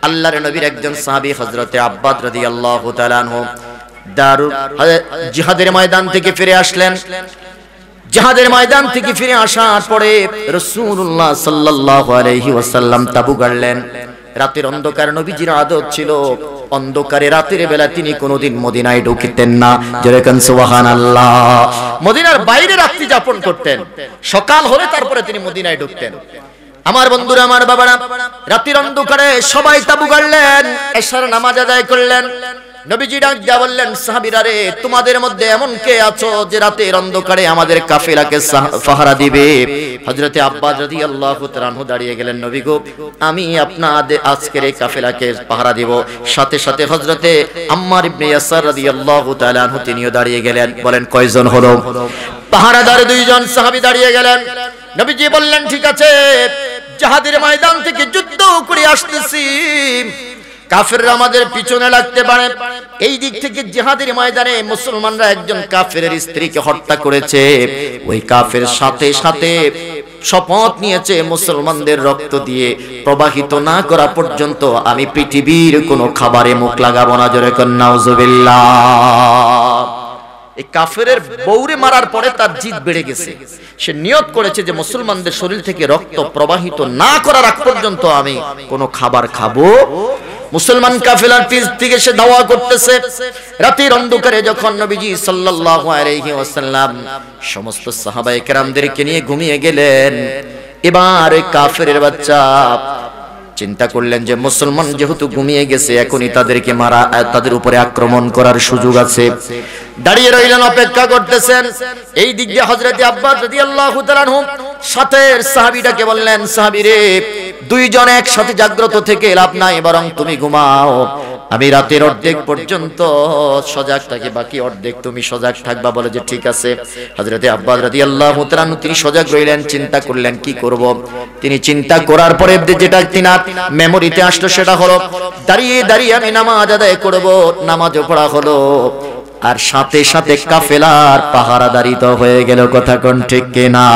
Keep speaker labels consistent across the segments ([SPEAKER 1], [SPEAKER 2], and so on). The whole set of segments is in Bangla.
[SPEAKER 1] আল্লাহর নবীর একজন সাহাবী হযরতে আব্বাদ রাদিয়াল্লাহু তাআলা আনহু জিহাদের ময়দান থেকে ফিরে আসলেন। জিহাদের ময়দান থেকে ফিরে আসার পরে রাসূলুল্লাহ সাল্লাল্লাহু আলাইহি ওয়াসাল্লাম তাবু গাড়লেন। রাতের অন্ধকার নবীজির আদত ছিল অন্ধকারে রাতের বেলা তিনি কোনোদিন মদিনায় ঢুকতেন না। যেরকম সুবহানাল্লাহ, মদিনার বাইরে রাত্রি যাপন করতেন, সকাল হলে তারপরে তিনি মদিনায় ঢুকতেন। আমার বন্ধুরা, আমার বাবারা, রাতের অন্ধকারে সবাই তাবু গাড়লেন, এশার নামাজ আদায় করলেন। নবীজি ডাক দিয়া বললেন, সাহাবীরা রে, তোমাদের মধ্যে এমন কে আছো যে রাতের অন্ধকারে আমাদের কাফেলাকে পাহারা দিবে? হযরতে আব্বাস রাদিয়াল্লাহু তাআলা আনহু দাঁড়িয়ে গেলেন, নবী গো, আমি আপনাদের আজকের এই কাফেলাকে পাহারা দিব। সাথে সাথে হযরতে আম্মার ইবনে ইয়াসার রাদিয়াল্লাহু তাআলা আনহু তিনিও দাঁড়িয়ে গেলেন। বলেন কয়জন হলো? পাহারাদার দুইজন সাহাবী দাঁড়িয়ে গেলেন। নবীজি বললেন, ঠিক আছে, জিহাদের ময়দান থেকে যুদ্ধ করে আসতেছি, কাফেররা আমাদের পিছনে লাগতে পারে। এই দিক থেকে জিহাদের ময়দানে মুসলমানরা একজন কাফেরের স্ত্রীকে হত্যা করেছে। ওই কাফের সাথে সাথে শপথ নিয়েছে, মুসলমানদের রক্ত দিয়ে প্রবাহিত না করা পর্যন্ত আমি পৃথিবীর কোনো খাবারে মুখ লাগাবো না। জোরে কোন নাউজুবিল্লাহ। এই কাফেরের বউরে মারার পরে তার জিদ বেড়ে গেছে। সে নিয়ত করেছে যে মুসলমানদের শরীর থেকে রক্ত প্রবাহিত না করার আগ পর্যন্ত আমি কোনো খাবার খাবো। মুসলমান কাফেলার পিছ থেকে সে দাওয়া করতেছে। রাতের অন্ধকারে যখন নবীজি সাল্লাল্লাহু আলাইহি ওয়াসাল্লাম সমস্ত সাহাবায়ে কেরামদেরকে নিয়ে ঘুমিয়ে গেলেন, এবার ওই কাফেরের বাচ্চা চিন্তা করলেন যে মুসলমান যেহেতু ঘুমিয়ে গেছে, এখনই তাদেরকে মারা, তাদের উপরে আক্রমণ করার সুযোগ আছে। দাঁড়িয়ে রইলেন, অপেক্ষা করতেছেন। এই দিক দিয়ে হযরতে আব্বাস রাদিয়াল্লাহু তাআলা আনহু সাথে সাহাবীটাকে বললেন, সাহাবী রে, দুইজন একসাথে জাগ্রত থেকে লাভ নাই, বরং তুমি ঘুমাও। আমি রাতের অর্ধেক পর্যন্ত সজাগ থাকি, বাকি অর্ধেক তুমি সজাগ থাকবা। বলে যে ঠিক আছে। হযরতে আব্বাস রাদিয়াল্লাহু তাআলা আনহু তিনি সজাগ রইলেন, চিন্তা করলেন কি করব। তিনি চিন্তা করার পরে যেটা তিনার মেমোরিতে আসলো সেটা হলো, দাঁড়িয়ে দাঁড়িয়ে আমি নামাজ আদায় করব। নামাজও পড়া হলো, আর সাথে সাথে কাফেলার পাহারাদারি তো হয়ে গেল। কথা কোন ঠিক কিনা?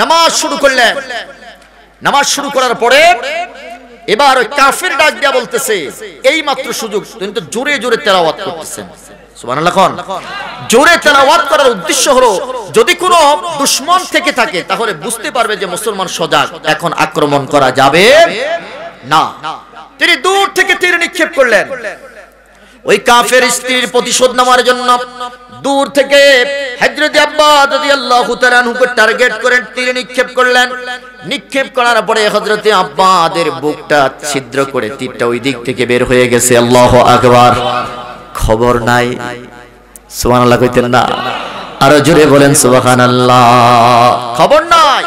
[SPEAKER 1] নামাজ শুরু করলেন। নামাজ শুরু করার পরে এবার ওই কাফের ডাক দিয়া বলতেছে, এই মাত্র সুযোগ, কিন্তু জোরে জোরে তেলাওয়াত করতেছেন। সুবহানাল্লাহ। জোরে তেলাওয়াত করার উদ্দেশ্য হলো, যদি কোনো দুশমন থেকে থাকে তাহলে বুঝতে পারবে যে মুসলমান সজাগ, এখন আক্রমণ করা যাবে না। তিনি দূর থেকে তীর নিক্ষেপ করলেন। ওই কাফের স্ত্রীর প্রতিশোধ নেওয়ার জন্য দূর থেকে হযরত আব্বাস রাদিয়াল্লাহু তাআলা আনহুকে টার্গেট করে তীর নিক্ষেপ করলেন। নিক্ষেপ করার পরে হযরত আব্বাসের বুকটা ছিদ্র করে তীরটা ওই দিক থেকে বের হয়ে গেছে। আল্লাহু আকবার। খবর নাই। সুবহানাল্লাহ কইতেন না? আরো জোরে বলেন সুবহানাল্লাহ। খবর নাই।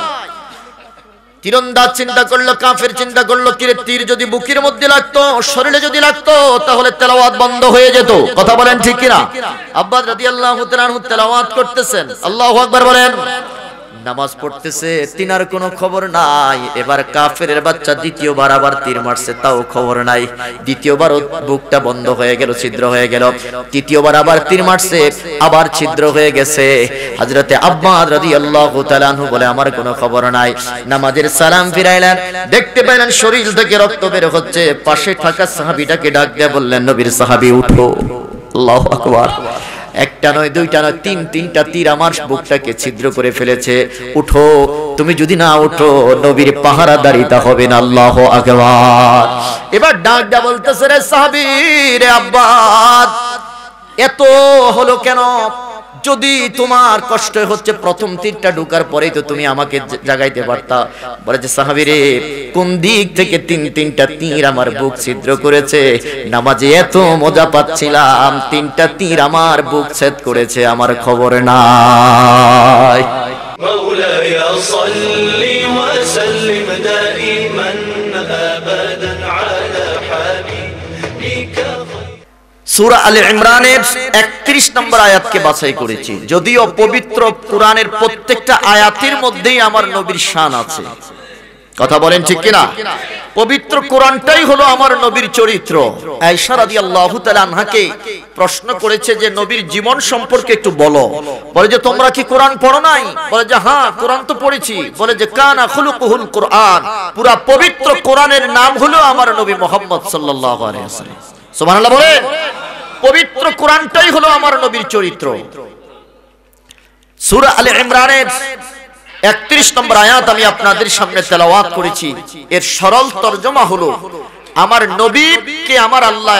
[SPEAKER 1] তীরন্দাজ চিন্তা করলো, কাফের চিন্তা করলো, কি তীর যদি বুকের মধ্যে লাগতো, শরীরে যদি লাগতো, তাহলে তেলাওয়াত বন্ধ হয়ে যেত। কথা বলেন ঠিক কিনা? আব্বাস রাদিয়াল্লাহু তাআলা আনহু তেলাওয়াত করতেছেন, আল্লাহু আকবার বলেন, নামাজ পড়তেছে, তিনার কোনো খবর নাই। এবার কাফেরের বাচ্চা দ্বিতীয়বার আবার তীর মারছে, তাও খবর নাই। দ্বিতীয়বার বুকটা বন্ধ হয়ে গেল, ছিদ্র হয়ে গেল। তৃতীয়বার আবার তীর মারছে, আবার ছিদ্র হয়ে গেছে। হযরতে আব্বাস রাদিয়াল্লাহু তাআলা আনহু বলে, আমার কোনো খবর নাই। নামাজের সালাম ফিরাইলেন, দেখতে পেলেন শরীর থেকে রক্ত বের হচ্ছে। পাশে থাকা সাহাবীটাকে ডাক দিয়ে বললেন, নবীর সাহাবী উঠো। আল্লাহু আকবার। একটা নয়, দুইটা নয়, তিনটা তীর আমার বুকটাকে ছিদ্র করে ফেলেছে। উঠো, তুমি যদি না উঠো নবীর পাহারাদারিতা হবে না। আল্লাহু আকবার। এবার ডাক দিয়া বলতেছে, রে সাহাবী রে আব্বাস, এত হলো কেন? যদি তোমার কষ্ট হচ্ছে প্রথম তীরটা ঢোকার পরেই তো তুমি আমাকে জাগাইতে পারতা। বলে যে সাহাবী রে, কোন দিক থেকে তিনটা তীর আমার বুক ছিদ্র করেছে। নামাজে এত মজা পাচ্ছিলাম, তিনটা তীর আমার বুক ছেদ করেছে, আমার খবর নাই। মাওলায়া সাল্লি ওয়া সাল্লিম দাইমান আবাদান আলা হাবিবিকা। সূরা আলে ইমরানের 31 নম্বর আয়াতকে বাছাই করেছি। যদিও পবিত্র কোরআনের প্রত্যেকটা আয়াতের মধ্যেই আমার নবীর শান আছে। কথা বলেন ঠিক কিনা? পবিত্র কোরআনটাই হলো আমার নবীর চরিত্র। আয়েশা রাদিয়াল্লাহু তাআলা আনহাকে প্রশ্ন করেছে যে নবীর জীবন সম্পর্কে একটু বলো। বলে যে তোমরা কি কোরআন পড়ো নাই? বলে যে হ্যাঁ কোরআন তো পড়েছি। বলে যে কানা খুলুকুহুল কোরআন, পুরা পবিত্র কোরআনের নাম হলো আমার নবী মুহাম্মদ সাল্লাল্লাহু আলাইহি ওয়াসাল্লাম। সুবহানাল্লাহ বলেন। পবিত্র কোরআনটাই হলো আমার নবীর চরিত্র। সূরা আলে ইমরানের 31 নম্বর আয়াত আমি আপনাদের সামনে তেলাওয়াত করেছি। এর সরল তরজমা হলো আমার নবীকে আমার আল্লাহ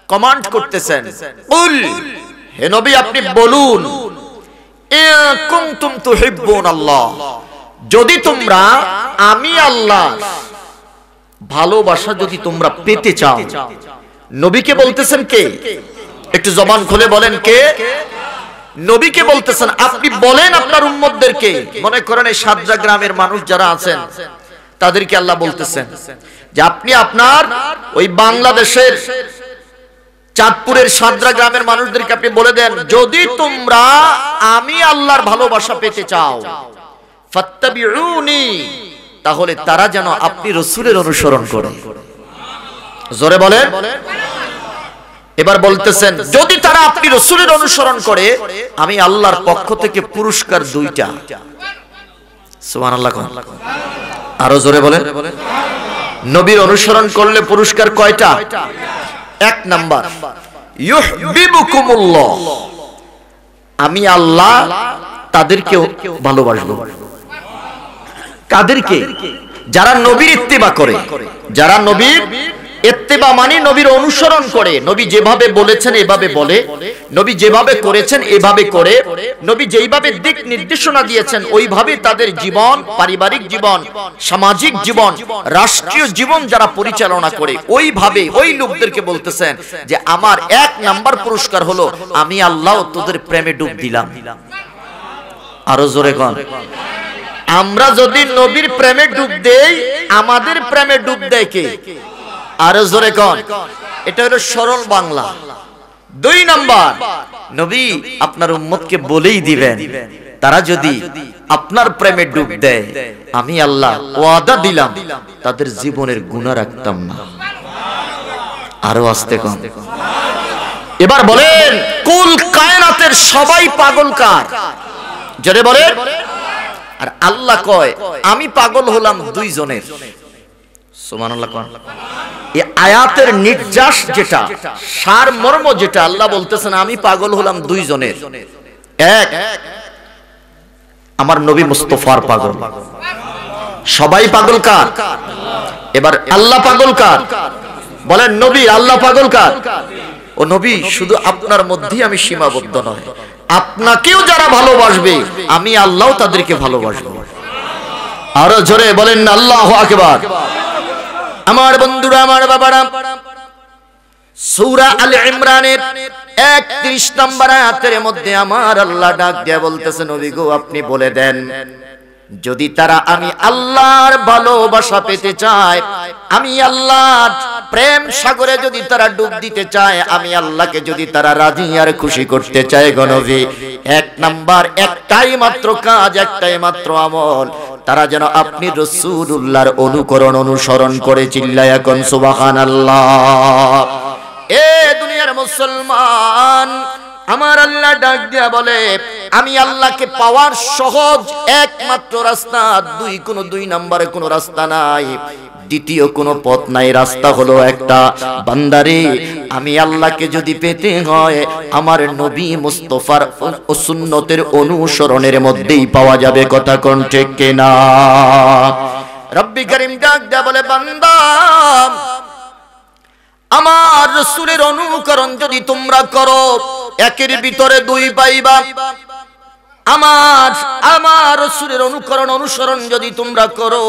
[SPEAKER 1] কমান্ড করতেছেন, কুল, হে নবী আপনি বলুন, ইন কুনতুম তুহিব্বুনাল্লাহ, যদি তোমরা আমি আল্লাহ ভালোবাসা যদি তোমরা পেতে চাও। নবীকে বলতেছেন কে? একটু জবান খুলে বলেন কে? নবীকে বলতেছেন। আপনি বলেন আপনার উম্মতদেরকে, মনে করেন এই সাদরা গ্রামের মানুষ যারা আছেন তাদেরকে আল্লাহ বলতেছেন যে আপনি আপনার ওই বাংলাদেশের চাঁদপুরের সাদরা গ্রামের মানুষদেরকে আপনি বলে দেন, যদি তোমরা আমি আল্লাহর ভালোবাসা পেতে চাও, ফাত্তাবিউনি, তাহলে তারা যেন আপনি রাসূলের অনুসরণ করে। জোরে বলেন। এবার বলতেছেন যদি তারা আপনি রাসূলের অনুসরণ করে, আমি আল্লাহর পক্ষ থেকে পুরস্কার 2টা। সুবহানাল্লাহ। আরো জোরে বলেন। নবীর অনুসরণ করলে পুরস্কার কয়টা? 1 নাম্বার, ইউহিব্বুকুমুল্লাহ, আমি আল্লাহ তাদেরকেও ভালোবাসবো। কাদেরকে? যারা নবীর ইত্তেবা করে, যারা নবীর ইত্তেবা মানে নবীর অনুসরণ করে, নবী যেভাবে বলেছেন এভাবে বলে, নবী যেভাবে করেছেন এভাবে করে, নবী যেইভাবে দিক নির্দেশনা দিয়েছেন ওইভাবে তাদের জীবন, পারিবারিক জীবন, সামাজিক জীবন, রাষ্ট্রীয় জীবন যারা পরিচালনা করে, ওইভাবে ওই লোকদেরকে বলতেছেন যে আমার 1 নাম্বার পুরস্কার হলো আমি আল্লাহ তোদের প্রেমে ডুব দিলাম। আরো জোরে কোন। আমরা যদি নবীর প্রেমে ডুব দেই, আমাদের প্রেমে ডুব দেয় কে? আরো জোরে কোন। এটা হলো সরল বাংলা। 2 নাম্বার, নবী আপনার উম্মতকে বলেই দিবেন তারা যদি আপনার প্রেমে ডুব দেয়, আমি আল্লাহ ওয়াদা দিলাম তাদের জীবনের গুনাহ রাখতাম না। আরো আস্তে কোন। এবার বলেন কুল কায়নাতের সবাই পাগল কার? জোরে বলেন। আর আল্লাহ কয় আমি পাগল হলাম 2 জনের। সুবহানাল্লাহ কোন। এই আয়াতের নির্যাস যেটা, সার মর্ম যেটা, আল্লাহ বলতেছেন আমি পাগল হলাম 2 জনের। 1, আমার নবী মুস্তাফার পাগল। সবাই পাগল কার? এবার আল্লাহ পাগল কার? বলেন নবী আল্লাহ পাগল কার? ও নবী শুধু আপনার মধ্যেই আমি সীমাবদ্ধ নয়, আপনাকেও যারা ভালোবাসবে আমি আল্লাহ তাদেরকে ভালোবাসবো। আরো জোরে বলেন আল্লাহু আকবার। আমার বন্ধুরা, আমার বাবারা, সূরা আলে ইমরানের 31 নম্বর আয়াতের মধ্যে আমার আল্লাহ ডাক দিয়ে বলতেছে, নবী গো আপনি বলে দেন যদি তারা আমি আল্লাহর ভালোবাসা পেতে চায়, আমি আল্লাহর প্রেম সাগরে যদি তারা ডুব দিতে চায়, আমি আল্লাহকে যদি তারা রাজি আর খুশি করতে চায়, গো নবী 1 নাম্বার একটাই মাত্র কাজ, একটাই মাত্র আমল, তারা যেন আপনি রাসূলুল্লাহর অনুসরণ করে চিল্লায়া কোন সুবহানাল্লাহ। এ দুনিয়ার মুসলমান, আমার আল্লাহ ডাক দিয়া বলে আমি আল্লাহকে পাওয়ার সহজ একমাত্র রাস্তা, 2 নম্বরে কোনো রাস্তা নাই, দ্বিতীয় কোনো পথ নাই। রাস্তা হলো একটা, বান্দারে আমি আল্লাহকে যদি পেতে হয় আমার নবী মুস্তাফার সুন্নতের অনুসরণের মধ্যেই পাওয়া যাবে। কথা কোন ঠিক কিনা? রব্বি করিম ডাক দিয়া বলে বান্দা আমার রাসূলের অনুকরণ যদি তোমরা করো, 1-এর ভিতরে 2 পাইবা। আমার রাসূলের অনুসরণ যদি তোমরা করো,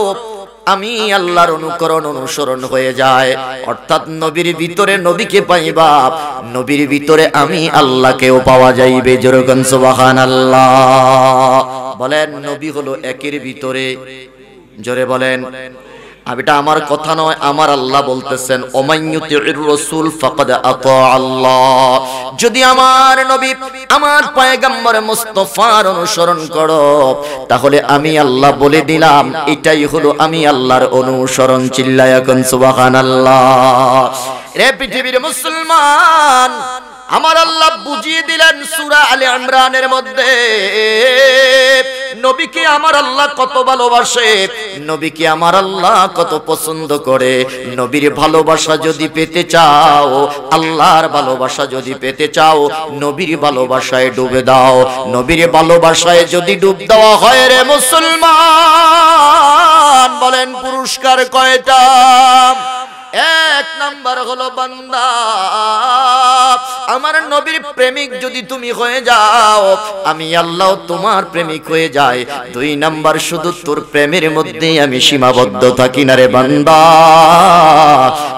[SPEAKER 1] আমি আল্লাহর অনুসরণ হয়ে যায়, অর্থাৎ নবীর ভিতরে নবীকে পাইবা, নবীর ভিতরে আমি আল্লাহকেও পাওয়া যাইবে। যেরকম সুবহানাল্লাহ বলেন। নবী হলো 1-এর ভিতরে, জোরে বলেন। এটা আমার কথা নয়, আমার আল্লাহ বলতেছেন ওমাইয়ুতির রাসূল ফাকাদ আতা আল্লাহ, যদি আমার নবী আমার পয়গম্বর মুস্তাফার অনুসরণ করো তাহলে আমি আল্লাহ বলে দিলাম এটাই হলো আমি আল্লাহর অনুসরণ। চিল্লায়া কোন সুবহানাল্লাহ। রে পৃথিবীর মুসলমান, আমার আল্লাহ বুঝিয়ে দিলেন সূরা আলে ইমরানের মধ্যে নবীকে আমার আল্লাহ কত ভালোবাসে, নবীকে আমার আল্লাহ কত পছন্দ করে। নবীর ভালোবাসা যদি পেতে চাও, আল্লাহর ভালোবাসা যদি পেতে চাও, নবীর ভালোবাসায় ডুবে দাও। নবীর ভালোবাসায় যদি ডুব দেওয়া হয় রে মুসলমান, বলেন পুরস্কার কয়টা? এক নাম্বার হলো বান্দা আমার নবীর প্রেমিক যদি তুমি হয়ে যাও, আমি আল্লাহ তোমার প্রেমিক হয়ে যাই। দুই নাম্বার, শুধু তোর প্রেমের মধ্যে আমি সীমাবদ্ধ থাকি না রে বান্দা,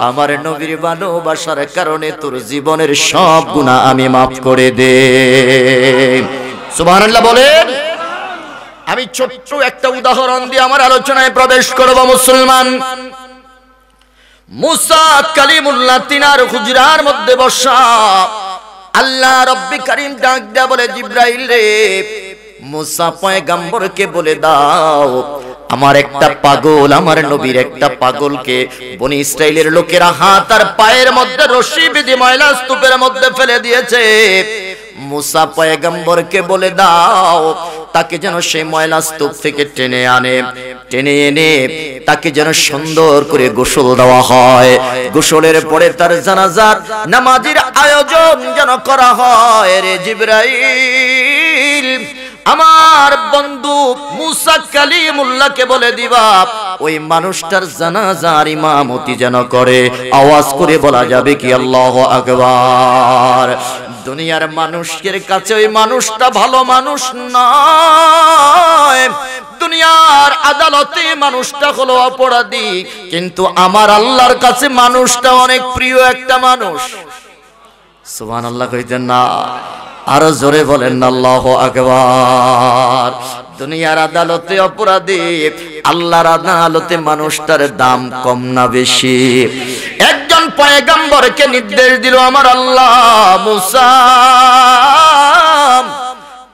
[SPEAKER 1] আমার নবীর ভালোবাসার কারণে তোর জীবনের সব গুনাহ আমি মাফ করে দে। সুবহানাল্লাহ বলেন। আমি ছোট্ট একটা উদাহরণ দিয়ে আমার আলোচনায় প্রবেশ করব মুসলমান। মুসা কালিমুল্লাহ তিনার হুজরার মধ্যে বসা, আল্লাহ রব্বি কারীম ডাক দেয়া বলে, জিবরাইল রে, মুসা পয়গম্বরকে বলে দাও আমার একটা পাগল, আমার নবীর একটা পাগলকে বনি ইসরাইলের লোকেরা হাত আর পায়ের মধ্যে রশি বেঁধে ময়লা স্তূপের মধ্যে ফেলে দিয়েছে। মুসা পয়গম্বরকে বলে দাও তাকে যেন সেই ময়লা স্তূপ থেকে টেনে আনে, টেনে এনে তাকে যেন সুন্দর করে গোসল দেওয়া হয়। গোসলের পরে তার জানাজার নামাজের আয়োজন যেন করা হয়। রে জিবরাইল, আমার বন্ধু মুসা কালিমুল্লাহকে বলে দিবা ওই মানুষটার জানাজার ইমামতি যেন করে। আওয়াজ করে বলা যাবে কি আল্লাহু আকবার। দুনিয়ার মানুষের কাছে ওই মানুষটা ভালো মানুষ নয়, দুনিয়ার আদালতে মানুষটা হলো অপরাধী, কিন্তু আমার আল্লাহর কাছে মানুষটা অনেক প্রিয় একটা মানুষ। সুবহানাল্লাহ কইতেন না? আরো জোরে বলেন আল্লাহু আকবার। দুনিয়ার আদালতে অপরাধী, আল্লাহর আদালতে মানুষটার দাম কম না বেশি? একজন পয়গম্বরকে নির্দেশ দিল আমার আল্লাহ, মুসা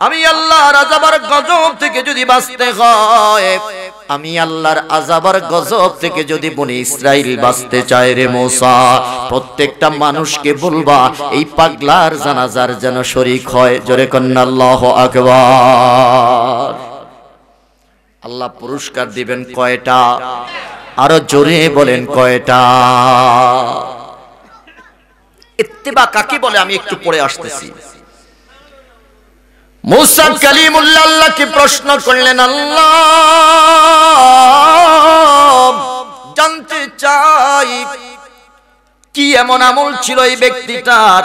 [SPEAKER 1] আমি আল্লাহর আযাবার গজব থেকে যদি বাঁচতে হয়, আমি আল্লাহর আযাবার গজব থেকে যদি বনি ইসরাইল বাঁচতে চায় রে মুসা, প্রত্যেকটা মানুষকে বলবা এই পাগলার জানাজার যেন শরীক হয়। জোরে কন্না আল্লাহু আকবার। আল্লাহ পুরস্কার দিবেন কয়টা? আরো জোরে বলেন কয়টা? ইত্তেবা কাকে বলে আমি একটু পরে আসতেছি। মুসা কালিমুল্লাহ আল্লাহকে প্রশ্ন করলেন, আল্লাহ জানতে চাই কি এমন আমল ছিল এই ব্যক্তিটার,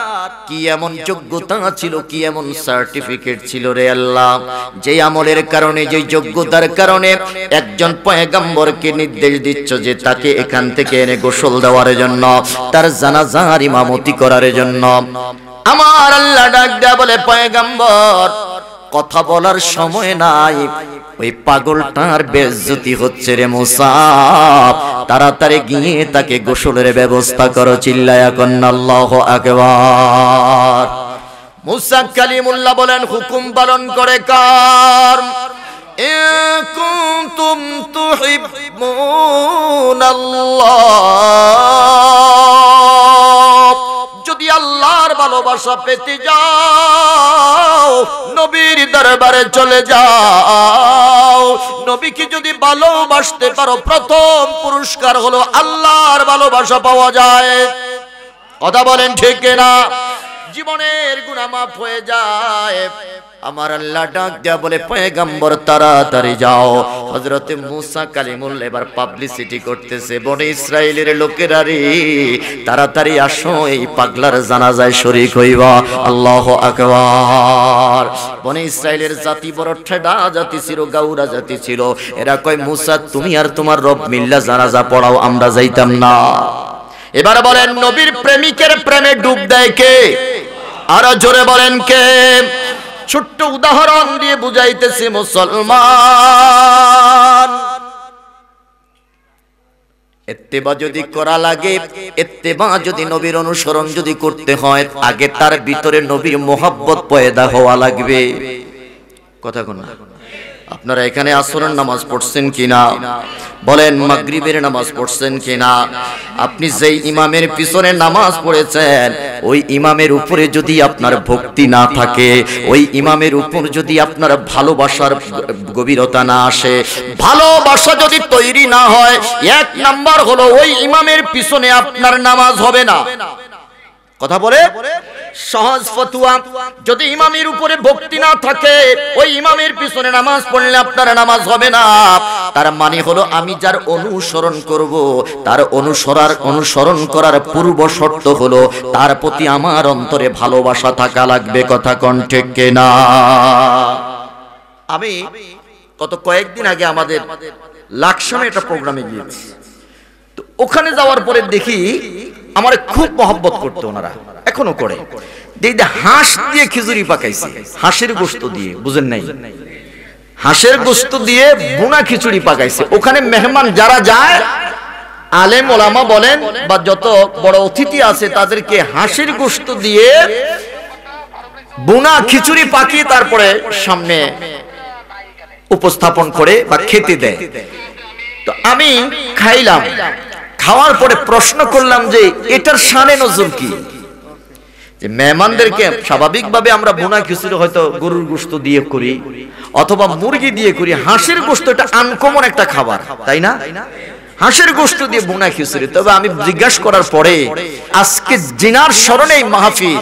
[SPEAKER 1] কি এমন যোগ্যতা ছিল, কি এমন সার্টিফিকেট ছিল রে আল্লাহ, যে আমলের কারণে, যে যোগ্যতার কারণে একজন পয়গম্বরকে নির্দেশ দিচ্ছ যে তাকে এখান থেকে এনে গোসল দেওয়ার জন্য, তার জানাজার ইমামতি করার জন্য। আমার আল্লাহ ডাক দেয়া বলে, পয়গম্বর কথা বলার সময় নাই, ওই পাগলটার বেইজ্জতি হচ্ছে রে মুসা, তাড়াতাড়ি গিয়ে তাকে গোসলের ব্যবস্থা করো। চিল্লায়া কন্না আল্লাহু আকবার। মুসা কালিমুল্লাহ বলেন, হুকুম পালন করে কার? ইন কুনতুম তুহিব্বুনাল্লাহ, যদি আল্লাহর ভালোবাসা পেতে যাও নবীর দরবারে চলে যাও। নবীকে যদি ভালোবাসতে পারো, প্রথম পুরস্কার হলো আল্লাহর ভালোবাসা পাওয়া যায়। কথা বলেন ঠিক না? জীবনের গুনাহ মাফ হয়ে যায়। আমার আল্লাহ ডাক দেয়া বলে, পয়গম্বর তাড়াতাড়ি যাও। হযরতে মুসা কালিমুল্লাহ এবার পাবলিসিটি করতেছে, বনি ইসরাইলের লোকেরা রে তাড়াতাড়ি আসো, এই পাগলার জানাজায় শরীক হইবা। আল্লাহু আকবার। বনি ইসরাইলের জাতি বড় ঠেডা জাতি ছিল, গাউরা জাতি ছিল। এরা কয়, মুসা তুমি আর তোমার রব মিল্লা জানাজা পড়াও, আমরা যাইতাম না। এবার বলেন, নবীর প্রেমিকের প্রেমে ডুব দেয় কে? আরো জোরে বলেন কে? ছোট্ট উদাহরণ দিয়ে বুঝাইতেছি মুসলমান। ইত্তেবা যদি করা লাগে, ইত্তেবা যদি নবীর অনুসরণ যদি করতে হয়, আগে তার ভিতরে নবীর মোহাব্বত পয়দা হওয়া লাগবে। কথা কোন না? আপনারা এখানে আসরের নামাজ পড়ছেন কিনা বলেন, মাগরিবের নামাজ পড়ছেন কিনা? আপনি যেই ইমামের পিছনে নামাজ পড়েছেন, ওই ইমামের উপরে যদি আপনার ভক্তি না থাকে, ওই ইমামের উপর যদি আপনার ভালোবাসার গভীরতা না আসে, ভালোবাসা যদি তৈরি না হয়, এক নাম্বার হলো ওই ইমামের পিছনে আপনার নামাজ হবে না। কথা বলে সহজ ফতুয়া, যদি ইমামের উপরে ভক্তি না থাকে, ওই ইমামের পিছনে নামাজ পড়লে আপনার নামাজ হবে না। তার মানে হলো আমি যার অনুসরণ করব, তার অনুসরণ করার পূর্ব শর্ত হলো তার প্রতি আমার অন্তরে ভালোবাসা থাকা লাগবে। কথা কোন ঠিক কিনা? আমি কয়েকদিন আগে আমাদের লাকসামে একটা প্রোগ্রামে গিয়েছি, তো ওখানে যাওয়ার পরে দেখি আমার খুব মহব্বত করতো ওনারা, এখনো করে। হাঁস দিয়ে খিচুড়ি পাকাইছে, হাঁসের গোশত দিয়ে, বুঝেন নাই? হাঁসের গোশত দিয়ে বুনা খিচুড়ি পাকাইছে। ওখানে মেহমান যারা যায়, আলেম ওলামা বলেন বা যত বড় অতিথি আছে, তাদেরকে হাঁসের গোশত দিয়ে বুনা খিচুড়ি পাকিয়ে তারপরে সামনে উপস্থাপন করে বা খেতে দেয়। তো আমি খাইলাম, খাওয়ার পরে প্রশ্ন করলাম যে এটার শানে নজর কি? যে মেহমানদেরকে স্বাভাবিকভাবে আমরা বোনা খিচুড়ি হয়তো গরুর গোশত দিয়ে করি অথবা মুরগি দিয়ে করি, হাঁসের গোশত এটা আনকমন একটা খাবার, তাই না? হাঁসের গোশত দিয়ে বোনা খিচুড়ি। তবে আমি জিজ্ঞাসা করার পরে আজকে জিনার স্মরণে মাহফিল,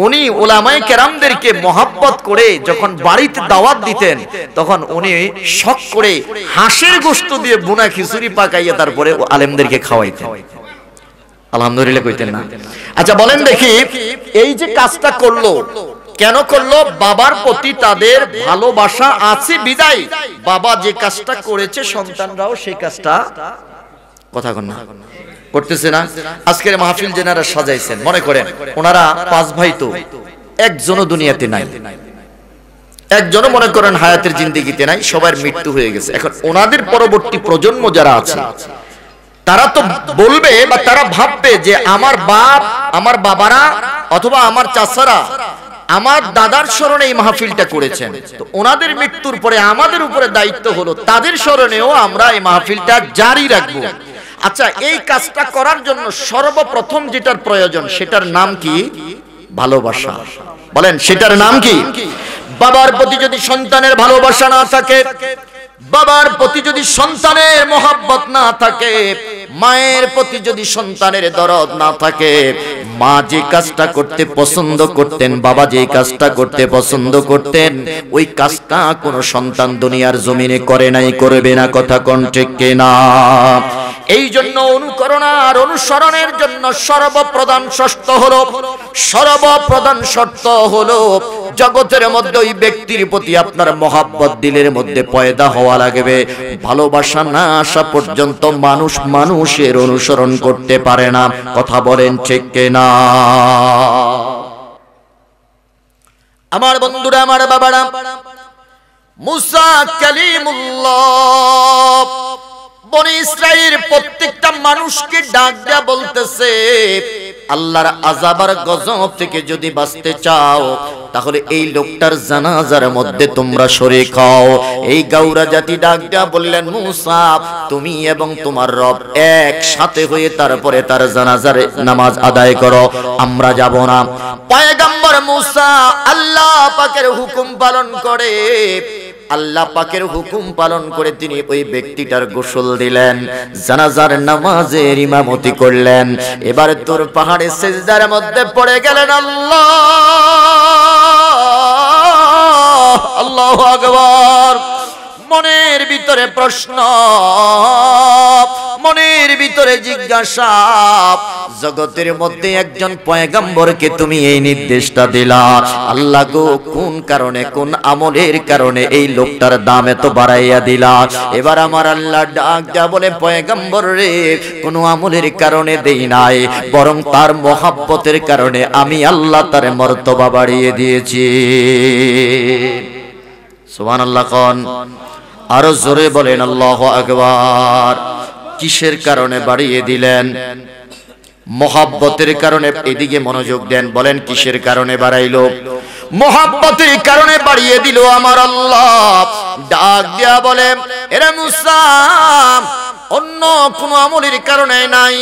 [SPEAKER 1] উনি ওলামায়ে কেরামদেরকে মহব্বত করে যখন বাড়িতে দাওয়াত দিতেন, তখন উনি শখ করে হাঁসের গোশত দিয়ে বুনা খিচুড়ি পাকাইয়া তারপরে আলেমদেরকে খাওয়াইতেন। আলহামদুলিল্লাহ কইতেন না? আচ্ছা বলেন দেখি, এই যে কাজটা করলো, কেন করলো? বাবার প্রতি তাদের ভালোবাসা আছে বিদায় বাবা যে কাজটা করেছে, সন্তানরাও সেই কাজটা, কথা কন না, করতেছে না? আজকের মাহফিল যেনারা সাজাইছেন, মনে করেন ওনারা 5 ভাই, তো একজনও দুনিয়াতে নাই, একজনও মনে করেন হায়াতের জিন্দেগিতে নাই, সবার মৃত্যু হয়ে গেছে। এখন ওনাদের পরবর্তী প্রজন্ম যারা আছে, তারা তো বলবে বা তারা ভাববে যে আমার বাপ, আমার বাবারা অথবা আমার চাচারা আমার দাদার স্মরণে এই মাহফিলটা করেছেন, তো ওনাদের মৃত্যুর পরে আমাদের উপরে দায়িত্ব হলো তাদের স্মরণেও আমরা এই মাহফিলটা জারি রাখবো। আচ্ছা, এই কাজটা করার জন্য সর্বপ্রথম যেটার প্রয়োজন, সেটার নাম কি? ভালোবাসা। বলেন সেটার নাম কি? বাবার প্রতি যদি সন্তানের ভালোবাসা না থাকে, বাবার প্রতি যদি সন্তানের মহব্বত না থাকে, মায়ের প্রতি যদি সন্তানের দরদ না থাকে, মা যে কাজটা করতে পছন্দ করতেন, বাবা যে কাজটা করতে পছন্দ করতেন, ওই কাজটা কোনো সন্তান দুনিয়ার জমিনে করে নাই, করবে না। কথা কোন ঠিক কিনা? এই জন্য অনুকরণ আর অনুসরণের জন্য সর্বপ্রধান শর্ত হলো জগতের মধ্যে ওই ব্যক্তির প্রতি আপনার মহব্বত দিলের মধ্যে পয়দা হওয়া লাগবে। ভালোবাসা না আসা পর্যন্ত মানুষ মানুষের অনুসরণ করতে পারে না। কথা বলেন ঠিক কিনা? আমার বন্ধুরা, আমার বাবারা, মুসা কালিমুল্লাহ বনি ইসরাইলের প্রত্যেকটা মানুষকে ডাক দেয়া বলতেছে, আল্লাহর আযাব আর গজব থেকে যদি বাঁচতে চাও, তাহলে এই লোকটার জানাজার মধ্যে তোমরা শরীক হও। এই গাউরা জাতি ডাক দেয়া বললেন, মুসা তুমি এবং তোমার রব একসাথে হয়ে তারপরে তার জানাজার নামাজ আদায় করো, আমরা যাব না। পয়গম্বর মুসা আল্লাহ পাকের হুকুম পালন করে, আল্লাহ পাকের হুকুম পালন করে তিনি ওই ব্যক্তিটার গোসল দিলেন, জানাজার নামাজের ইমামতি করলেন। এবার তোর পাহাড়ে সিজদার মধ্যে পড়ে গেলেন। আল্লাহ, আল্লাহু আকবার। মনের ভিতরে প্রশ্ন, মনের ভিতরে জিজ্ঞাসা, জগতের মধ্যে একজন পয়গম্বরকে তুমি এই নির্দেশটা দিলা, আল্লাহ গো কোন কারণে, কোন আমলের কারণে এই লোকটার দাম এত বাড়াইয়া দিলা? এবার আমার আল্লাহ ডাক দেয়া বলে, পয়গম্বর রে, কোন আমলের কারণে দেই নাই, বরং তার মহব্বতের কারণে আমি আল্লাহ তার মর্তবা বাড়িয়ে দিয়েছি। সুবহানাল্লাহ। কোন আরো জোরে বলেন আল্লাহু আকবার। কিসের কারণে বাড়িয়ে দিলেন? মোহাব্বতের কারণে। এদিকে মনোযোগ দেন, বলেন কিসের কারণে বাড়াইলো? মোহাব্বতের কারণে বাড়িয়ে দিল আমার আল্লাহ। ডাক দিয়া বলে, এরে মুসা, অন্য কোনো আমলের কারণে নাই।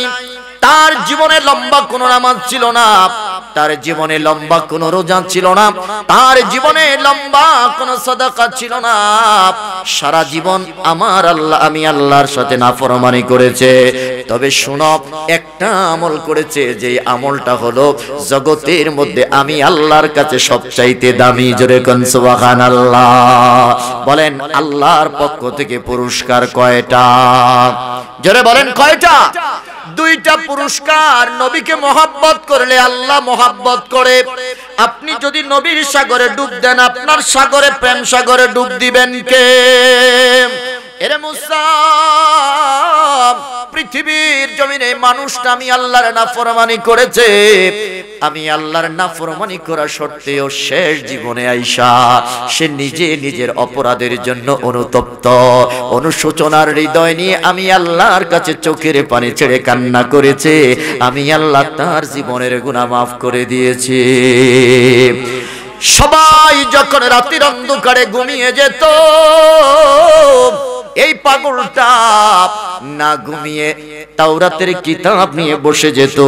[SPEAKER 1] তার জীবনে লম্বা কোনো নামাজ ছিল না, তার জীবনে লম্বা কোনো রোজা ছিল না, তার জীবনে লম্বা কোনো সাদাকা ছিল না। সারা জীবন আমার আল্লাহ, আমি আল্লাহর সাথে নাফরমানি করেছে। তবে শুনো, একটা আমল করেছে, যে আমলটা হলো জগতের মধ্যে আমি আল্লাহর কাছে সবচাইতে দামি। জোরে কোন সুবহানাল্লাহ। বলেন আল্লাহর পক্ষ থেকে পুরস্কার কয়টা? জোরে বলেন কয়টা? দুইটা পুরস্কার। নবীকে মহব্বত করলে আল্লাহ মহব্বত করে। আপনি যদি নবীর সাগরে ডুব দেন, আপনার সাগরে, প্রেম সাগরে ডুব দিবেন কে? এরে মুসা, পৃথিবীর জমিনে মানুষটা আমি আল্লাহর নাফরমানি করেছে। আমি আল্লাহর নাফরমানি করা সত্ত্বেও শেষ জীবনে আইসা সে নিজে নিজের অপরাধের জন্য অনুতপ্ত, অনুশোচনার হৃদয় নিয়ে আমি আল্লাহর কাছে চোখের পানি ছেড়ে কান্না করেছে। আমি আল্লাহ তার জীবনের গুনাহ মাফ করে দিয়েছি। সবাই যখন রাতের অন্ধকারে ঘুমিয়ে যেত, এই পাগলটা না ঘুমিয়ে তাওরাতের কিতাব নিয়ে বসে যেত।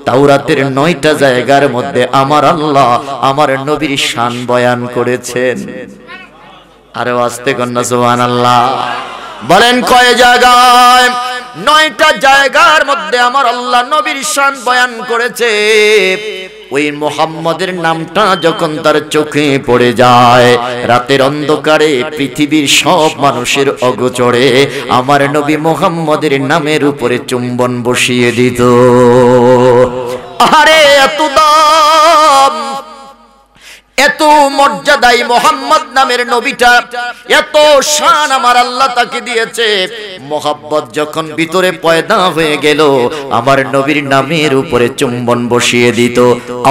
[SPEAKER 1] তাওরাতের 9টা জায়গার মধ্যে আমার আল্লাহ আমার নবীর শান বয়ান করেছেন। আরে আস্তে কন্যা সুবহানাল্লাহ। বলেন কয় জায়গায়? 9টা জায়গার মধ্যে আমার আল্লাহ নবীর শান বয়ান করেছে। ওই মুহাম্মদের নামটা যখন তার চোখে পড়ে যায়, রাতের অন্ধকারে পৃথিবীর সব মানুষের অগোচরে আমার নবী মুহাম্মদের নামের উপরে চুম্বন বসিয়ে দিত। আরে এত দাম, এত মর্যাদাই মুহাম্মদ নামের নবীটা, এত শান আমার আল্লাহ তাকে দিয়েছে। মোহাব্বত যখন ভিতরে পয়দা হয়ে গেল, আমার নবীর নামের উপরে চুম্বন বসিয়ে দিত।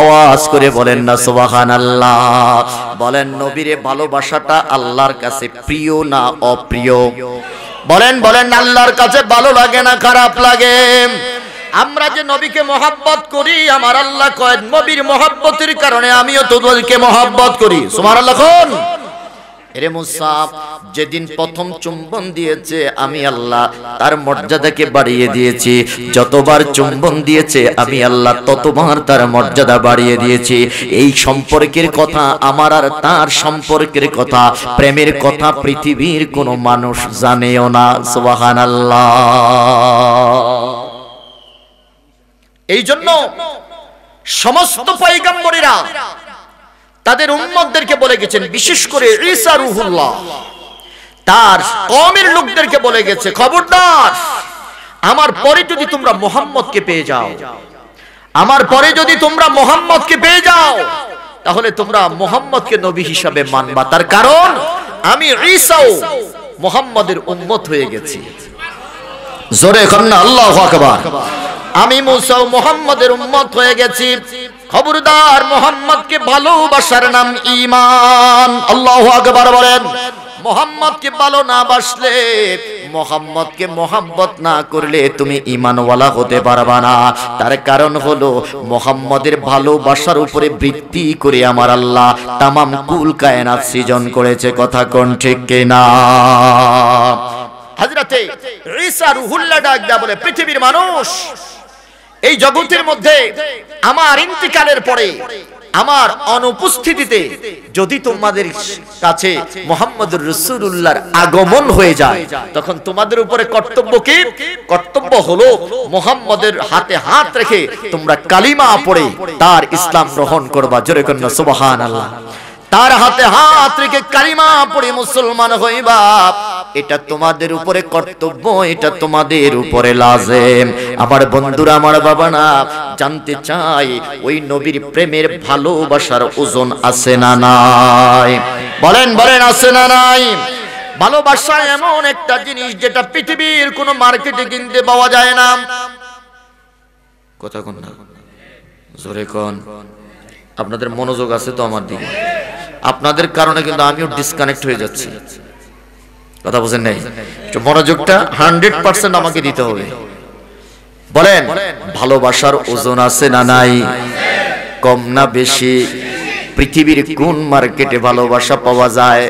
[SPEAKER 1] আওয়াজ করে বলেন না সুবহানাল্লাহ। বলেন নবীরে ভালোবাসাটা আল্লাহর কাছে প্রিয় না অপ্রিয়? বলেন বলেন আল্লাহর কাছে ভালো লাগে না খারাপ লাগে? আমরা যে নবীকে মহব্বত করি, আমার আল্লাহ কয় নবীর মহব্বতের কারণে আমিও তোদেরকে মহব্বত করি। সুবহানাল্লাহ। কোন এরে মুসা যেদিন প্রথম চুম্বন দিয়েছে, আমি আল্লাহ তার মর্যাদাকে বাড়িয়ে দিয়েছি। যতবার চুম্বন দিয়েছে আমি আল্লাহ ততবার তার মর্যাদা বাড়িয়ে দিয়েছি। এই সম্পর্কের কথা, আমার আর তার সম্পর্কের কথা, প্রেমের কথা পৃথিবীর কোনো মানুষ জানেও না। সুবহানাল্লাহ। এই জন্য সমস্ত পয়গম্বরেরা তাদের উম্মতদেরকে বলে গেছেন, বিশেষ করে ঈসা রূহুল্লাহ তার কওমের লোকদেরকে বলে গেছে, খবরদার আমার পরে যদি তোমরা মুহাম্মদকে পেয়ে যাও, আমার পরে যদি তোমরা মুহাম্মদকে পেয়ে যাও, তাহলে তোমরা মুহাম্মদকে নবী হিসাবে মানবা। তার কারণ আমি ঈসাও মুহাম্মদের উম্মত হয়ে গেছি। জোরে কর না আল্লাহু আকবার। আমি মুসাও মুহাম্মদের উম্মত হয়ে গেছি। খবরদার, মুহাম্মদকে ভালোবাসার নাম ঈমান। আল্লাহু আকবার বলেন। মুহাম্মদকে ভালো না বাসলে, মুহাম্মদকে মোহাব্বত না করলে তুমি ঈমানওয়ালা হতে পারবা না। তার কারণ হলো মুহাম্মদের ভালোবাসার উপরে ভিত্তি করে আমার আল্লাহ তামাম কুল কায়নাত সৃজন করেছে। কথা কোন ঠিক কিনা? হযরতে ঈসা রূহুল্লাহ ডাক দেয়া বলে, পৃথিবীর মানুষ, এই জগতের মধ্যে আমার ইন্তিকালের পরে, আমার অনুপস্থিতিতে যদি তোমাদের কাছে মুহাম্মদুর রাসূলুল্লাহর আগমন হয়ে যায়, তখন তোমাদের উপরে কর্তব্য কি? কর্তব্য হলো মুহাম্মদের হাতে হাত রেখে তোমরা কালিমা পড়ে তার ইসলাম গ্রহণ করবা। জোরে কন্না সুবহানাল্লাহ। তার হাতে হাত রেখে কালিমা পড়ে মুসলমান হইবা। এটা তোমাদের উপরে কর্তব্য, এটা তোমাদের উপরে লাজেম। আমার বন্ধুরা, আমার বাবা না, জানতে চাই ওই নবীর প্রেমের ভালোবাসার ওজন আছে না নাই? বলেন বলেন, আছে না নাই? ভালোবাসা এমন একটা জিনিস যেটা পৃথিবীর কোনো মার্কেটে কিনতে পাওয়া যায় না। কথা কোন না, জোরে কোন। আপনাদের মনোযোগ আছে তো আমার দিকে? আপনাদের কারণে কিন্তু আমিও ডিসকানেক্ট হয়ে যাচ্ছি। কথা বুঝেন নাই? মনোযোগটা 100% আমাকে দিতে হবে। বলেন, ভালোবাসার ওজন আছে না নাই? কম না বেশি? পৃথিবীর কোন মার্কেটে ভালোবাসা পাওয়া যায়?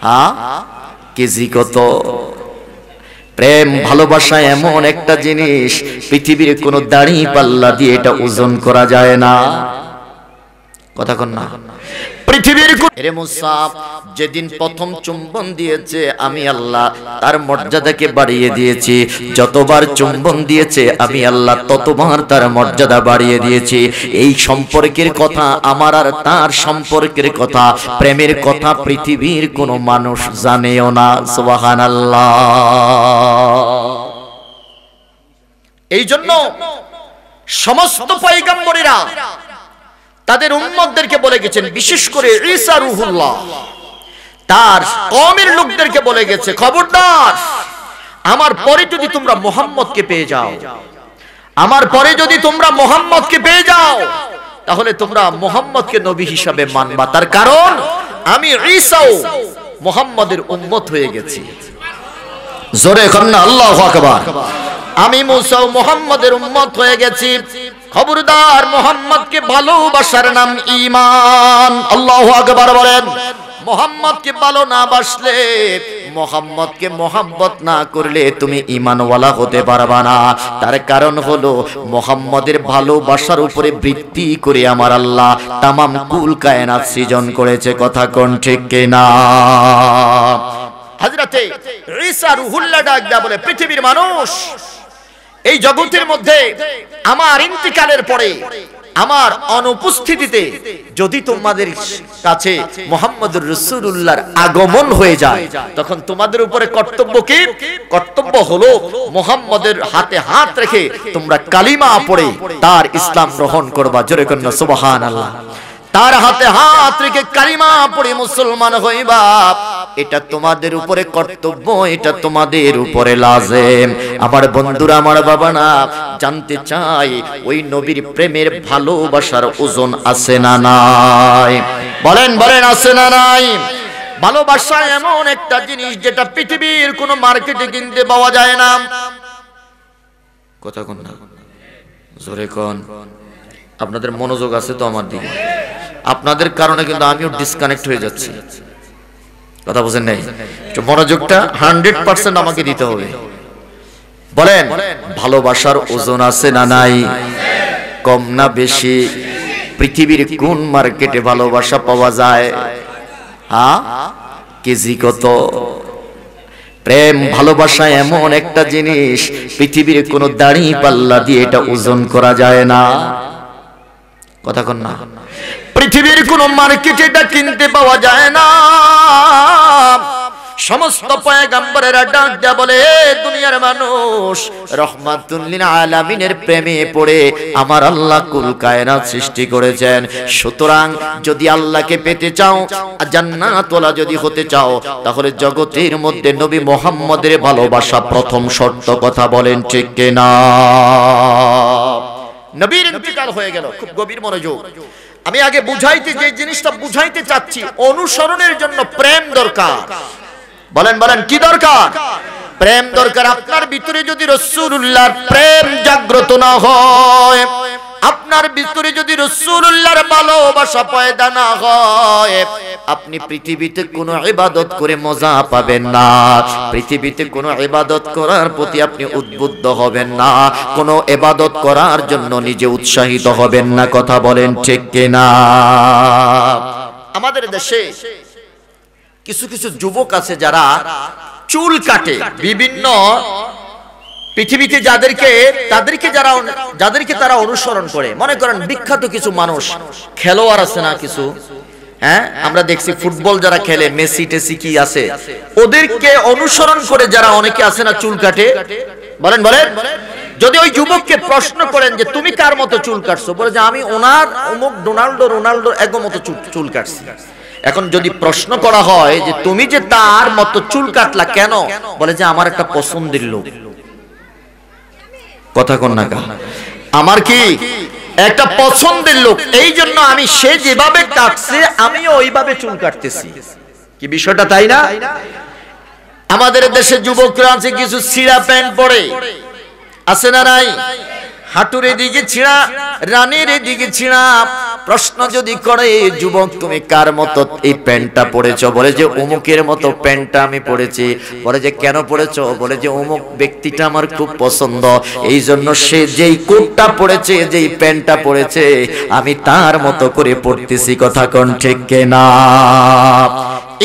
[SPEAKER 1] হ্যাঁ, কেজি কত? প্রেম ভালোবাসা এমন একটা জিনিস, পৃথিবীর কোনো দাড়ি পাল্লা দিয়ে এটা ওজন করা যায় না। কথা কন না? পৃথিবীর এরে মুসা যেদিন প্রথম চুম্বন দিয়েছে আমি আল্লাহ তার মর্যাদাকে বাড়িয়ে দিয়েছি। যতবার চুম্বন দিয়েছে আমি আল্লাহ ততবার তার মর্যাদা বাড়িয়ে দিয়েছি। এই সম্পর্কের কথা, আমার আর তার সম্পর্কের কথা, প্রেমের কথা পৃথিবীর কোনো মানুষ জানেও না। সুবহানাল্লাহ। এই জন্য সমস্ত পয়গম্বরেরা তাদের উম্মতদেরকে বলে গেছেন, বিশেষ করে ঈসা রূহুল্লাহ তার কওমের লোকদেরকে বলে গেছে, খবরদার আমার পরে যদি তোমরা মুহাম্মদকে পেয়ে যাও, আমার পরে যদি তোমরা মুহাম্মদকে পেয়ে যাও, তাহলে তোমরা মুহাম্মদকে নবী হিসাবে মানবা। তার কারণ আমি ঈসাও মুহাম্মদের উম্মত হয়ে গেছি। জোরে কর না আল্লাহু আকবার। আমি মুসাও মুহাম্মদের উম্মত হয়ে গেছি। খবরদার, মুহাম্মদকে ভালোবাসার নাম ঈমান। আল্লাহু আকবার বলেন। মুহাম্মদকে ভালো না বাসলে, মুহাম্মদকে মোহাব্বত না করলে তুমি ঈমানওয়ালা হতে পারবা না। তার কারণ হলো মুহাম্মদের ভালোবাসার উপরে ভিত্তি করে আমার আল্লাহ তামাম কুল কায়নাত সৃজন করেছে। কথা কোন ঠিক কিনা? হযরতে ঈসা রূহুল্লাহ ডাক দেয়া বলে, পৃথিবীর মানুষ, এই জগতের মধ্যে আমার ইন্তিকালের পরে, আমার অনুপস্থিতিতে যদি তোমাদের কাছে মুহাম্মদুর রাসূলুল্লাহর আগমন হয়ে যায়, তখন তোমাদের উপরে কর্তব্য কি? কর্তব্য হলো মুহাম্মদের হাতে হাত রেখে তোমরা কালিমা পড়ে তার ইসলাম গ্রহণ করবা। জোরে কন্না সুবহানাল্লাহ। তার হাতে হাত রেখে কালিমা পড়ে মুসলমান হইবা। এটা তোমাদের উপরে কর্তব্য, এটা তোমাদের উপরে লাজেম। আমার বন্ধুরা, আমার বাবা না, জানতে চাই ওই নবীর প্রেমের ভালোবাসার ওজন আছে না নাই? বলেন বলেন, আছে না নাই? ভালোবাসা এমন একটা জিনিস যেটা পৃথিবীর কোন মার্কেটে কিনতে পাওয়া যায় না। কথা কোন না? জোরে কোন। আপনাদের মনোযোগ আছে তো আমার দিকে? আপনাদের কারণে কিন্তু আমিও ডিসকানেক্ট হয়ে যাচ্ছি। কথা বুঝেন নাই? মনোযোগটা 100% আমাকে দিতে হবে। বলেন, ভালোবাসার ওজন আছে না নাই? কম না বেশি? পৃথিবীর কোন মার্কেটে ভালোবাসা পাওয়া যায়? হ্যাঁ, কেজি কত? প্রেম ভালোবাসা এমন একটা জিনিস, পৃথিবীর কোনো দাড়ি পাল্লা দিয়ে এটা ওজন করা যায় না। কথা কন না? পৃথিবীর কোন মার্কেটে এটা কিনতে পাওয়া যায় না। সমস্ত পয়গম্বরেরা ডাক দেয়া বলে, দুনিয়ার মানুষ, রহমাতুল লিল আলামিনের প্রেমে পড়ে আমার আল্লাহ কুল কায়নাত সৃষ্টি করেছেন। সুতরাং যদি আল্লাহকে পেতে চাও, জান্নাতওয়ালা যদি হতে চাও, তাহলে জগতের মধ্যে নবী মুহাম্মদের ভালোবাসা প্রথম শর্ত। কথা বলেন ঠিক কিনা? নবীর ইন্তিকাল হয়ে গেল। খুব গভীর মনোযোগ। আমি আগে বুঝাইতে, যে জিনিসটা বুঝাইতে চাচ্ছি, অনুসরণের জন্য প্রেম দরকার। বলেন বলেন, কি দরকার? প্রেম দরকার। আপনার ভিতরে যদি রাসূলুল্লাহর প্রেম জাগ্রত না হয়, আপনার ভিতরে যদি রাসূলুল্লাহর ভালোবাসা পয়দা না হয়, আপনি পৃথিবীতে কোনো ইবাদত করে মজা পাবেন না। পৃথিবীতে কোনো ইবাদত করার প্রতি আপনি উদ্বুদ্ধ হবেন না। কোনো ইবাদত করার জন্য নিজে উৎসাহিত হবেন না। কথা বলেন ঠিক কিনা? আমাদের দেশে কিছু কিছু যুবক আছে যারা চুল কাটে। বিভিন্ন পৃথিবীতে যাদেরকে তারা অনুসরণ করে। মনে করেন বিখ্যাত কিছু মানুষ, খেলোয়াড় আছে না কিছু, হ্যাঁ, আমরা দেখছি ফুটবল যারা খেলে, মেসি টেসি কি আছে, ওদেরকে অনুসরণ করে যারা অনেকে আছে না চুল কাটে। বলেন বলেন। যদি ওই যুবককে প্রশ্ন করেন যে তুমি কার মতো চুল কাটছো, বলে যে আমি ওনার অমুক রোনাল্ডো এগো মতো চুল কাটছি। এখন যদি প্রশ্ন করা হয় যে তুমি যে তার মতো চুল কাটলা কেন, বলে যে আমার একটা পছন্দের লোক। কথা কোন না? আমার কি একটা পছন্দের লোক, এই জন্য আমি সে যেভাবে কাটছে আমিও ওইভাবে চুল কাটতেছি। কি বিষয়টা তাই না? আমাদের দেশে যুবকরা আছে কিছু ছিঁড়া প্যান্ট পরে, আছে না নাই? হাঁটুর দিকে ছিঁড়া, রানের দিকে ছিঁড়া। প্রশ্ন যদি করে যুবক তুমি কার মতো এই প্যান্টটা পরেছো, বলে যে অমুকের মতো প্যান্টটা আমি পরেছি। বলে যে কেন পরেছো? বলে যে অমুক ব্যক্তিটা আমার খুব পছন্দ, এই জন্য সে যেই কোটটা পরেছে, যেই প্যান্টটা পরেছে, আমি তার মতো করে পড়তেছি। কথা কোন ঠিক কিনা?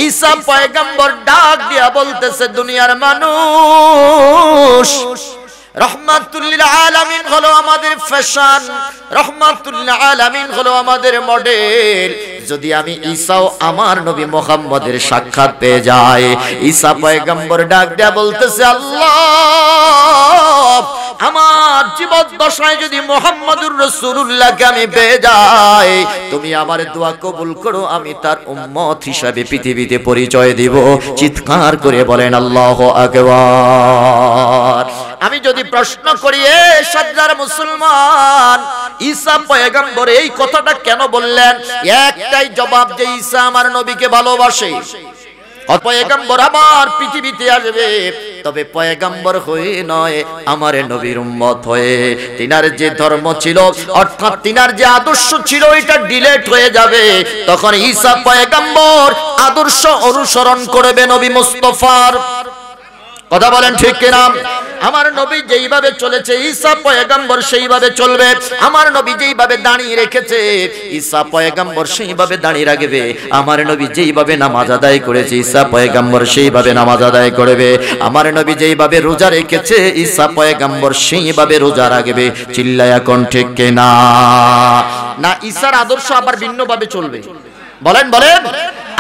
[SPEAKER 1] ঈসা পয়গম্বর ডাক দিয়া বলতেছে, দুনিয়ার মানুষ, রহমাতুল্লিল আলামিন হলো আমাদের ফ্যাশন, রহমাতুল্লিল আলামিন হলো আমাদের মডেল। যদি আমি ঈসাও আমার নবী মুহাম্মদের সাক্ষাৎ পেয়ে যাই, ঈসা পয়গম্বর ডাক দেয়া বলতেছে, আল্লাহ আমার জীবদ্দশায় যদি মুহাম্মদুর রাসূলুল্লাহকে আমি পেয়ে যাই, তুমি আমার দোয়া কবুল করো, আমি তার উম্মত হিসাবে পৃথিবীতে পরিচয় দিব। চিৎকার করে বলেন আল্লাহু আকবার। আমি যদি প্রশ্ন করি, এ সাজ্জার মুসলমান, ঈসা পয়গম্বর এই কথাটা কেন বললেন? একটাই জবাব, যে ঈসা আমার নবীকে ভালোবাসে। পয়গম্বর আমার পৃথিবীতে আসবে, তবে পয়গম্বর হয়ে নয়, আমার নবীর উম্মত হয়ে। তিনার যে ধর্ম ছিল, অর্থাৎ তিনার যে আদর্শ ছিল, এটা ডিলেট হয়ে যাবে। তখন ঈসা পয়গম্বর আদর্শ অনুসরণ করবে নবী মুস্তাফার। কথা বলেন ঠিক কিনা? আমার নবী যেইভাবে চলেছে, ঈসা পয়গম্বর সেইভাবে চলবে। আমার নবী যেইভাবে দাঁড়িয়ে রেখেছে, ঈসা পয়গম্বর সেইভাবে দাঁড়িয়ে রাখবে। আমার নবী যেইভাবে নামাজ আদায় করেছে, ঈসা পয়গম্বর সেইভাবে নামাজ আদায় করবে। আমার নবী যেইভাবে রোজা রেখেছে, ঈসা পয়গম্বর সেইভাবে রোজা রাখবে। চিল্লায়া কোন ঠিক কিনা? না ঈসার আদর্শ আবার ভিন্নভাবে চলবে? বলেন বলেন।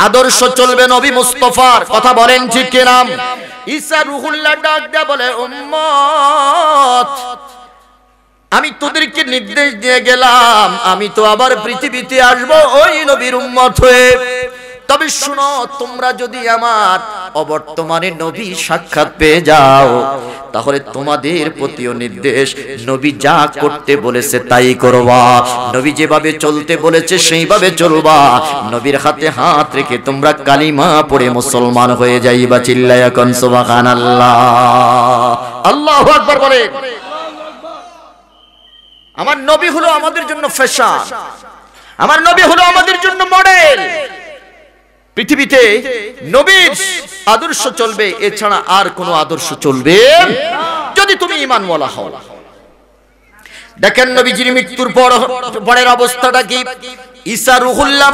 [SPEAKER 1] আদর্শ চলবে নবী মুস্তাফার। কথা বলেন ঠিক কিনা? ঈসা রূহুল্লাহ ডাক দেয়া বলে, উম্মত, আমি তোদেরকে নির্দেশ দিয়ে গেলাম, আমি তো আবার পৃথিবীতে আসবো ওই নবীর উম্মত হয়ে। তবে শুনো, তোমরা যদি আমার অবর্তমানে নবী সাক্ষাৎ পেয়ে যাও, তাহলে তোমাদের প্রতিও নির্দেশ, নবী যা করতে বলেছে তাই করবা। নবী যেভাবে চলতে বলেছে সেইভাবে চলবা। নবীর হাতে হাত রেখে তোমরা কালিমা পড়ে মুসলমান হয়ে যাইবা। চিল্লায়া কোন সুবহানাল্লাহ। আল্লাহু আকবার বলে। আমার নবী হলো আমাদের জন্য ফ্যাশন, আমার নবী হলো আমাদের জন্য মডেল। পৃথিবীতে নবীর আদর্শ চলবে, এছাড়া আর কোনো আদর্শ চলবে যদি তুমি ঈমানওয়ালা হও। দেখেন নবীজির মৃত্যুর পরের অবস্থাটা কি? ঈসা রূহুল্লাহ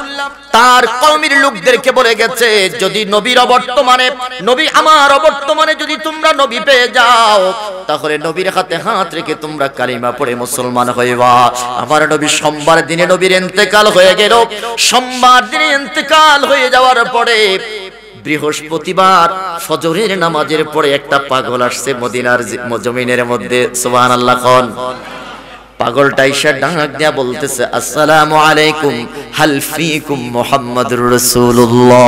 [SPEAKER 1] তার কওমের লোকদেরকে বলে গেছে, যদি নবীর অবর্তমানে, নবী আমার অবর্তমানে যদি তোমরা নবী পেয়ে যাও, তাহলে নবীর হাতে হাত রেখে তোমরা কালিমা পড়ে মুসলমান হইবা। আমার নবী সোমবার দিনে নবীর ইন্তেকাল হয়ে গেল। সোমবার দিনে ইন্তেকাল হয়ে যাওয়ার পরে বৃহস্পতিবার ফজরের নামাজের পরে একটা পাগল আসছে মদিনার জমিনের মধ্যে। সুবহানাল্লাহ। কোন পাগলটা এসে ডাক দিয়া বলতেছে, আসসালামু আলাইকুম, হাল ফিকুম মুহাম্মাদুর রাসূলুল্লাহ।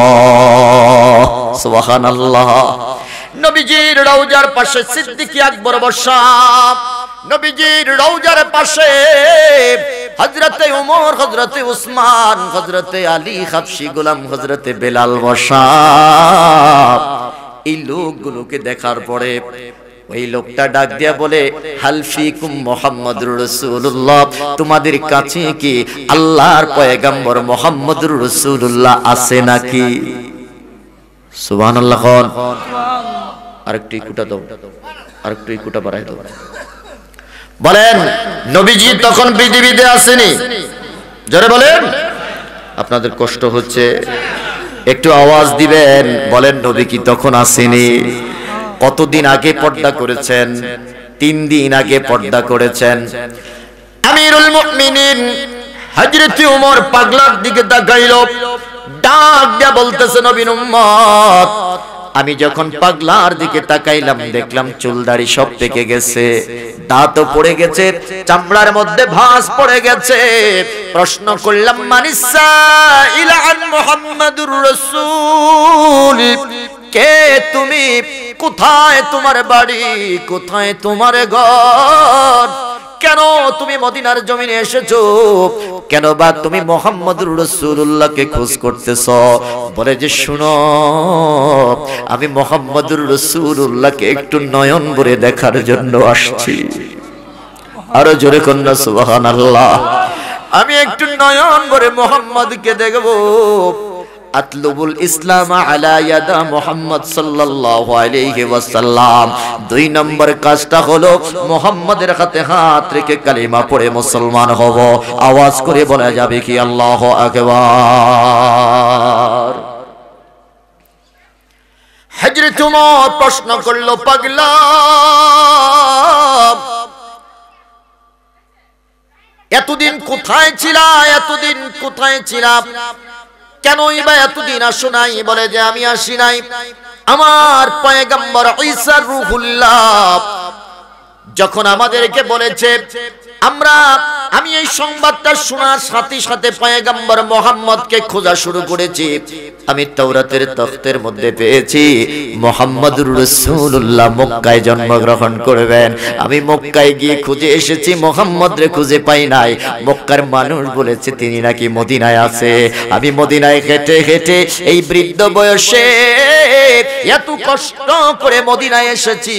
[SPEAKER 1] সুবহানাল্লাহ। নবীজির রওজার পাশে সিদ্দিক আকবর বসা, নবীজির রওজার পাশে হযরতে ওমর, হযরতে উসমান, হযরতে আলী হাবশী গোলাম, হযরতে বেলাল বসা। এই লোকগুলোকে দেখার পরে ওই লোকটা ডাক দিয়া বলে, হাল ফিকুম মুহাম্মাদুর রাসূলুল্লাহ, তোমাদের কাছে কি আল্লাহর পয়গম্বর মুহাম্মদুর রাসূলুল্লাহ আছে নাকি? সুবহানাল্লাহ। আরেকটু ইকুটা দাও, আরেকটু ইকুটা বাড়াই দাও। বলেন নবীজি তখন পৃথিবীতে আসেনি? জোরে বলেন। আপনাদের কষ্ট হচ্ছে, একটু আওয়াজ দিবেন। বলেন নবী কি তখন আসেনি? কতদিন আগে পর্দা করেছেন? 3 দিন আগে পর্দা করেছেন। আমিরুল মুমিনিন হযরত ওমর পাগলার দিকে তাকাইল, ডাক দিয়া বলতেছে, নবীর উম্মত, আমি যখন পাগলার দিকে তাকাইলাম, দেখলাম চুল দাড়ি সব পেকে গেছে, দাঁতও পড়ে গেছে, চামড়ার মধ্যে ভাঁজ পড়ে গেছে। প্রশ্ন করলাম, মানিসা ইলা আন মুহাম্মাদুর রাসূল, কে তুমি? কোথায় তোমার বাড়ি? কোথায় তোমার ঘর? কেন তুমি মদিনার জমিনে এসেছো? কেন বা তুমি মুহাম্মদুর রাসূলুল্লাহকে খোঁজ করতেছো? বলে যে শুনো, আমি মুহাম্মদুর রাসূলুল্লাহকে একটু নয়ন ভরে দেখার জন্য আসছি। আরো জোরে কন্যা সুবহানাল্লাহ। আমি একটু নয়ন ভরে মুহাম্মদকে দেখবো। আতলুবুল ইসলাম আলা ইয়াদা মুহাম্মদ সাল্লাল্লাহু আলাইহি ওয়াসাল্লাম। 2 নম্বর কাজটা হলো মুহাম্মাদের হাতে হাত রেখে কালিমা পড়ে মুসলমান হব। আওয়াজ করে বলা যাবে কি আল্লাহু আকবার। হযরত ওমর প্রশ্ন করলো, পাগলা এতদিন কোথায় ছিলা? এতদিন কোথায় ছিলাম? কেনই বা এতদিন আসো নাই? বলে যে আমি আসি নাই, আমার পয়গম্বর ঈসা রূহুল্লাহ যখন আমাদেরকে বলেছে, আমি এই সংবাদটা শোনার সাথে সাথে পয়গম্বর মুহাম্মদকে খোঁজা শুরু করেছি। আমি তাওরাতের তখতের মধ্যে পেয়েছি মুহাম্মদুর রাসূলুল্লাহ মক্কায় জন্মগ্রহণ করবেন। আমি মক্কায় গিয়ে খুঁজে এসেছি, মুহাম্মদরে খুঁজে পাই নাই। মক্কার মানুষ বলেছে তিনি নাকি মদিনায় আছে। আমি মদিনায় হেঁটে হেঁটে এই বৃদ্ধ বয়সে এত কষ্ট করে মদিনায় এসেছি।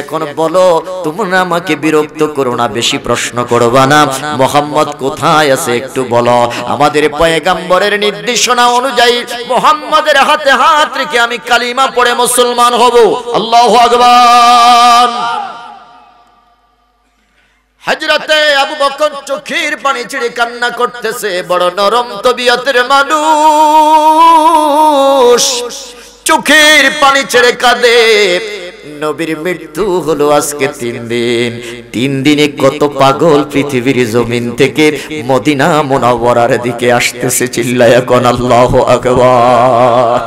[SPEAKER 1] এখন বলো, তোমরা আমাকে বিরক্ত করো না, বেশি প্রশ্ন করবা না, মুহাম্মদ কোথায় আছে একটু বলো। আমাদের পয়গম্বরের নির্দেশনা অনুযায়ী মুহাম্মদের হাতে হাত রেখে আমি কালিমা পড়ে মুসলমান হব। আল্লাহু আকবার। হযরতে আবু বকর চোখের পানি ছেড়ে কান্না করতেছে। বড় নরম তবিয়তের মানুষ, চোখের পানি ছেড়ে কাঁদে। নবীর মৃত্যু হলো আজকে 3 দিন। 3 দিনে কত পাগল পৃথিবীর জমিন থেকে মদিনা মুনাওয়ারার দিকে আসতেছে। চিল্লায়া কোন আল্লাহু আকবার।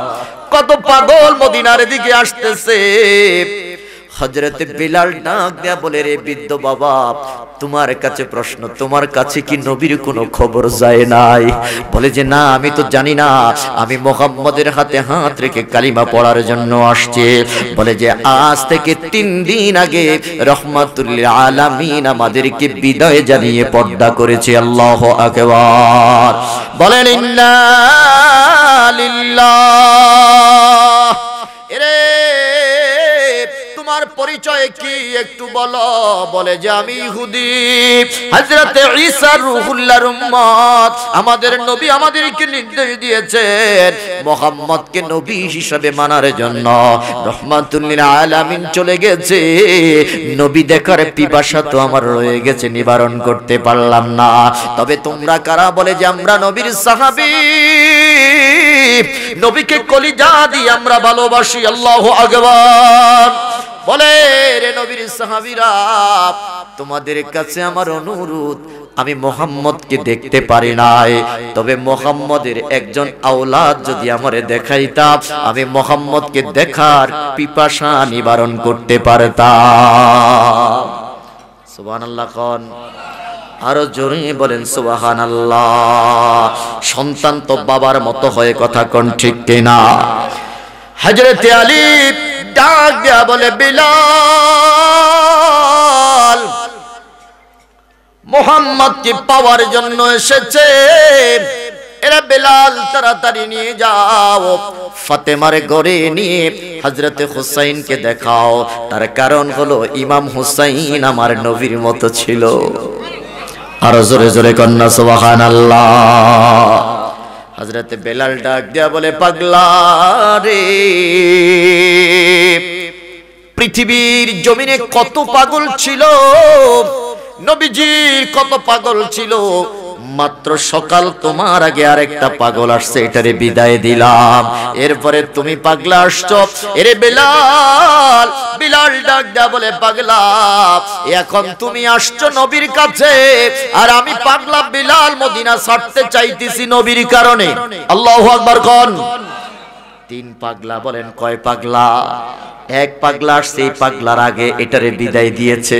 [SPEAKER 1] কত পাগল মদিনার দিকে আসতেছে। হযরত বিলাল ডাক দেয়া বলে, রে বৃদ্ধ বাবা, তোমার কাছে প্রশ্ন, তোমার কাছে কি নবীর কোনো খবর যায় নাই? বলে যে না, আমি তো জানি না, আমি মুহাম্মদের হাতে হাত রেখে কালিমা পড়ার জন্য আসছি। বলে যে আজ থেকে 3 দিন আগে রহমাতুল লিল আলামিন আমাদেরকে বিদায় জানিয়ে পর্দা করেছে। আল্লাহু আকবার। বলেন ইন্না লিল্লাহ। এরে তোমার পরিচয় কি একটু বলো। বলে যে আমি ইহুদি। হযরতে ঈসা রূহুল্লাহর উম্মত। আমাদের নবী আমাদেরকে নির্দেশ দিয়েছেন মুহাম্মদকে নবী হিসেবে মানার জন্য। রহমাতুল লিল আলামিন চলে গেছে, নবী দেখার পিপাসা তো আমার রয়ে গেছে, নিবারণ করতে পারলাম না। তবে তোমরা কারা? বলে যে আমরা নবীর সাহাবী, নবীকে কলিজা দিয়ে আমরা ভালোবাসি। আল্লাহু আকবার। বলে রে নবীর সাহাবীরা, তোমাদের কাছে আমার অনুরোধ, আমি মুহাম্মদকে দেখতে পারি নাই, তবে মুহাম্মদের একজন আওলাদ যদি আমারে দেখাইতাম, আমি মুহাম্মদকে দেখার পিপাসা নিবারণ করতে পারতাম। সুবহানাল্লাহ। কোন আরো জোরে বলেন সুবহানাল্লাহ। সন্তান তো বাবার মতো হয়ে কথা কোন, ঠিক কিনা? হযরত আলী ডাক দেয়া বলে, বিলাল মুহাম্মদকে পাওয়ার জন্য এসেছে। এরা বিলাল তাড়াতাড়ি নিয়ে যাও, ফাতেমার ঘরে নিয়ে হযরতে হুসাইনকে দেখাও। তার কারণ হলো ইমাম হুসাইন আমার নবীর মতো ছিল। আর জোরে জোরে কন্যা সুবহানাল্লাহ। হযরতে বেলাল ডাক দেয়া বলে, পাগলা রে, পৃথিবীর জমিনে কত পাগল ছিল, নবীজির কত পাগল ছিল। মাত্র সকাল তোমার আগে আরেকটা পাগল আসছে, এটারে বিদায় দিলাম। এরপরে তুমি পাগলা আসছো। এরে বেলাল, বিলাল ডাক দেয়া বলে, পাগলা এখন তুমি আসছো নবীর কাছে, আর আমি পাগলা বিলাল মদিনা ছাড়তে চাইতেছি নবীর কারণে। আল্লাহু আকবার। কোন 3 পাগলা। বলেন কয় পাগলা? এক পাগলা আসছে, এই পাগলার আগে এটারে বিদায় দিয়েছে,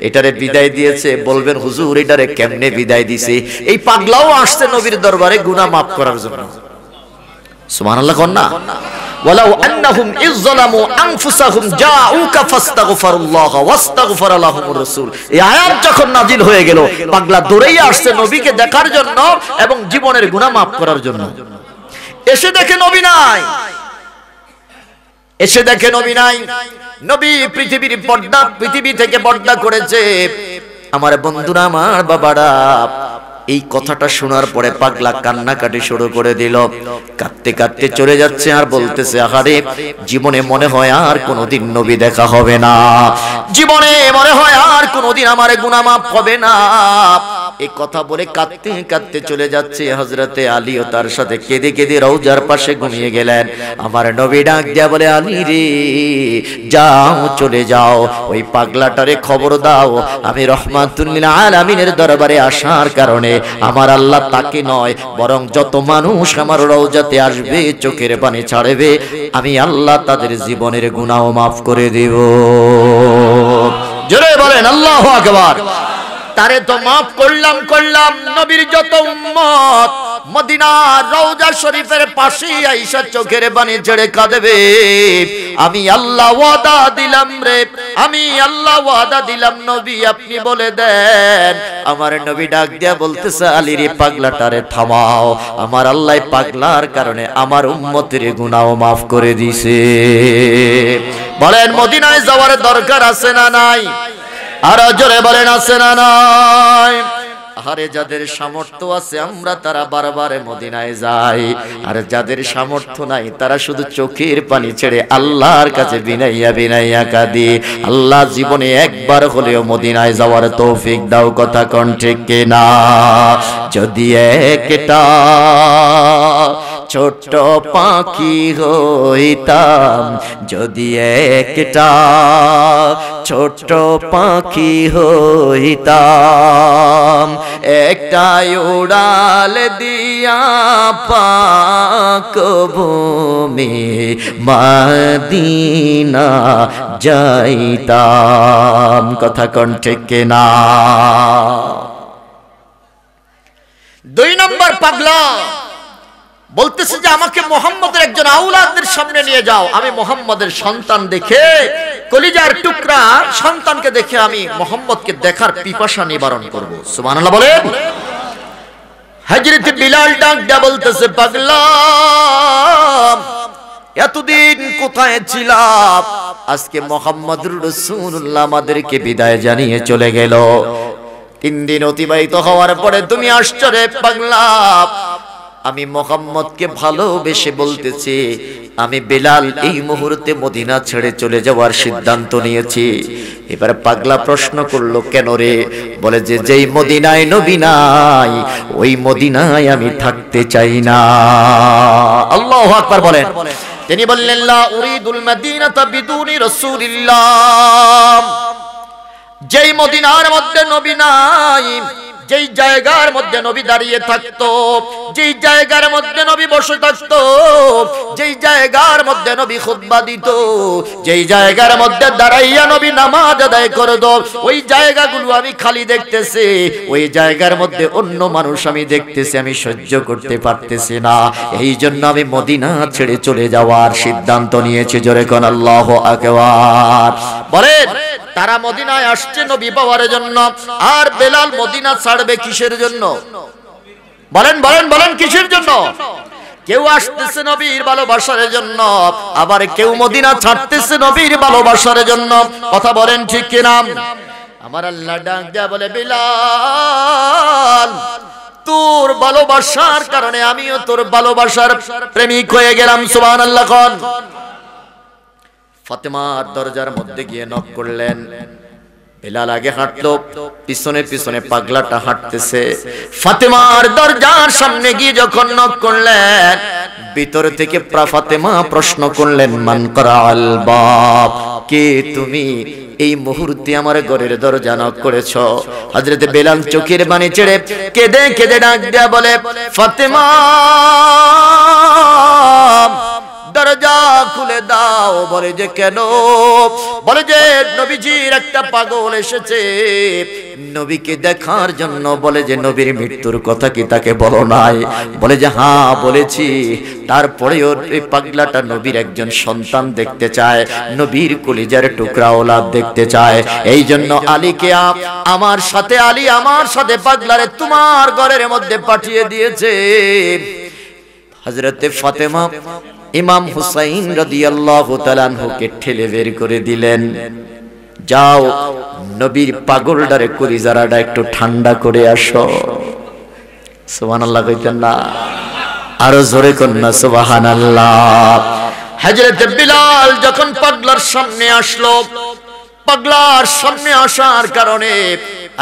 [SPEAKER 1] এটারে বিদায় দিয়েছে। বলবেন হুজুর এটারে কেমনে বিদায় দিছে? এই পাগলাও আসছে নবীর দরবারে গুনাহ মাফ করার জন্য। সুবহানাল্লাহ। কোন না? ওয়ালাউ আন্নাহুম ইযযালামু আনফুসাহুম জাউকা ফাস্তাগফিরুল্লাহ ওয়াস্তাগফারা লাহুমুর রাসূল। এই আয়াত যখন নাজিল হয়ে গেল, পাগলা দৌড়েই আসছে নবীকে দেখার জন্য এবং জীবনের গুনাহ মাফ করার জন্য। এসে দেখে নবী নাই, এসে দেখে নবী নাই। নবী পৃথিবী থেকে পর্দা করেছে। আমার বন্ধুরা, আমার বাবারা, এই কথাটা শোনার পরে পাগলা কান্নাকাটি শুরু করে দিল। কাঁদতে কাঁদতে চলে যাচ্ছে আর বলতেছে, আহারে, জীবনে মনে হয় আর কোনোদিন নবী দেখা হবে না, জীবনে মনে হয় আর কোনোদিন আমার গুনাহ মাফ হবে না। এই কথা বলে কাঁদতে কাঁদতে চলে যাচ্ছে। হযরতে আলীও তার সাথে কেঁদে কেঁদে রওজার পাশে ঘুমিয়ে গেলেন। আমার নবী ডাক দিয়া বলে, আলী রে, যাও, চলে যাও, ওই পাগলাটারে খবর দাও আমি রহমাতুল লিল আলামিনের দরবারে আসার কারণে আমার আল্লাহ তাকে নয়, বরং যত মানুষ আমার রওজাতে আসবে, চোখের পানি ছাড়বে, আমি আল্লাহ তাদের জীবনের গুনাহ মাফ করে দেব। জোরে বলেন আল্লাহু আকবার। তারে তো মাফ করলাম, নবীর যত উম্মত মদিনার রওজা শরীফের পাশে আয়েশা চোখের পানি ছেড়ে কাঁদবে। আমি আল্লাহ ওয়াদা দিলাম রে, আমি আল্লাহ ওয়াদা দিলাম, নবী আপনি বলে দেন। আমার নবী ডাক দিয়া বলতেছে, আলী রে, পাগলাটারে থামাও, আমার আল্লাহ পাগলার কারণে আমার উম্মতের গুনাহ মাফ করে দিয়েছে। বলেন, মদিনায় যাওয়ার দরকার আছে না নাই? আর জোরে বলেন, আছে না নাই? আরে যাদের সামর্থ্য আছে আমরা তারা বারবার মদিনায় যাই, আর যাদের সামর্থ্য নাই তারা শুধু চোখের পানি ছেড়ে আল্লাহর কাছে বিনাইয়া বিনাইয়া কাঁদি, আল্লাহ জীবনে একবার হলেও মদিনায় যাওয়ার তৌফিক দাও। কথা কোন ঠিক কিনা? যদি একটা ছোট্ট পাখি হইতাম, যদি একটা ছোট্ট পাখি হইতাম, একটা উড়াল দিয়া পাক ভূমি মদিনা যাইতাম। কথা কোন ঠিক কিনা? 2 নম্বর পাগলা বলতেছে যে আমাকে মুহাম্মদের একজন আওলাদের সামনে নিয়ে যাও, আমি মুহাম্মদের সন্তান দেখে, কলিজার টুকরা সন্তানকে দেখে আমি মুহাম্মদকে দেখার পিপাসা নিবারণ করব। সুবহানাল্লাহ বলেন। হযরত বিলাল ডাক দিয়া বলতেছে, পাগলা, এতদিন কোথায় ছিলাম? আজকে মুহাম্মদুর রাসূলুল্লাহ আমাদেরকে বিদায় জানিয়ে চলে গেল। 3 দিন অতিবাহিত হওয়ার পরে তুমি আসছো রে পাগলা। আমি মুহাম্মদকে ভালোবেসে বলতেছি, আমি বিলাল এই মুহূর্তে মদিনা ছেড়ে চলে যাওয়ার সিদ্ধান্ত নিয়েছি। এবার পাগলা প্রশ্ন করলো, কেন রে? বলে যে যেই মদিনায় নবী নাই, ওই মদিনায় আমি থাকতে চাই না। আল্লাহু আকবার বলেন। তিনি বললেন, লা উরিদুল মাদিনাতা বিদুনি রাসূলিল্লাহ। যেই মদিনার মধ্যে নবী নাই, যেই জায়গার মধ্যে নবী দাঁড়িয়ে থাকতো, যেই জায়গার মধ্যে নবী বসে থাকতো, যেই জায়গার মধ্যে নবী খুতবা দিত, যেই জায়গার মধ্যে দাঁড়াইয়া নবী নামাজ আদায় করত, ওই জায়গাগুলো আমি খালি দেখতেছি, ওই জায়গার মধ্যে অন্য মানুষ আমি দেখতেছি, আমি সহ্য করতে পারতেছি না। এই জন্য আমি মদিনা ছেড়ে চলে যাওয়ার সিদ্ধান্ত নিয়েছি। জোরে কোন আল্লাহু আকবার। বলেন, তারা মদিনায় আসছে নবী পাওয়ার জন্য, আর বেলাল মদিনা ছাড়বে কিসের জন্য? বলেন বলেন বলেন, কিসের জন্য? কেউ আসতেছে নবীর ভালোবাসার জন্য, আবার কেউ মদিনা ছাড়তেছে নবীর ভালোবাসার জন্য। কথা বলেন ঠিক কিনা? আমার আল্লাহ ডাক দেয়া বলে, বেলাল, তোর ভালোবাসার কারণে আমিও তোর ভালোবাসার প্রেমিক হয়ে গেলাম। সুবহানাল্লাহ। কোন ফাতেমার দরজার মধ্যে গিয়ে নক করলেন। বেলাল আগে হাঁটলো, পিছনে পিছনে পাগলাটা হাঁটতেছে। ফাতেমার দরজার সামনে গিয়ে যখন নক করলেন, ভিতর থেকে ফাতেমা প্রশ্ন করলেন, মান করাল বাব, কে তুমি? এই মুহূর্তে আমার ঘরের দরজা নক করেছো। হযরত বেলাল চোখের পানি ছেড়ে কেঁদে কেঁদে ডাক দেয়া বলে, ফাতেমা, দরজা খুলে দাও। বলে যে কেন? বলে যে নবীজির একটা পাগল এসেছে নবীকে দেখার জন্য। বলে যে নবীর মৃত্যুর কথা কি তাকে বলো নাই? বলে যে হ্যাঁ বলেছি। তারপরেও এই পাগলাটা নবীর একজন সন্তান দেখতে চায়, নবীর কলিজার টুকরা ওলাদ দেখতে চায়। এই জন্য আলীকে আমার সাথে, আলী আমার সাথে পাগলারে তোমার ঘরের মধ্যে পাঠিয়ে দিয়েছে। হযরতে ফাতেমা ইমাম হুসাইন রাদিয়াল্লাহু তাআলা আনহুকে ঠেলে বের করে দিলেন। যাও নবীর পাগলটারে কলিজারাটা একটু ঠান্ডা করে আসো। সুবহানাল্লাহ কইতেন না? আরো জোরে কন্যা সুবহানাল্লাহ। হযরতে বিলাল যখন পাগলার সামনে আসলো, পাগলার সামনে আসার কারণে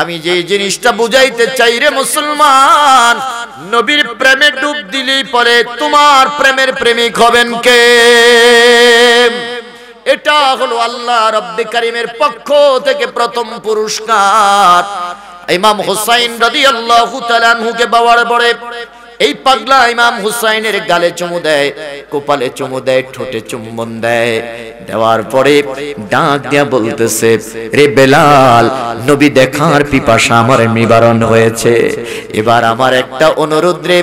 [SPEAKER 1] আমি যে জিনিসটা বুঝাইতে চাই রে মুসলমান, নবীর প্রেমে ডুব দিলেই পরে তোমার প্রেমের প্রেমিক হবেন কে? এটা হলো আল্লাহ রব্বে কারীমের পক্ষ থেকে প্রথম পুরস্কার। ইমাম হুসাইন রাদিয়াল্লাহু তাআলা আনহুকে বাবার পরে এই পাগলা ইমাম হুসাইনের গালে চুমু দেয়, কপালে চুমু দেয়, ঠোঁটে চুম্বন দেয়। দেওয়ার পরে ডাক দিয়া বলতেছে, রে বেলাল, নবী দেখার পিপাসা আমার নিবারণ হয়েছে। এবার আমার একটা অনুরোধ রে,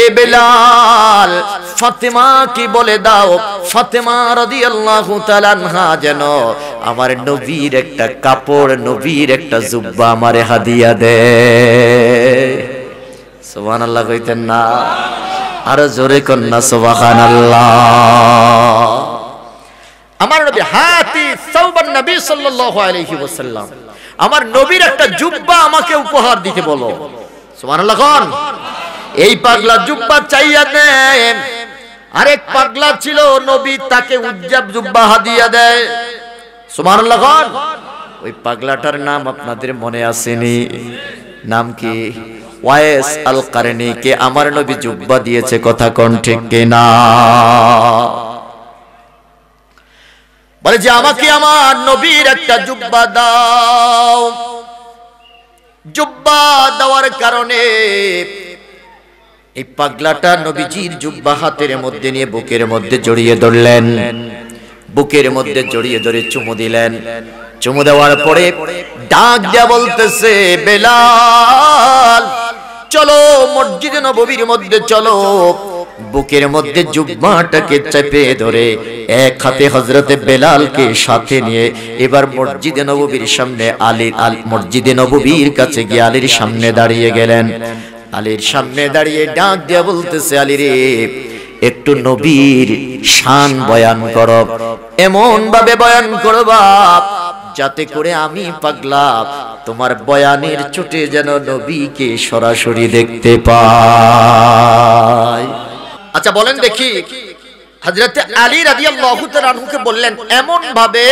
[SPEAKER 1] এ বেলাল, ফাতেমা কি বলে দাও, ফাতেমা রাদিয়াল্লাহু তাআলা আনহা যেন আমার নবীর একটা কাপড়, নবীর একটা জুব্বা আমারে হাদিয়া দেয়। সুবহানাল্লাহ কইতেন না? আরো জোরে কন্যা সুবহানাল্লাহ। আমার নবী হাতি সাওবান নবী সাল্লাল্লাহু আলাইহি ওয়াসাল্লাম, আমার নবীর একটা জুব্বা আমাকে উপহার দিতে বলো। সুবহানাল্লাহ কোন? এই পাগলা জুব্বা চাইয়া দেন। আরেক পাগলা ছিল নবী তাকে উজ্জাব জুব্বা হাদিয়া দেয়। সুবহানাল্লাহ কোন? ওই পাগলাটার নাম আপনাদের মনে আসেনি? নাম কি? ওয়াইস আল কারনী কে আমার নবী জুব্বা দিয়েছে, কথা কোন ঠিক কিনা? বলে যে আমাকে আমার নবীর একটা জুব্বা দাও। জুব্বা দেওয়ার কারণে এই পাগলাটা নবীজির জুব্বা হাতের মধ্যে নিয়ে বুকের মধ্যে জড়িয়ে ধরলেন। বুকের মধ্যে জড়িয়ে ধরে চুমু দিলেন। চুমু দেওয়ার পরে ডাক দেয়া বলতেছে, বেলাল চলো মসজিদে নববীর মধ্যে চলো। বুকের মধ্যে জুব্বাটাকে চেপে ধরে এক হাতে হযরতে বেলালকে সাথে নিয়ে এবার মসজিদে নববীর সামনে মসজিদে নববীর কাছে গিয়ে আলীর সামনে দাঁড়িয়ে গেলেন। আলীর সামনে দাঁড়িয়ে ডাক দিয়া বলতেছে, আলী রে, একটু নবীর শান বয়ান করো, এমন ভাবে বয়ান করবা যাতে করে আমি পাগলা তোমার বয়ানের চোটে যেন নবীকে সরাসরি দেখতে পাই। আচ্ছা বলেন দেখি, হযরতে আলী রাদিয়াল্লাহু তাআলা আনহুকে বললেন এমন ভাবে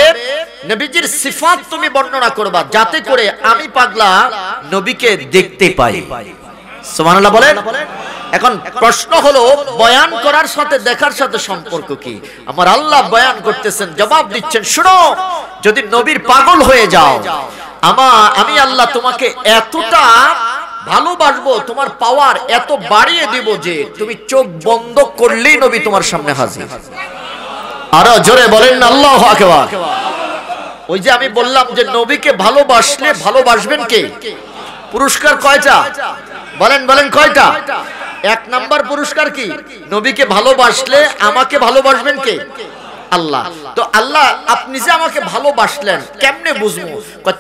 [SPEAKER 1] নবীজির সিফাত তুমি বর্ণনা করবা যাতে করে আমি পাগলা নবীকে দেখতে পাই। সুবহানাল্লাহ বলেন। এখন প্রশ্ন হলো, বয়ান করার সাথে দেখার সাথে সম্পর্ক কি? আমার আল্লাহ বয়ান করতেছেন, জবাব দিচ্ছেন, শুনো, যদি নবীর পাগল হয়ে যাও, আমি আল্লাহ তোমাকে এতটা ভালোবাসবো, তোমার পাওয়ার এত বাড়িয়ে দিব যে তুমি চোখ বন্ধ করলেই নবী তোমার সামনে হাজির। আরো জোরে বলেন না আল্লাহু আকবার। ওই যে আমি বললাম যে নবীকে ভালোবাসলে ভালোবাসবেন কে? পুরস্কার কয়টা? বলেন বলেন কয়টা? এক নাম্বার পুরস্কার কি? নবীকে ভালোবাসলে আমাকে ভালোবাসবেন কে? আল্লাহ। তো আল্লাহ আপনি যে আমাকে ভালোবাসলেন কেমনে বুঝবো?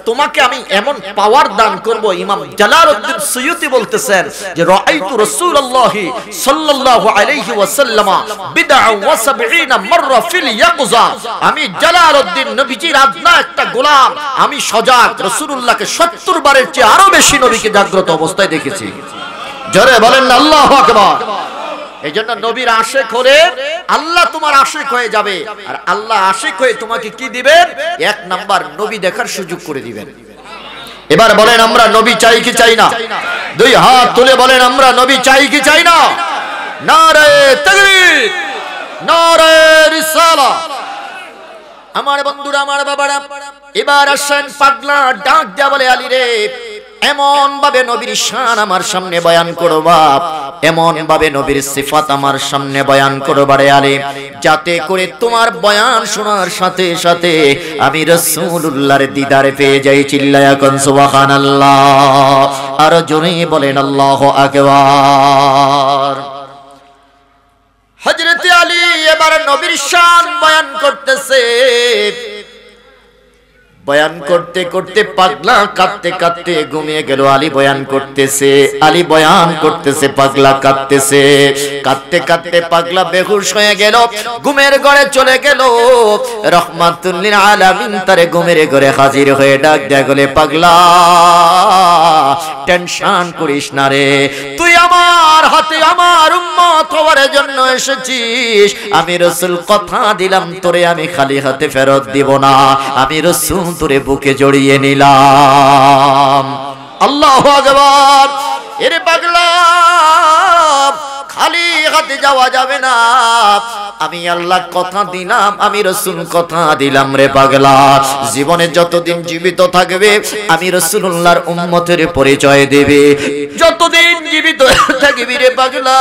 [SPEAKER 1] তোমাকে আমি এমন পাওয়ার দান করব। ইমাম জালালউদ্দিন সুয়ুতি বলতেছেন যে রাআইতু রাসূলুল্লাহি সাল্লাল্লাহু আলাইহি ওয়াসাল্লাম বিদআ ওয়া 70 মাররা ফিল ইয়াকযা। আমি জালালউদ্দিন নবীজির আদনা একটা গোলাম, আমি সজাগ রাসূলুল্লাহকে 70 বারের চেয়ে আরো বেশি নবীকে জাগ্রত অবস্থায় দেখেছি। জোরে বলেন না আল্লাহু আকবার। এই জন্য নবীর আশিক হলে আল্লাহ তোমার আশিক হয়ে যাবে, আর আল্লাহ আশিক হয়ে তোমাকে কি দিবেন? এক নাম্বার নবী দেখার সুযোগ করে দিবেন। এবার বলেন আমরা নবী চাই কি চাই না? দুই হাত তুলে বলেন আমরা নবী চাই কি চাই না? নারে তাকবীর, নারে রিসালাত। আমার বন্ধুরা, আমার বাবারা, এবার আসেন পাগলা ডাক দেয়া বলে, আলী রে, এমন ভাবে নবীর শান আমার সামনে বয়ান করবা, এমন ভাবে নবীর সিফাত আমার সামনে বয়ান করবা রে আলী, যাতে করে তোমার বয়ান শোনার সাথে সাথে আমি রাসূলুল্লাহর দিদার পেয়ে যাই। চিল্লায়া কোন সুবহানাল্লাহ, আর জোরে বলেন আল্লাহু আকবার। হযরত আলী এবার নবীর শান বয়ান করতেছে। বয়ান করতে করতে পাগলা কাঁদতে কাঁদতে ঘুমিয়ে গেল। আলী বয়ান করতেছে, আলী বয়ান করতেছে, পাগলা কাঁদতেছে। কাঁদতে কাঁদতে পাগলা বেহুশ হয়ে গেল, ঘুমের ঘরে চলে গেল। রহমাতুল লিল আলামিন তারে ঘুমের ঘরে হাজির হয়ে ডাক দেয়া গেলে, পাগলা টেনশন করিস না রে, তুই আমার হাতে আমার উম্মত হওয়ার জন্য এসেছিস। আমি রাসূল কথা দিলাম তোরে আমি খালি হাতে ফেরত দিব না। আমি রাসূল তোরে বুকে জড়িয়ে নিলাম। আল্লাহু আকবার। এরে পাগলা, খালি হাতে যাওয়া যাবে না। আমি আল্লাহ কথা দিলাম, আমি রাসূল কথা দিলাম রে পাগলা, জীবনে যতদিন জীবিত থাকবে আমি রাসূলুল্লাহর উম্মতের পরিচয় দেবে। যতদিন জীবিত থাকবি রে পাগলা,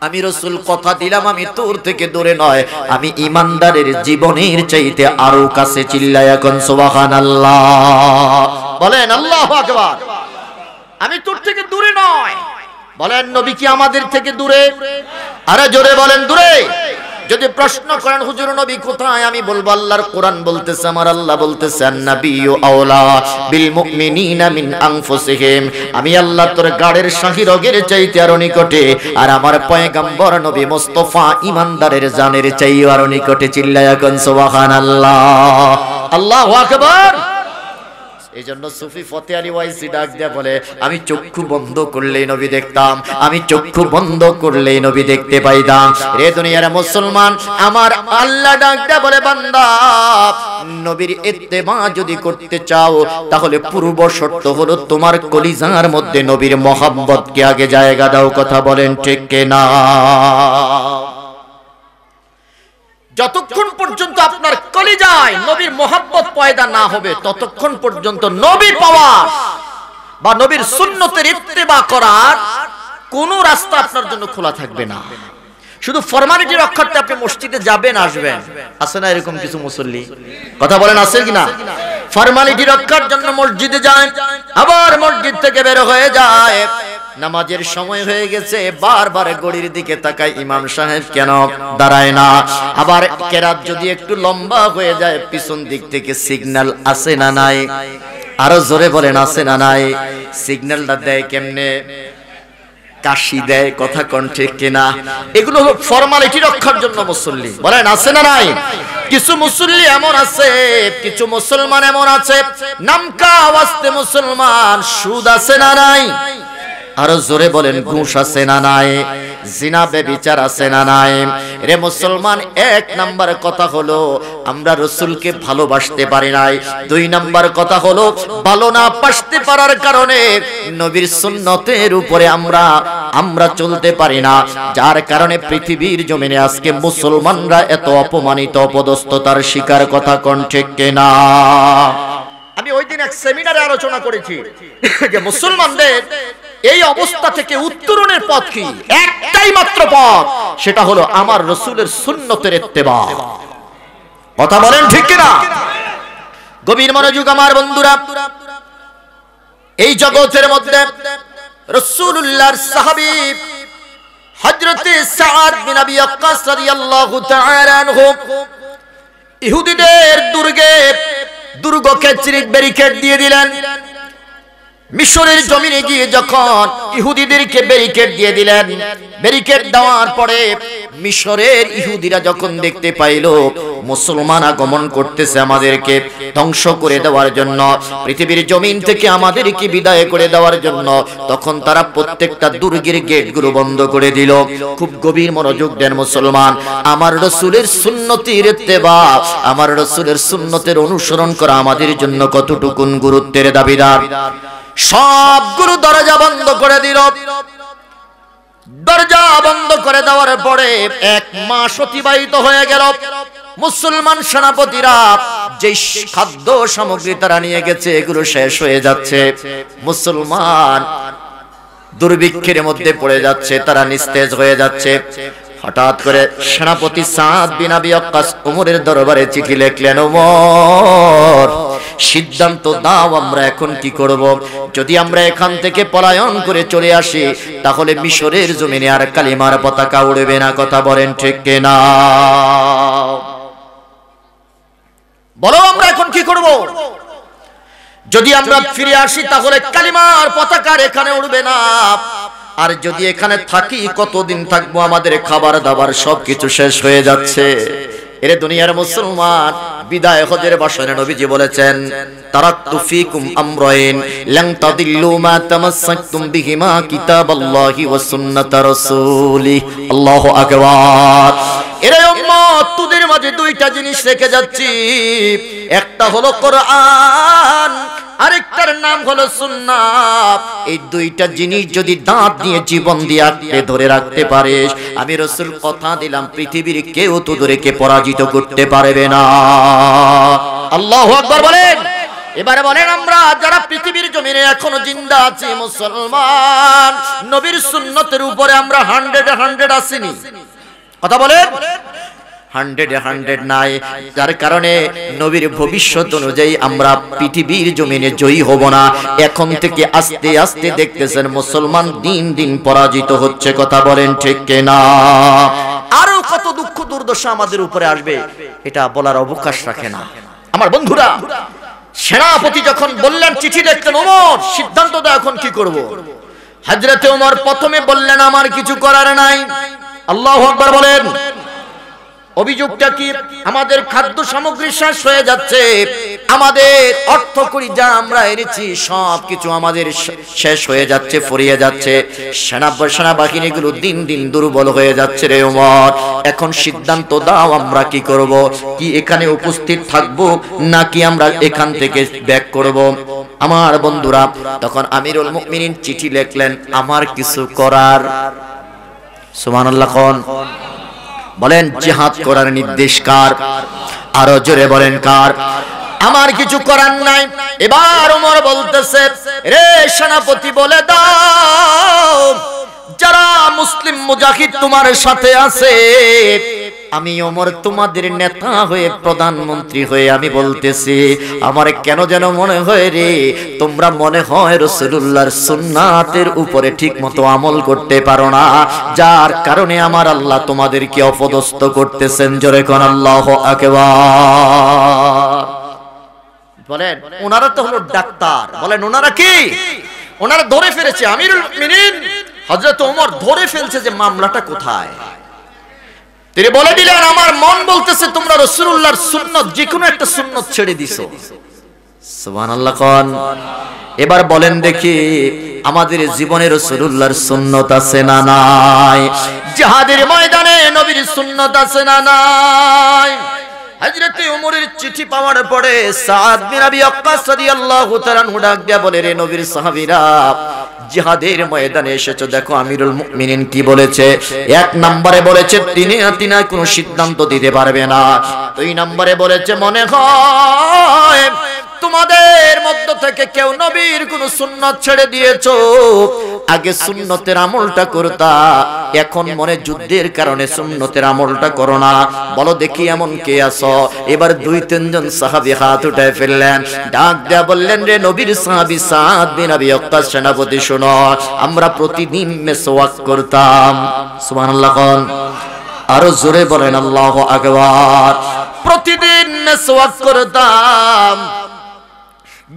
[SPEAKER 1] আমি রাসূল কথা দিলাম আমি তোর থেকে দূরে নয়, আমি ইমানদারের জীবনের চাইতে আরো কাছে। চিল্লায়া কোন সুবহানাল্লাহ, বলেন আল্লাহু আকবার। আমি তোর থেকে দূরে নয়, বলেন নবী কি আমাদের থেকে দূরে? আরে জোরে বলেন দূরে। যদি প্রশ্ন করেন হুজুর নবী কোথায়, আমি বলবো আল্লাহর কোরআন বলতেছে, আমার আল্লাহ বলতেছে আন-নাবিয়্যু আওলা বিল মুমিনিনা মিন আনফুসিহিম, আমি আল্লাহ তোর গাড়ের শাহিরগের চাইতে আরো নিকটে, আর আমার পয়গম্বর নবী মুস্তাফা ইমানদারের জানের চাইতে আরো নিকটে। চিল্লায়া কোন সুবহানাল্লাহ, আল্লাহু আকবার। এই জন্য সুফি ফতে আলী ওয়াইসি ডাক দেয়া বলে, আমি চক্ষু বন্ধ করলেই নবী দেখতাম, আমি চক্ষু বন্ধ করলেই নবী দেখতে পাইতাম। রে দুনিয়ার মুসলমান, আমার আল্লাহ ডাক দেয়া বলে, বান্দা নবীর ইত্তেবা যদি করতে চাও তাহলে পূর্ব শর্ত হলো তোমার কলিজার মধ্যে নবীর মহব্বতকে আগে জায়গা দাও। কথা বলেন ঠিক কিনা? যতক্ষণ পর্যন্ত আপনার কলিজায় নবীর মহব্বত পয়দা না হবে ততক্ষণ পর্যন্ত নবী পাওয়া বা নবীর সুন্নতের ইত্তেবা করার কোন রাস্তা আপনার জন্য খোলা থাকবে না। শুধু ফরমালিটি রক্ষার্থে আপনি মসজিদে যাবেন আসবেন, আছে না এরকম কিছু মুসল্লি? কথা বলেন আছে কিনা? ফরমালিটি রক্ষার জন্য মসজিদে যায়, আবার মসজিদ থেকে বের হয়ে যায়, নামাজের সময় হয়ে গেছে, বারবার ঘড়ির দিকে তাকায় ইমাম সাহেব কেন দাঁড়ায় না। আবার কেরাত যদি একটু লম্বা হয়ে যায় পিছন দিক থেকে সিগন্যাল আছে না নাই? আরো জোরে বলেন আছে না নাই? সিগন্যালটা দেয় কেমনে? কাশি দেয়। কথা কোন ঠিক কিনা? এগুলো হলো ফরমালিটি রক্ষার জন্য মুসল্লি। বলেন আছে না নাই? কিছু মুসল্লি এমন আছে, কিছু মুসলমান এমন আছে, নামকা ওয়াস্তে মুসলমান, সুদ আছে না নাই? আরো জোরে বলেন ঘুষ আছে না নাই? জিনা ব্যভিচার আছে না নাই? রে মুসলমান, এক নাম্বার কথা হলো আমরা রাসূলকে ভালোবাসতে পারি নাই। দুই নাম্বার কথা হলো ভালো না বাসতে পারার কারণে নবীর সুন্নতের উপরে আমরা চলতে পারি না, যার কারণে পৃথিবীর জমিনে আজকে মুসলমানরা এত অপমানিত অপদস্থতার শিকার। কথা কোন ঠিক কিনা? আমি ওই দিন এক সেমিনারে আলোচনা করেছি যে মুসলমানদের এই অবস্থা থেকে উত্তরণের পথ কি? একটাই মাত্র পথ, সেটা হলো আমার রাসূলের সুন্নতের ইত্তেবা। কথা বলেন ঠিক কিনা? গভীর মনোযোগ আমার বন্ধুরা। এই জগতের মধ্যে রাসূলুল্লাহর সাহাবী হযরত সাদ বিন আবি ওয়াক্কাস রাদিয়াল্লাহু তাআলা আনহু ইহুদিদের দুর্গকে চিরিক ব্যারিকেড দিয়ে দিলেন। মিশরের জমিনে গিয়ে যখন ইহুদিদেরকে ব্যারিকেড দিয়ে দিলেন, ব্যারিকেড দেওয়ার পরে মিশরের ইহুদিরা যখন দেখতে পাইল মুসলমান আগমন করতেছে আমাদেরকে ধ্বংস করে দেওয়ার জন্য, পৃথিবীর জমিন থেকে আমাদেরকে বিদায় করে দেওয়ার জন্য, তখন তারা প্রত্যেকটা দুর্গের গেটগুলো বন্ধ করে দিল। খুব গভীর মনোযোগ দেন মুসলমান। আমার রাসূলের সুন্নতের ইত্তেবা, আমার রাসূলের সুন্নতের অনুসরণ করা আমাদের জন্য কতটুকুন গুরুত্বের দাবিদার। সবগুলো দরজা বন্ধ করে দিল। দরজা বন্ধ করে দেওয়ার পরে এক মাস অতিবাহিত হয়ে গেল। মুসলমান সেনাপতিরা যে খাদ্য সামগ্রী তারা নিয়ে গেছে এগুলো শেষ হয়ে যাচ্ছে, মুসলমান দুর্ভিক্ষের মধ্যে পড়ে যাচ্ছে, তারা নিস্তেজ হয়ে যাচ্ছে। হঠাৎ করে সেনাপতি সাদ বিন আবি ওয়াক্কাস ওমরের দরবারে চিঠি লিখলেন, ওমর সিদ্ধান্ত দাও আমরা এখন কি করব। যদি আমরা এখান থেকে পলায়ন করে চলে আসি তাহলে মিশরের জমিনে আর কালিমার পতাকা উড়বে না, কথা বলেন ঠিক কিনা? বলো আমরা এখন কি করব? যদি আমরা ফিরে আসি তাহলে কালিমার পতাকা এখানে উড়বে না, আর যদি এখানে থাকি কতদিন থাকবো, আমাদের খাবার দাবার সবকিছু শেষ হয়ে যাচ্ছে। এরে দুনিয়ার মুসলমান, বিদায় হজের ভাষণে নবীজি বলেছেন, তারাকতু ফীকুম আমরাইন লান তাদিল্লু মা তামাসসাকতুম বিহিমা কিতাবাল্লাহি ওয়া সুন্নাতা রাসূলি। আল্লাহু আকবার। এরে উম্মত, তোদের মাঝে দুইটা জিনিস রেখে যাচ্ছি, একটা হলো কোরআন, আরেকটার নাম হলো সুন্নাত। এই দুইটা জিনিস যদি দাঁত দিয়ে জীবন দিয়ে আঁকড়ে ধরে রাখতে পারিস, আমি রাসূল কথা দিলাম পৃথিবীর কেউ তোদেরকে পরাজিত করতে পারবে না। আল্লাহু আকবার বলেন। এবারে বলেন, আমরা যারা পৃথিবীর জমিনে এখনো জিন্দা আছি মুসলমান, নবীর সুন্নতের উপরে আমরা 100 আসিনি, কথা বলেন। 100 নাই, যার কারণে নবীর ভবিষ্যৎ অনুযায়ী আমরা পৃথিবীর জমিনে জয়ী হব না। এখন থেকে আস্তে আস্তে দেখতেছেন মুসলমান দিন দিন পরাজিত হচ্ছে, কথা বলেন ঠিক কিনা? আরো কত দুঃখ দুর্দশা আমাদের উপরে আসবে এটা বলার অবকাশ রাখে না। আমার বন্ধুরা, সেনাপতি যখন বললেন চিঠি লিখতেন, ওমর সিদ্ধান্ত দাও এখন কি করব। হযরতে ওমর প্রথমে বললেন, আমার কিছু করার নাই। আল্লাহু আকবার বলেন। অভিযোগটা কি? আমাদের খাদ্য সামগ্রী শেষ হয়ে যাচ্ছে, আমাদের অর্থ করি যা আমরা এনেছি সবকিছু আমাদের শেষ হয়ে যাচ্ছে, ফুরিয়ে যাচ্ছে। সেনাবাহিনীগুলো দিন দিন দুর্বল হয়ে যাচ্ছে রে ওমর, এখন সিদ্ধান্ত দাও আমরা কি করব। কি এখানে উপস্থিত থাকব নাকি আমরা এখান থেকে ব্যাক করব? আমার বন্ধুরা, তখন আমিরুল মুমিনিন চিঠি লিখলেন, আমার কিছু করার, সুবহানাল্লাহ কোন বলেন, জিহাদ করার নির্দেশ কার? আরো জোরে বলেন কার? আমার কিছু করার নাই। এবার ওমর বলতেছে, রে সেনাপতি বলে দাও, যারা মুসলিম মুজাহিদ তোমার সাথে আছে, আমি ওমর তোমাদের নেতা হয়ে প্রধানমন্ত্রী হয়ে আমি বলতেছি, আমার কেন যেন মনে হয় রে, তোমরা মনে হয় রাসূলুল্লাহর সুন্নাতের উপরে ঠিক মতো আমল করতে পারো না, যার কারণে আমার আল্লাহ তোমাদেরকে অপদস্থ করতেছেন। জোরে কোন আল্লাহু আকবার বলেন। ওনারা তো হলো ডাক্তার, বলেন ওনারা কি? ওনারা ধরে ফেলেছে, আমিরুল মুমিনিন হযরত ওমর ধরে ফেলছে যে মামলাটা কোথায়। তিনি বলে দিলেন, আমার মন বলতেছে তোমরা রাসূলুল্লাহর সুন্নাত যে কোনো একটা সুন্নাত ছেড়ে দিছো। সুবহানাল্লাহ কোন? এবার বলেন দেখি, আমাদের জীবনে রাসূলুল্লাহর সুন্নাত আছে না নাই? জিহাদের ময়দানে নবীর সুন্নাত আছে না নাই? হযরতে ওমরের চিঠি পাওয়ার পরে সাদ বিন আবি ওয়াক্কাস রাদিয়াল্লাহু তাআলা ডাক দিয়া বলে, রে নবীর সাহাবীরা, জিহাদের ময়দানে এসেছো, দেখো আমিরুল মুমিনিন কি বলেছে। এক নম্বরে বলেছে তিনি কোনো সিদ্ধান্ত দিতে পারবে না। 2 নম্বরে বলেছে মনে হয় তোমাদের মধ্য থেকে কেউ নবীর কোন সুন্নাত ছেড়ে দিয়েছো, আগে সুন্নতের আমলটা করতা, এখন মনে যুদ্ধের কারণে সুন্নতের আমলটা করো না। বলো দেখি এমন কে আছো? এবার 2-3 জন সাহাবী হাত উঠায় ফেললেন, ডাক দেয়া বললেন, রে নবীর সাহাবী সাদ বিন আবি ওয়াক্কাস সেনাপতি শোনো, আমরা প্রতিদিন মেসওয়াক করতাম। সুবহানাল্লাহ কোন? আরো জোরে বলেন আল্লাহু আকবার। প্রতিদিন মেসওয়াক করতাম।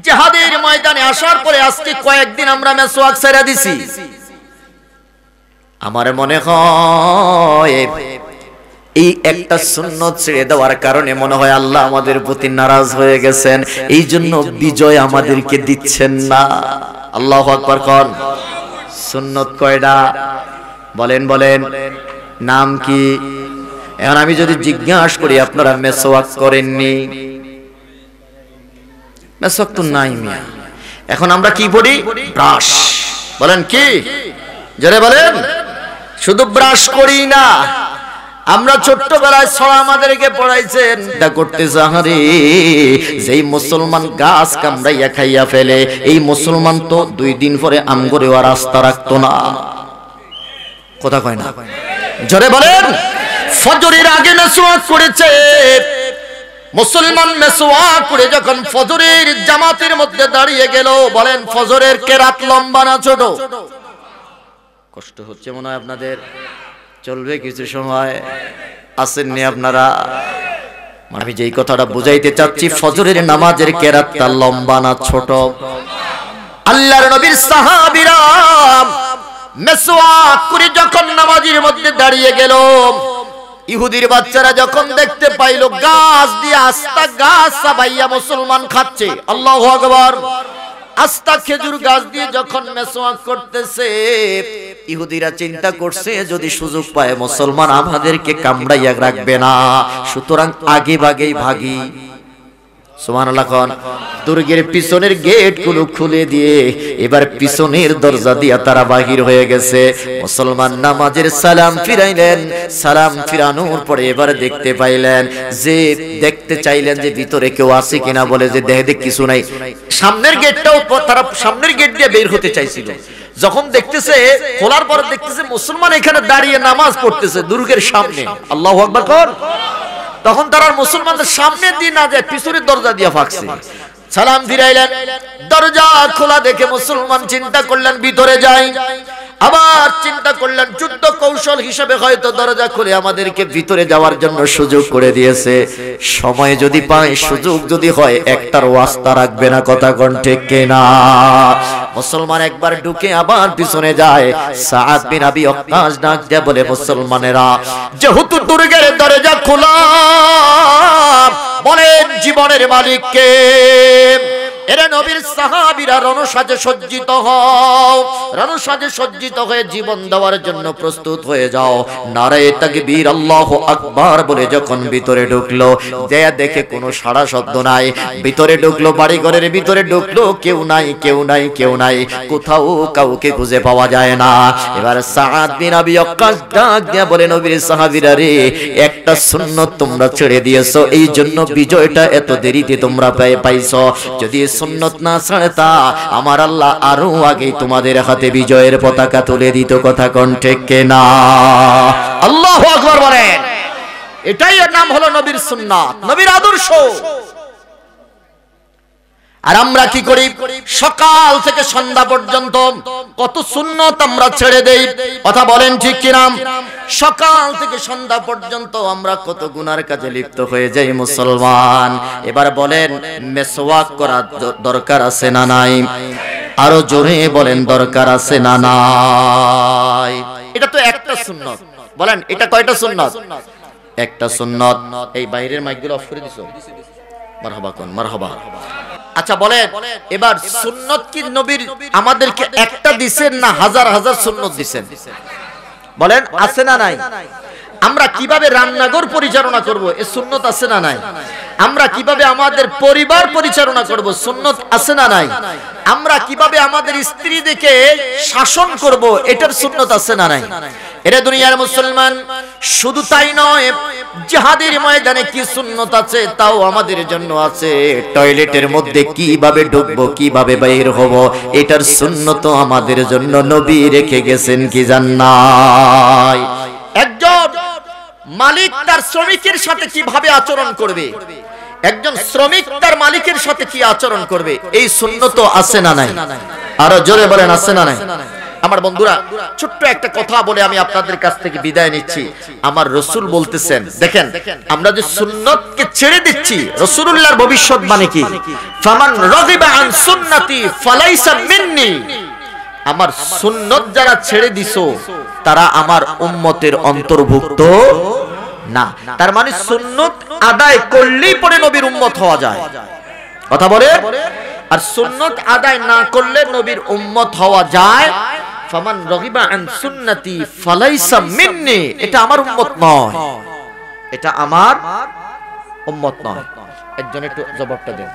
[SPEAKER 1] জিহাদের ময়দানে আসার পরে আজকে কয়েকদিন আমরা মেসওয়াক ছেড়ে দিছি। আমার মনে হয় এই একটা সুন্নত ছেড়ে দেওয়ার কারণে মনে হয় আল্লাহ আমাদের প্রতি নারাজ হয়ে গেছেন, এই জন্য বিজয় আমাদেরকে দিচ্ছেন না। আল্লাহু আকবার কোন? সুন্নত কয়টা বলেন বলেন, নাম কি? এখন আমি যদি জিজ্ঞাসা করি আপনারা মেসওয়াক করেননি, মেসওয়াক তো নাই মিয়া। এখন আমরা কি পড়ি? ব্রাশ। বলেন কি? জোরে বলেন। শুধু ব্রাশ করি না, আমরা ছোট্টবেলায় ছড়া আমাদেরকে পড়াইছেন, তা করতেছে আহারে যেই মুসলমান গাছ কামড়াইয়া খাইয়া ফেলে, এই মুসলমান তো 2 দিন পরে আমগরে আর রাস্তা রাখতো না। কথা কয় না, জোরে বলেন। ফজরের আগে মেসওয়াক করেছে মুসলমান, মেসওয়াক করে যখন ফজরের জামাতের মধ্যে দাঁড়িয়ে গেল, বলেন ফজরের কেরাত লম্বা না ছোট? কষ্ট হচ্ছে মনে হয় আপনাদের, চলবে কিছু সময়, আসেননি আপনারা। আমি যেই কথাটা বুঝাইতে চাচ্ছি, ফজরের নামাজের কেরাতটা লম্বা না ছোট? আল্লাহর নবীর সাহাবীরা মেসওয়াক করে যখন নামাজের মধ্যে দাঁড়িয়ে গেল, ইহুদির বাচ্চারা যখন দেখতে পাইল গাছ দিয়ে আস্তা গাছ চাবাইয়া মুসলমান খাচ্ছে, আল্লাহু আকবার, আস্তা খেজুর গাছ দিয়ে যখন মেসওয়াক করতেছে, ইহুদিরা চিন্তা করছে যদি সুযোগ পায় মুসলমান আমাদেরকে কামড়াইয়া রাখবে না, সুতরাং আগে ভাগেই ভাগি। সুবহানাল্লাহ। কোন দুর্গের পিছনের গেট গুলো খুলে দিয়ে এবার পিছনের দরজা দিয়ে তারা বাহির হয়ে গেছে। মুসলমান নামাজের সালাম ফিরাইলেন, সালাম ফিরানোর পরে এবার দেখতে পাইলেন যে, দেখতে চাইলেন যে ভিতরে কেউ আছে কিনা, বলে যে দেখ কিছু নাই। সামনের গেটটাও তারা সামনের গেট দিয়ে বের হতে চাইছিল, যখন দেখতেছে খোলার পর দেখতেছে মুসলমান এখানে দাঁড়িয়ে নামাজ পড়তেছে দুর্গের সামনে, আল্লাহু আকবার কর, তখন তারা মুসলমানদের সামনে দিয়ে না যায় পিছনের দরজা দিয়ে ফাঁকছে। সালাম ফিরাইলেন, দরজা খোলা দেখে মুসলমান চিন্তা করলেন ভিতরে যাই, আবার চিন্তা করলেন যুদ্ধ কৌশল হিসেবে হয়তো দরজা খুলে আমাদেরকে ভিতরে যাওয়ার জন্য সুযোগ করে দিয়েছে, সময় যদি পায় সুযোগ যদি হয় একটার ওয়াস্তা রাখবে না, কথা কোন ঠিক কিনা? মুসলমান একবার ঢুকে আবার পিছনে যায়। সাদ বিন আবি ওয়াক্কাস ডাক দিয়ে বলে, মুসলমানেরা যেহেতু দুর্গের দরজা খোলা, বলেন জীবনের মালিক কে? এরা নবীর সাহাবীরা রণসাজে সজ্জিত হও, রণসাজে সজ্জিত হয়ে জীবন দেওয়ার জন্য প্রস্তুত হয়ে যাও। নারায়ে তাকবীর, আল্লাহু আকবার বলে যখন ভিতরে ঢুকলো, দেখে কোনো সাড়া শব্দ নাই। ভিতরে ঢুকলো, বাড়ি ঘরের ভিতরে ঢুকলো, কেউ নাই, কেউ নাই, কেউ নাই, কোথাও কাউকে খুঁজে পাওয়া যায় না। এবার সাদ বিন আবি ওয়াক্কাস ডাক দিয়ে বলে, নবীর সাহাবীরা রে, একটা সুন্নাত তোমরা ছেড়ে দিয়েছো, এই জন্য বিজয়টা এত দেরিতে তোমরা পাইছো। যদি সুন্নাত না ছাড়তা, আমার আল্লাহ আরো আগে তোমাদের হাতে বিজয়ের পতাকা তুলে দিত, কথা কোন ঠিক কিনা? আল্লাহু আকবার বলেন। এটাই এর নাম হলো নবীর সুন্নাত, নবীর আদর্শ। আর আমরা কি করি? সকাল থেকে সন্ধ্যা পর্যন্ত কত সুন্নাত আমরা ছেড়ে দেই, কথা বলেন ঠিক কিনা? সকাল থেকে সন্ধ্যা পর্যন্ত আমরা কত গুনার কাজে লিপ্ত হয়ে যাই মুসলমান। এবার বলেন মেসওয়াক করা দরকার আছে না নাই? আরো জোরে বলেন দরকার আছে না নাই? এটা তো একটা সুন্নাত, বলেন এটা কয়টা সুন্নাত? একটা সুন্নাত। এই বাইরের মাইকগুলো অফ করে দিছো? মারহাবা কোন, মারহাবা। আচ্ছা বলেন, এবার সুন্নাত কি নবীর আমাদেরকে একটা দিবেন না হাজার হাজার সুন্নাত দিবেন? বলেন আছে না নাই? আমরা কিভাবে রান্নাঘর পরিচালনা করব, এই সুন্নাত আছে না নাই? আমরা কিভাবে আমাদের পরিবার পরিচালনা করব, সুন্নাত আছে না নাই? আমরা কিভাবে আমাদের স্ত্রীদেরকে শাসন করব, এটার সুন্নাত আছে না নাই? এরা দুনিয়ার মুসলমান। শুধু তাই নয়, জিহাদের ময়দানে কি সুন্নাত আছে তাও আমাদের জন্য আছে। টয়লেটের মধ্যে কিভাবে ঢুকবো, কিভাবে বাইর হব, এটার সুন্নাত আমাদের জন্য নবী রেখে গেছেন, কি জান্নাত। একজন মালিক তার শ্রমিকের সাথে কিভাবে আচরণ করবে, একজন শ্রমিক তার মালিকের সাথে কি আচরণ করবে, এই সুন্নাত আছে না নাই? আরো জোরে বলেন আছে না নাই? আমার বন্ধুরা, ছোট্ট একটা কথা বলে আমি আপনাদের কাছ থেকে বিদায় নিচ্ছি। আমার রাসূল বলতেছেন, দেখেন আমরা যে সুন্নাতকে ছেড়ে দিচ্ছি, রাসূলুল্লাহর ভবিষ্যৎবাণী কি? ফামান রাগিবা আন সুন্নতি ফালাইসা মিন্নি। আমার সুন্নাত যারা ছেড়ে দিছো তারা আমার উম্মতের অন্তর্ভুক্ত না। তার মানে সুন্নাত আদায় করলেই পরে নবীর উম্মত হওয়া যায়, কথা বলে। আর সুন্নাত আদায় না করলে নবীর উম্মত হওয়া যায়। ফামান রাগিবা আন সুন্নতি ফালাইসা মিন্নি, এটা আমার উম্মত নয়, এটা আমার উম্মত নয়। একজন একটু জবাবটা দেন।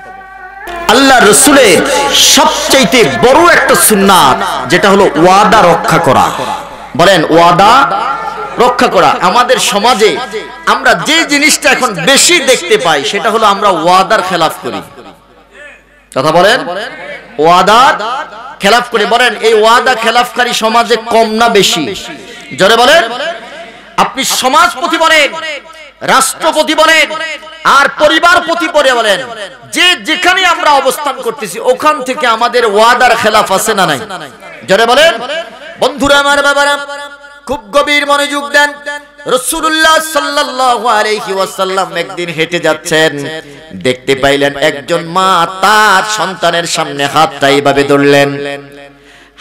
[SPEAKER 1] আল্লাহ রাসূলের সবচেয়ে বড় একটা সুন্নাত যেটা হলো ওয়াদা রক্ষা করা। বলেন ওয়াদা রক্ষা করা। আমাদের সমাজে আমরা যে জিনিসটা এখন বেশি দেখতে পাই সেটা হলো আমরা ওয়াদার খেলাফ করি। কথা বলেন, ওয়াদার খেলাফ করে। বলেন এই ওয়াদা খেলাফকারী সমাজে কম না বেশি? জোরে বলেন। আপনি সমাজপতি বলেন, রাষ্ট্রপতি বলেন, আর পরিবারপতি বলেন, যে যেখানে আমরা অবস্থান করতেছি ওখান থেকে আমাদের ওয়াদার খেলাফ আছে না নাই? জোরে বলেন। বন্ধুরা আমার, বাবারা, খুব গভীর মনোযোগ দেন। রাসূলুল্লাহ সাল্লাল্লাহু আলাইহি ওয়াসাল্লাম একদিন হেঁটে যাচ্ছেন, দেখতে পাইলেন একজন মা তার সন্তানের সামনে হাতটা এইভাবে ধরলেন,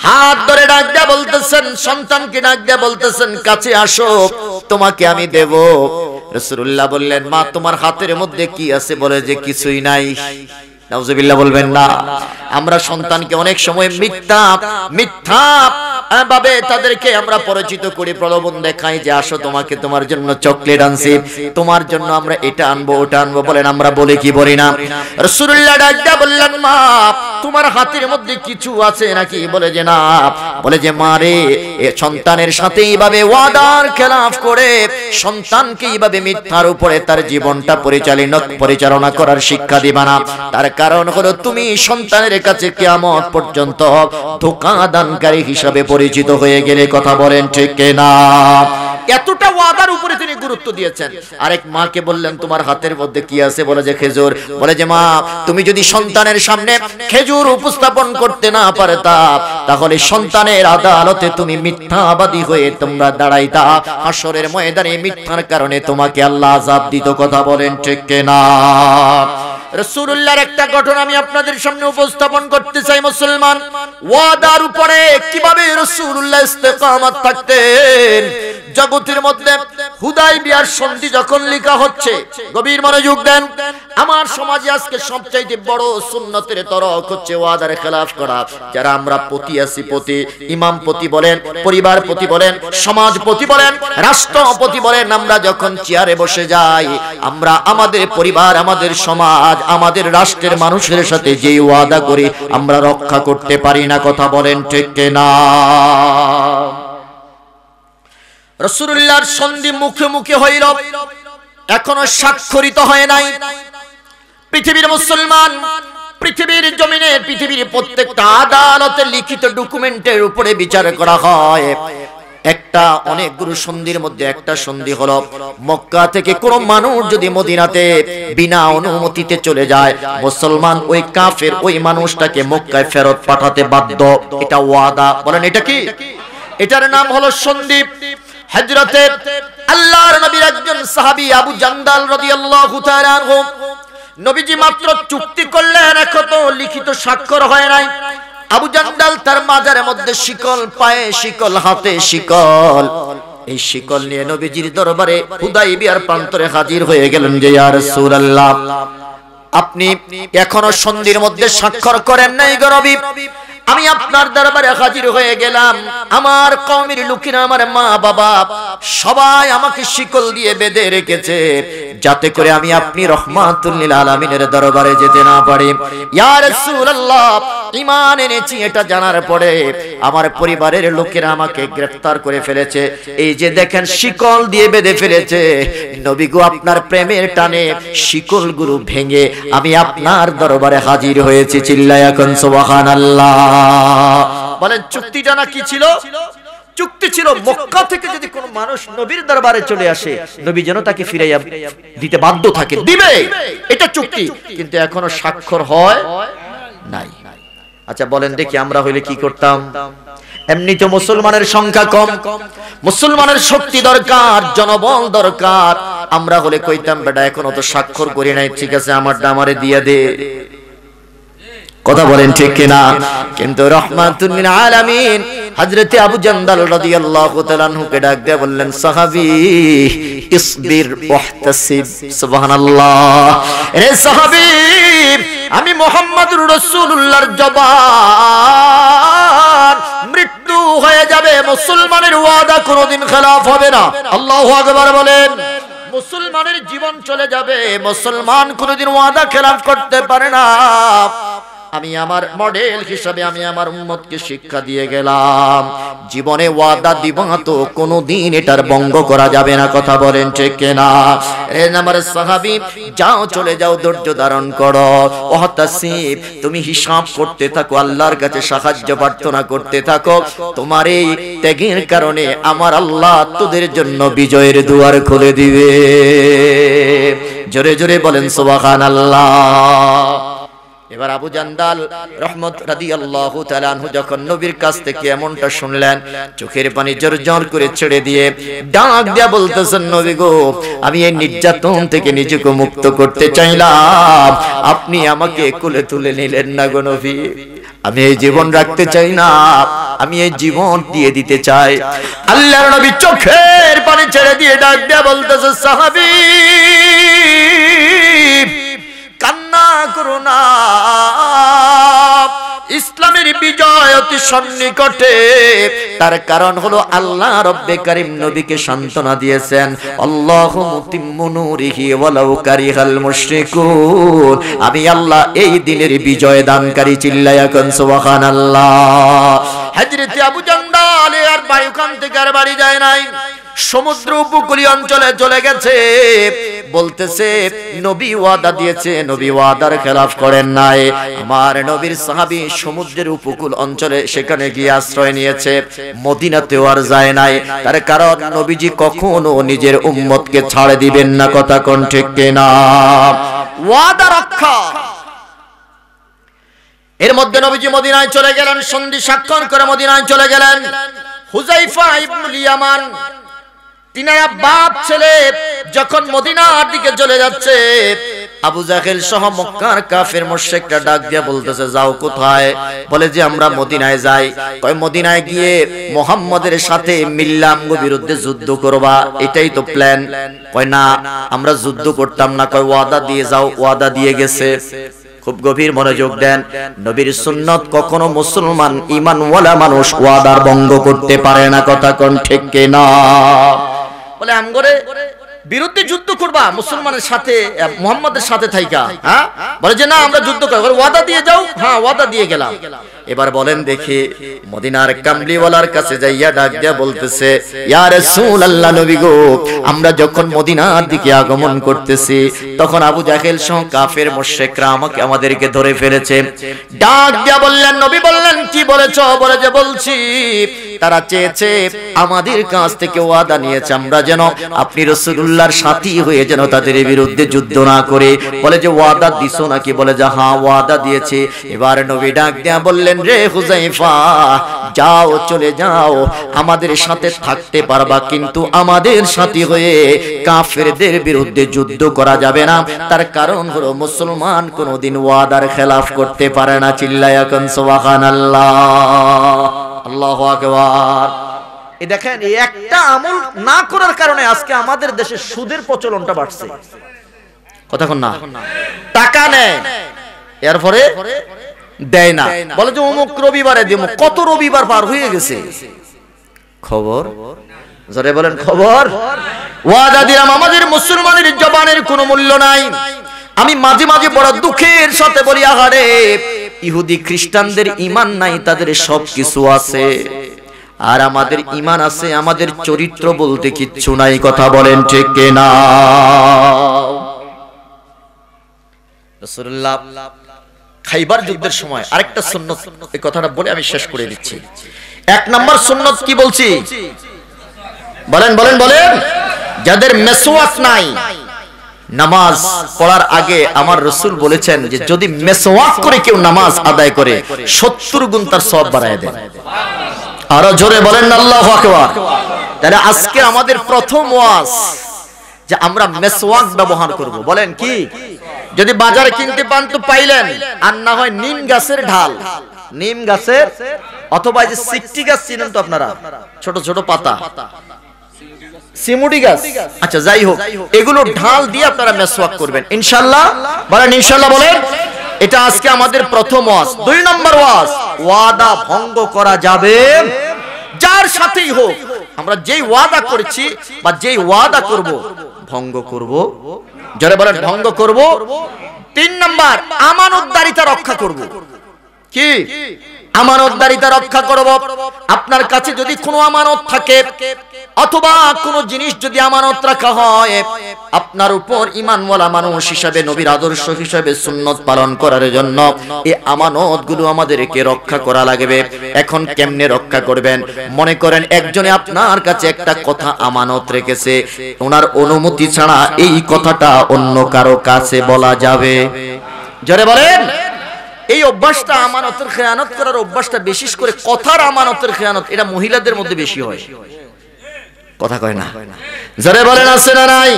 [SPEAKER 1] হাত ধরে ডাক দিয়া বলতেছেন, সন্তানকে ডাক দিয়া বলতেছেন, কাছে আসো, তোমাকে আমি দেব। রাসূলুল্লাহ বললেন, মা তোমার হাতের মধ্যে কি আছে? বলে যে কিছুই নাই। নাউজুবিল্লাহ বলবেন না। আমরা সন্তানকে অনেক সময় মিথ্যা ভাবে তাদেরকে আমরা পরিচিত করি, প্রলোভন দেখাই যে আসো তোমাকে তোমার জন্য চকলেট আনছি, তোমার জন্য আমরা এটা আনবো ওটা আনবো। বলেন আমরা বলি কি বলি না? রাসূলুল্লাহ ডাকটা বললেন, মা তোমার হাতের মধ্যে কিছু আছে নাকি? বলে যে না। বলে যে মা রে, সন্তানের সাথে এইভাবে ওয়াদার খেলাফ করে সন্তানকে এইভাবে মিথ্যার উপরে তার জীবনটা পরিচালনা করার শিক্ষা দিবা না। তার কারণ হলো তুমি সন্তানের কাছে কিয়ামত পর্যন্ত ধোঁকাদানকারী হিসাবে পরিচিত হয়ে গেলে। কথা বলেন ঠিক না? এতটা ওয়াদার উপরে তিনি গুরুত্ব দিয়েছেন। আরেক মাকে বললেন, তোমার হাতের মধ্যে কি আছে? বলে যে খেজুর। বলে যে মা তুমি যদি সন্তানের সামনে খেজুর উপস্থাপন করতে না পারতা তাহলে সন্তানের আদালতে তুমি মিথ্যাবাদী হয়ে তোমরা দাঁড়াইতা, হাসরের ময়দানে মিথ্যার কারণে তোমাকে আল্লাহ আযাব দিত। কথা বলেন ঠিক না? রাসূলুল্লাহর একটা ঘটনা আমি আপনাদের সামনে উপস্থাপন করতে চাই। মুসলমান ওয়াদার উপরে কিভাবে রাসূলুল্লাহ ইস্তেকামত থাকতেন। জগতের মধ্যে হুদায়বিয়ার সন্ধি যখন লেখা হচ্ছে, গভীর মনোযোগ দেন, আমার সমাজে আজকে সবচাইতে বড় সুন্নতের তরক হচ্ছে ওয়াদার খেলাফ করা। যারা আমরা পতি আছি, পতি, ইমামপতি বলেন, পরিবারপতি বলেন, সমাজপতি বলেন, রাষ্ট্রপতি বলেন, আমরা যখন চেয়ারে বসে যাই আমরা আমাদের পরিবার, আমাদের সমাজ, আমাদের রাষ্ট্রের মানুষের সাথে যে ওয়াদা করি আমরা রক্ষা করতে পারি না। কথা বলেন ঠিক না? রাসূলুল্লাহর সন্ধি মুখে মুখে হইল, এখনো স্বাক্ষরিত হয় নাই। পৃথিবীর মুসলমান, পৃথিবীর জমিনে, পৃথিবীর প্রত্যেকটা আদালতে লিখিত ডকুমেন্টের উপরে বিচার করা হয়। একটা অনেকগুলো সন্ধির মধ্যে একটা সন্ধি হলো, মক্কা থেকে কোন মানুষ যদি মদিনাতে বিনা অনুমতিতে চলে যায়, মুসলমান ওই কাফের ওই মানুষটাকে মক্কায় ফেরত পাঠাতে বাধ্য। এটা ওয়াদা। বলেন এটা কি? এটার নাম হলো সন্ধি। হযরতে আল্লাহর নবীর একজন সাহাবী আবু জান্দাল রাদিয়াল্লাহু তাআলা আনহু, নবীজি মাত্র চুক্তি করলেন, এখনো লিখিত স্বাক্ষর হয় নাই। আবু জান্দাল তার মাজারের মধ্যে শিকল, পায়ে শিকল, হাতে শিকল, এই শিকল নিয়ে নবীজির দরবারে হুদায়বিয়ার প্রান্তরে হাজির হয়ে গেলেন যে ইয়া রাসূলুল্লাহ, আপনি এখনো সন্ধির মধ্যে স্বাক্ষর করেন নাই গো নবী। আমি আপনার দরবারে হাজির হয়ে গেলাম, আমার কওমের লোকেরা, আমার মা বাবা সবাই আমাকে শিকল দিয়ে বেঁধে রেখেছে যাতে করে আমি আপনি রহমাতুল লিল আলামিনের দরবারে যেতে না পারি। ইয়া রাসূলুল্লাহ, ঈমান এনেছি এটা জানার পরে আমার পরিবারের লোকেরা আমাকে গ্রেফতার করে ফেলেছে, এই যে দেখেন শিকল দিয়ে বেঁধে ফেলেছে। নবী গো, আপনার প্রেমের টানে শিকলগুলো ভেঙে আমি আপনার দরবারে হাজির হয়েছি। চিল্লায়া কোন সুবহানাল্লাহ। বলেন চুক্তিটা না কি ছিল? চুক্তি ছিল মক্কা থেকে যদি কোনো মানুষ নবীর দরবারে চলে আসে, নবী যেন তাকে ফিরাইয়া দিতে বাধ্য থাকে, দিবে, এটা চুক্তি। কিন্তু এখনো স্বাক্ষর হয় নাই। আচ্ছা বলেন দেখি আমরা হইলে কি করতাম? এমনি তো মুসলমানের সংখ্যা কম, মুসলমানের শক্তি দরকার, জনবল দরকার। আমরা হলে কইতাম বেটা এখনো তো স্বাক্ষর করি নাই, ঠিক আছে আমার আমারে দিয়ে দে। কথা বলেন ঠিক কিনা? কিন্তু রহমাতুল লিল আলামিন হযরতে আবু জান্দাল রাদিয়াল্লাহু তাআলা আনহুকে ডাক দিয়ে বললেন, সাহাবী ইসবির ওয়াহতাসিব। সুবহানাল্লাহ। রে সাহাবী, আমি মুহাম্মদুর রাসূলুল্লাহর জবান মৃত্যু হয়ে যাবে, মুসলমানের ওয়াদা কোনোদিন খেলাফ হবে না। আল্লাহু আকবার বলেন। মুসলমানের জীবন চলে যাবে, মুসলমান কোনোদিন ওয়াদা খেলাফ করতে পারে না। আমি আমার মডেল হিসাবে আমি আমার উম্মতকে শিক্ষা দিয়ে গেলাম, জীবনে ওয়াদা দিব তো কোনোদিন এটার ভঙ্গ করা যাবে না। কথা বলেন ঠিক কিনা? এ আমার সাহাবী, যাও চলে যাও, ধৈর্য ধারণ করো। ওহতাসিব, তুমি হিসাব করতে থাকো, আল্লাহর কাছে সাহায্য প্রার্থনা করতে থাকো। তোমার এই ত্যাগের কারণে আমার আল্লাহ তোদের জন্য বিজয়ের দুয়ার খুলে দিবে। জোরে জোরে বলেন সুবহানাল্লাহ। এবার আবু জান্দাল রহমত রাদিয়াল্লাহু তাআলা আনহু যখন নবীর কাছ থেকে এমনটা শুনলেন, চোখের পানি জোর করে ছেড়ে দিয়ে ডাক দিয়া বলতেছেন, নবী গো, আমি এই নির্যাতন থেকে নিজেকে মুক্ত করতে চাইলাম, আপনি আমাকে কোলে তুলে নিলেন না গো নবী। আমি এই জীবন রাখতে চাই না, আমি এই জীবন দিয়ে দিতে চাই। আল্লাহর নবী চোখের পানি ছেড়ে দিয়ে ডাক দিয়া বলতেছে, সাহাবী কান্না করো না, ইসলামের বিজয় অতি সন্নিকটে। তার কারণ হলো আল্লাহ রব্বে কারীম নবীকে সান্ত্বনা দিয়েছেন, আল্লাহু মুতিম্মু নূরিহি ওয়ালাউ কারিহাল মুশরিকুন। আমি আল্লাহ এই দিনের বিজয় দানকারী। চিল্লায়া কোন সুবহানাল্লাহ। হযরত আবু জান্দাল আর বায়ুকান থেকে আর বাড়ি যায় নাই, সমুদ্র উপকূলীয় অঞ্চলে চলে গেছে। বলতেছে নবী ওয়াদা দিয়েছে, নবী ওয়াদার খেলাফ করেন নাই। আমার নবীর সাহাবী সমুদ্রের উপকূল অঞ্চলে সেখানে গিয়ে আশ্রয় নিয়েছে, মদিনাতেও আর যায় নাই। তার কারণ নবীজি কখনো নিজের উম্মতকে ছাড় দিবেন না। কথা কোন ঠিক কিনা? ওয়াদা রক্ষা। এর মধ্যে নবীজি মদিনায় চলে গেলেন, সন্ধি স্বাক্ষর করে মদিনায় চলে গেলেন। হুযায়ফা ইবনুল ইয়ামান, তিনারা বাপ ছেলে যখন মদিনার দিকে চলে যাচ্ছে, আবু জাহেল সহ মক্কার কাফের মুশরিকরা ডাক দিয়া বলতেছে, যাও কোথায়? বলে যে আমরা মদিনায় যাই। কয় মদিনায় গিয়ে মুহাম্মাদের সাথে মিল্লাম গো বিরুদ্ধে যুদ্ধ করবা, এটাই তো প্ল্যান। কয় না, আমরা যুদ্ধ করতাম না। কয় ওয়াদা দিয়ে যাও। ওয়াদা দিয়ে গেছে। খুব গভীর মনোযোগ দেন, নবীর সুন্নাত কখনো মুসলমান ঈমানওয়ালা মানুষ ওয়াদার ভঙ্গ করতে পারে না। কথা কোন ঠিক কিনা? বলে আমগরে বিরুদ্ধে যুদ্ধ করবা মুসলমানের সাথে, মুহাম্মাদের সাথে থাইকা? হ্যাঁ, বলে যে না আমরা যুদ্ধ করব। ওয়াদা দিয়ে যাও। হ্যাঁ, ওয়াদা দিয়ে গেলাম। এবার বলেন দেখি, মদিনার কামলিওয়ালার কাছে যাইয়া ডাক দিয়া বলতেছে, ইয়া রাসূলুল্লাহ, নবী গো, আমরা যখন মদিনার দিকে আগমন করতেছি তখন আবু জাহেল সহ কাফের মুশরিকরা আমাদেরকে ধরে ফেলেছে। ডাক দিয়া বললেন, নবী বললেন, কি বলেছো? বলে যে বলছি তারা চেয়েছে আমাদের কাছ থেকে ওয়াদা নিয়েছে আমরা যেন আপনি রাসূলুল্লাহর সাথী হয়ে যেন তাদের বিরুদ্ধে যুদ্ধ না করে। বলে যে ওয়াদা দিছো নাকি? বলে যে হ্যাঁ ওয়াদা দিয়েছি। এবার নবী ডাক দিয়া বললেন, রে হুযায়ফা, যাও চলে যাও, আমাদের সাথে থাকতে পারবা, কিন্তু আমাদের সাথী হয়ে কাফেরদের বিরুদ্ধে যুদ্ধ করা যাবে না। তার কারণ হলো মুসলমান কোনোদিন ওয়াদার খেলাফ করতে পারে না। চিল্লায়া কোন সুবহানাল্লাহ। আল্লাহু আকবার। এই দেখেন, এই একটা আমল না করার কারণে আজকে আমাদের দেশে সুদের প্রচলনটা বাড়ছে। কথা কোন না? টাকা নেয়, এরপরে দেয় না, বলে যে অমুক রবিবারে দেব। কত রবিবার পার হয়ে গেছে? খবর জোরে বলেন, খবর। ওয়াদা দিলাম, আমাদের মুসলমানের জবানের কোনো মূল্য নাই। আমি মাঝে মাঝে বড় দুঃখের সাথে বলি, আহারে ইহুদি খ্রিস্টানদের ঈমান নাই, তাদের সব কিছু আছে, আর আমাদের ঈমান আছে, আমাদের চরিত্র বলতে কিচ্ছু নাই। কথা বলেন ঠিক কিনা? রাসূলুল্লাহ খাইবার যুদ্ধের সময় আরেকটা সুন্নাত, এই কথাটা বলে আমি শেষ করে দিচ্ছি। এক নাম্বার সুন্নাত কি বলছি? বলেন বলেন বলেন। যাদের মেসওয়াক নাই, নামাজ পড়ার আগে আমার রাসূল বলেছেন যে যদি মেসওয়াক করে কেউ নামাজ আদায় করে 70 গুণ তার সওয়াব বাড়ায় দেন। আরো জোরে বলেন আল্লাহু আকবার। তাহলে আজকে আমাদের প্রথম ওয়াজ যে আমরা মেসওয়াক ব্যবহার করব। বলেন কি? যদি বাজারে কিনতে পান তো পাইলেন, আর না হয় নিম গাছের ঢাল, নিম গাছের অথবা যে সিকটি গাছ চিনেন তো আপনারা, ছোট ছোট পাতা, সিমুডি গাছ, আচ্ছা যাই হোক, এগুলো ঢাল দিয়ে আপনারা মেসওয়াক করবেন ইনশাআল্লাহ। বলেন ইনশাআল্লাহ বলেন। এটা আজকে আমাদের প্রথম ওয়াজ। 2 নম্বর ওয়াজ, ওয়াদা ভঙ্গ করা যাবে যার সাথেই হোক। আমরা যেই ওয়াদা করেছি বা যেই ওয়াদা করব ভঙ্গ করব। জোরে বলেন ভঙ্গ করব। 3 নাম্বার, আমানতদারিতা রক্ষা করব। কি আমানতদারিতা রক্ষা করব। আপনার কাছে যদি কোনো আমানত থাকে অথবা কোনো জিনিস যদি আমানত রাখা হয়, আপনার উপর ঈমানওয়ালা মানুষ হিসাবে, নবীর আদর্শ হিসাবে সুন্নত পালন করার জন্য এই আমানতগুলো আমাদেরকে রক্ষা করা লাগবে। এখন কেমনে রক্ষা করবেন? মনে করেন একজনে আপনার কাছে একটা কথা আমানত রেখেছে, ওনার অনুমতি ছাড়া এই কথাটা অন্য কারো কাছে বলা যাবে? জোরে বলেন। এই অভ্যাসটা, আমানতের খেয়ানত করার অভ্যাসটা, বিশেষ করে কথার আমানতের খেয়ানত, এটা মহিলাদের মধ্যে বেশি হয়। কথা কয় না? যারা বলেন আছে না নাই?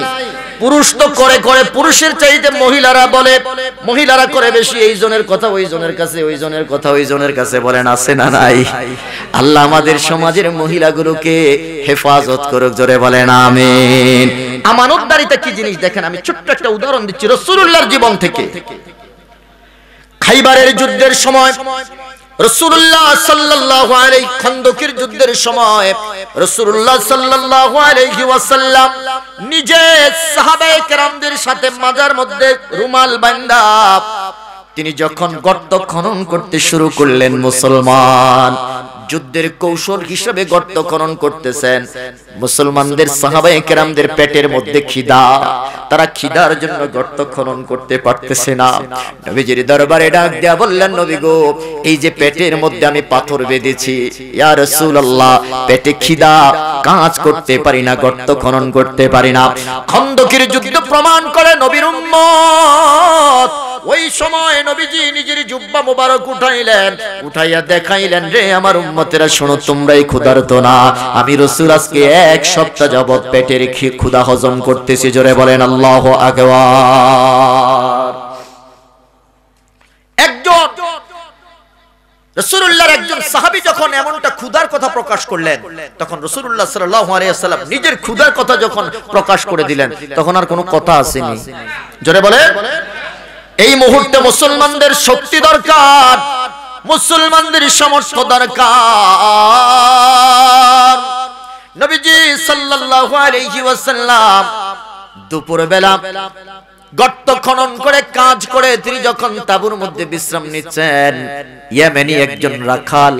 [SPEAKER 1] পুরুষ তো করে করে, পুরুষের চাইতে মহিলারা বলে, মহিলারা করে বেশি। এই জনের কথা ওই জনের কাছে, ওই জনের কথা ওই জনের কাছে, বলেন আছে না নাই? আল্লাহ আমাদের সমাজের মহিলাগুলোকে হেফাজত করুক, জোরে বলেন আমিন। আমানতদারিতা কি জিনিস দেখেন, আমি ছোট্ট একটা উদাহরণ দিচ্ছি রাসূলুল্লাহর জীবন থেকে। খাইবারের যুদ্ধের সময় রাসূলুল্লাহ সাল্লাল্লাহু আলাইহি, খন্দকের যুদ্ধের সময় রাসূলুল্লাহ সাল্লাল্লাহু আলাইহি ওয়াসাল্লাম নিজে সাহাবায়ে কেরামদের সাথে মাজার মধ্যে রুমাল বাঁধা তিনি যখন গর্ত খনন করতে শুরু করলেন, মুসলমান যুদ্ধের কৌশল হিসেবে গর্ত খনন করতেছেন। মুসলমানদের সাহাবায়ে কেরামদের পেটের মধ্যে খিদা, তারা খিদার জন্য গর্ত খনন করতে পারতেছে না। নবীজির দরবারে ডাক দেয়া বললেন, নবী গো, এই যে পেটের মধ্যে আমি পাথর বেঁধেছি, ইয়া রাসূলুল্লাহ, পেটে খিদা, কাজ করতে পারি না, গর্ত খনন করতে পারি না। খন্দকের যুদ্ধ প্রমাণ করে নবীর উম্মত ওই সময় নবীজি নিজের জুব্বা মোবারক উঠাইলেন, উঠাইয়া দেখাইলেন, রে আমার উম্মতেরা শোনো, তোমরাই ক্ষুধার্ত না, আমি রাসূল আজকে এক সপ্তাহ যাবত পেটের ক্ষুধা হজম করতেছি। জোরে বলেন আল্লাহু আকবার। একজন রাসূলুল্লাহর একজন সাহাবী যখন এমনটা ক্ষুধার কথা প্রকাশ করলেন, তখন রাসূলুল্লাহ সাল্লাল্লাহু আলাইহি ওয়াসাল্লাম নিজের ক্ষুধার কথা যখন প্রকাশ করে দিলেন, তখন আর কোনো কথা আসেনি। জোরে বলেন। এই মুহূর্তে মুসলমানদের শক্তি দরকার, মুসলমানদের সামর্থ্য দরকার। নবীজি সাল্লাল্লাহু আলাইহি ওয়াসাল্লাম দুপুরবেলা গর্ত খনন করে কাজ করে তিনি যখন তাঁবুর মধ্যে বিশ্রাম নিচ্ছেন, ইয়েমেনি একজন রাখাল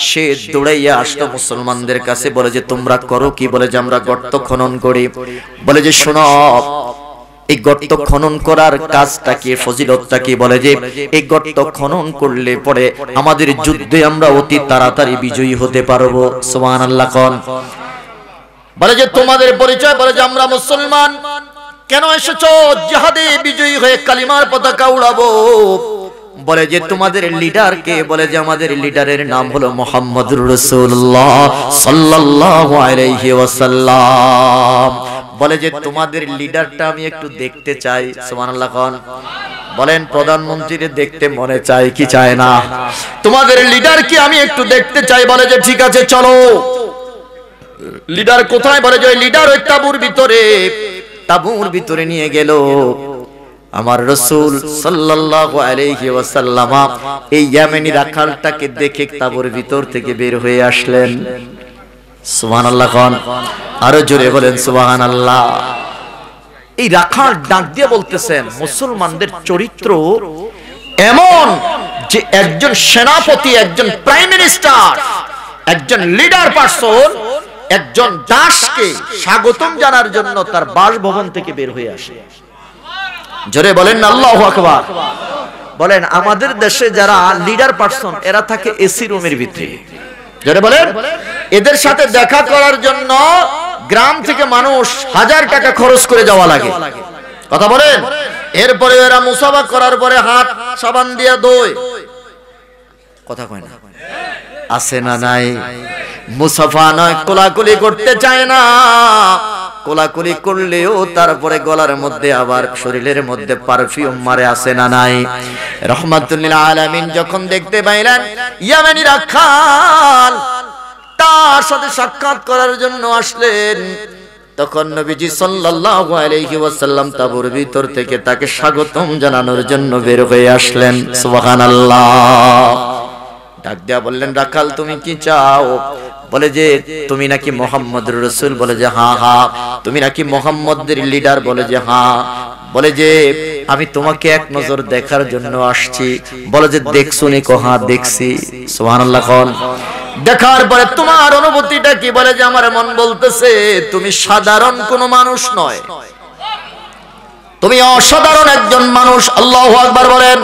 [SPEAKER 1] সে দৌড়াইয়া আসলো মুসলমানদের কাছে, বলে যে তোমরা করো কি? বলে যে আমরা গর্ত খনন করি। বলে যে শোনো, এই গর্ত খনন করার কাজটা কি, ফজিলতটা কি? বলে যে এই গর্ত খনন করলে পরে আমাদের যুদ্ধে আমরা অতি তাড়াতাড়ি বিজয়ী হতে পারবো। সুবহানাল্লাহ কোন। বলে যে তোমাদের পরিচয়? বলে যে আমরা মুসলমান। কেন এসেছো? জিহাদে বিজয়ী হয়ে কালিমার পতাকা উড়াবো। বলে যে তোমাদের লিডার কে? বলে যে আমাদের লিডারের নাম হলো মুহাম্মদুর রাসূলুল্লাহ সাল্লাল্লাহু আলাইহি ওয়াসাল্লাম। বলে যে তোমাদের লিডারটা আমি একটু দেখতে চাই। সুবহানাল্লাহ কোন। বলেন প্রধানমন্ত্রীকে দেখতে মনে চায় কি চায় না? তোমাদের লিডার কি আমি একটু দেখতে চাই। বলে যে ঠিক আছে চলো। লিডার কোথায়? বলে যে ওই লিডার ওই তাঁবুর ভিতরে। তাঁবুর ভিতরে নিয়ে গেল। আমার রাসূল সাল্লাল্লাহু আলাইহি ওয়াসাল্লাম এই ইয়েমেনি রাখালটাকে দেখে তাঁবুর ভিতর থেকে বের হয়ে আসলেন। সুবহানাল্লাহ কোন। আরো জোরে বলেন সুবহানাল্লাহ। এই রাখাল ডাক দিয়ে বলতেছেন, মুসলমানদের চরিত্র এমন যে একজন সেনাপতি, একজন প্রাইম মিনিস্টার, একজন লিডার পারসন একজন দাসকে স্বাগতম জানার জন্য তার বাসভবন থেকে বের হয়ে আসে। জোরে বলেন না আল্লাহু আকবার। বলেন আমাদের দেশে যারা লিডার পারসন এরা থাকে এসি রুমের ভিতরে। জোরে বলেন। এদের সাথে দেখা করার জন্য গ্রাম থেকে মানুষ 1000 টাকা খরচ করে যাওয়া লাগে। কথা বলেন। এরপরে এরা মুসাফা করার পরে হাত সাবান দিয়ে ধোয়। কথা কয় না? আছে না নাই? মুসাফা নয়, কোলাকুলি করতে চায় না। কোলাকুলি করলেও তারপরে গলার মধ্যে আবার শরীরের মধ্যে পারফিউম মারে। আছে না নাই? রহমাতুল্লিল আলামিন যখন দেখতে পাইলেন ইয়েমেনি রাখাল তার সাথে সাক্ষাৎ করার জন্য আসলেন, তখন নবীজি সাল্লাল্লাহু আলাইহি ওয়াসাল্লাম তাঁবুর ভিতর থেকে তাকে স্বাগতম জানানোর জন্য বের হয়ে আসলেন। সুবহানাল্লাহ। ডাক দিয়া বললেন, রাখাল তুমি কি চাও? বলে যে তুমি নাকি মুহাম্মদুর রাসূল। বলে যে হ্যাঁ হ্যাঁ। তুমি নাকি মুহাম্মদের লিডার? বলে যে হ্যাঁ। বলে যে আমি তোমাকে এক নজর দেখার জন্য আসছি। বলে যে দেখছো নি? কো হ্যাঁ দেখছি। সুবহানাল্লাহ কোন। দেখার পরে তোমার অনুভূতিটা কি? বলে যে আমার মন বলতেছে তুমি সাধারণ কোনো মানুষ নয়, তুমি অসাধারণ একজন মানুষ। আল্লাহু আকবার বলেন।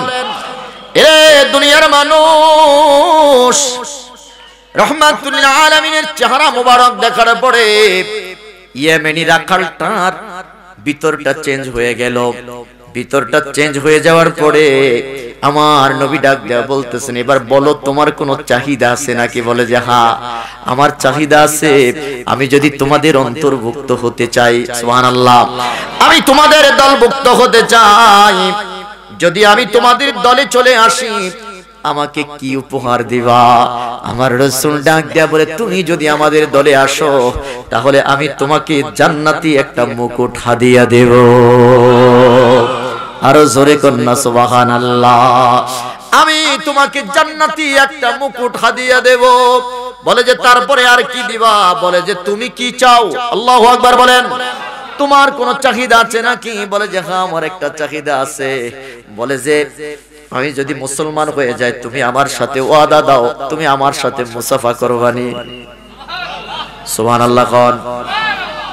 [SPEAKER 1] এ দুনিয়ার মানুষ, রহমাতুল লিল আলামিনের চেহারা মোবারক দেখার পরে ইয়েমেনি রাখালটার ভিতরটা চেঞ্জ হয়ে গেল। ভিতরটা চেঞ্জ হয়ে যাওয়ার পরে আমার নবী ডাক দেয়া বলতেছেন, এবার বলো তোমার কোনো চাহিদা আছে নাকি? বলে যে হ্যাঁ আমার চাহিদা আছে, আমি যদি তোমাদের অন্তর্ভুক্ত হতে চাই, সুবহানাল্লাহ, আমি তোমাদের দলভুক্ত হতে চাই, যদি আমি তোমাদের দলে চলে আসি আমাকে কি উপহার দিবা? আমার রাসূল ডাক দেয়া বলে তুমি যদি আমাদের দলে আসো তাহলে আমি তোমাকে জান্নাতি একটা মুকুট হাদিয়া দেব। আরো জোরে কন্যা সুবহানাল্লাহ। আমি তোমাকে জান্নাতি একটা মুকুট হাদিয়া দেব। বলে যে তারপরে আর কি দিবা? বলে যে তুমি কি চাও? আল্লাহু আকবার বলেন। তোমার কোনো চাহিদা আছে নাকি? বলে যে হ্যাঁ আমার একটা চাহিদা আছে। বলে যে আমি যদি মুসলমান হয়ে যাই তুমি আমার সাথে ওয়াদা দাও, তুমি আমার সাথে মুসাফা করবানি। সুবহানাল্লাহ কোন।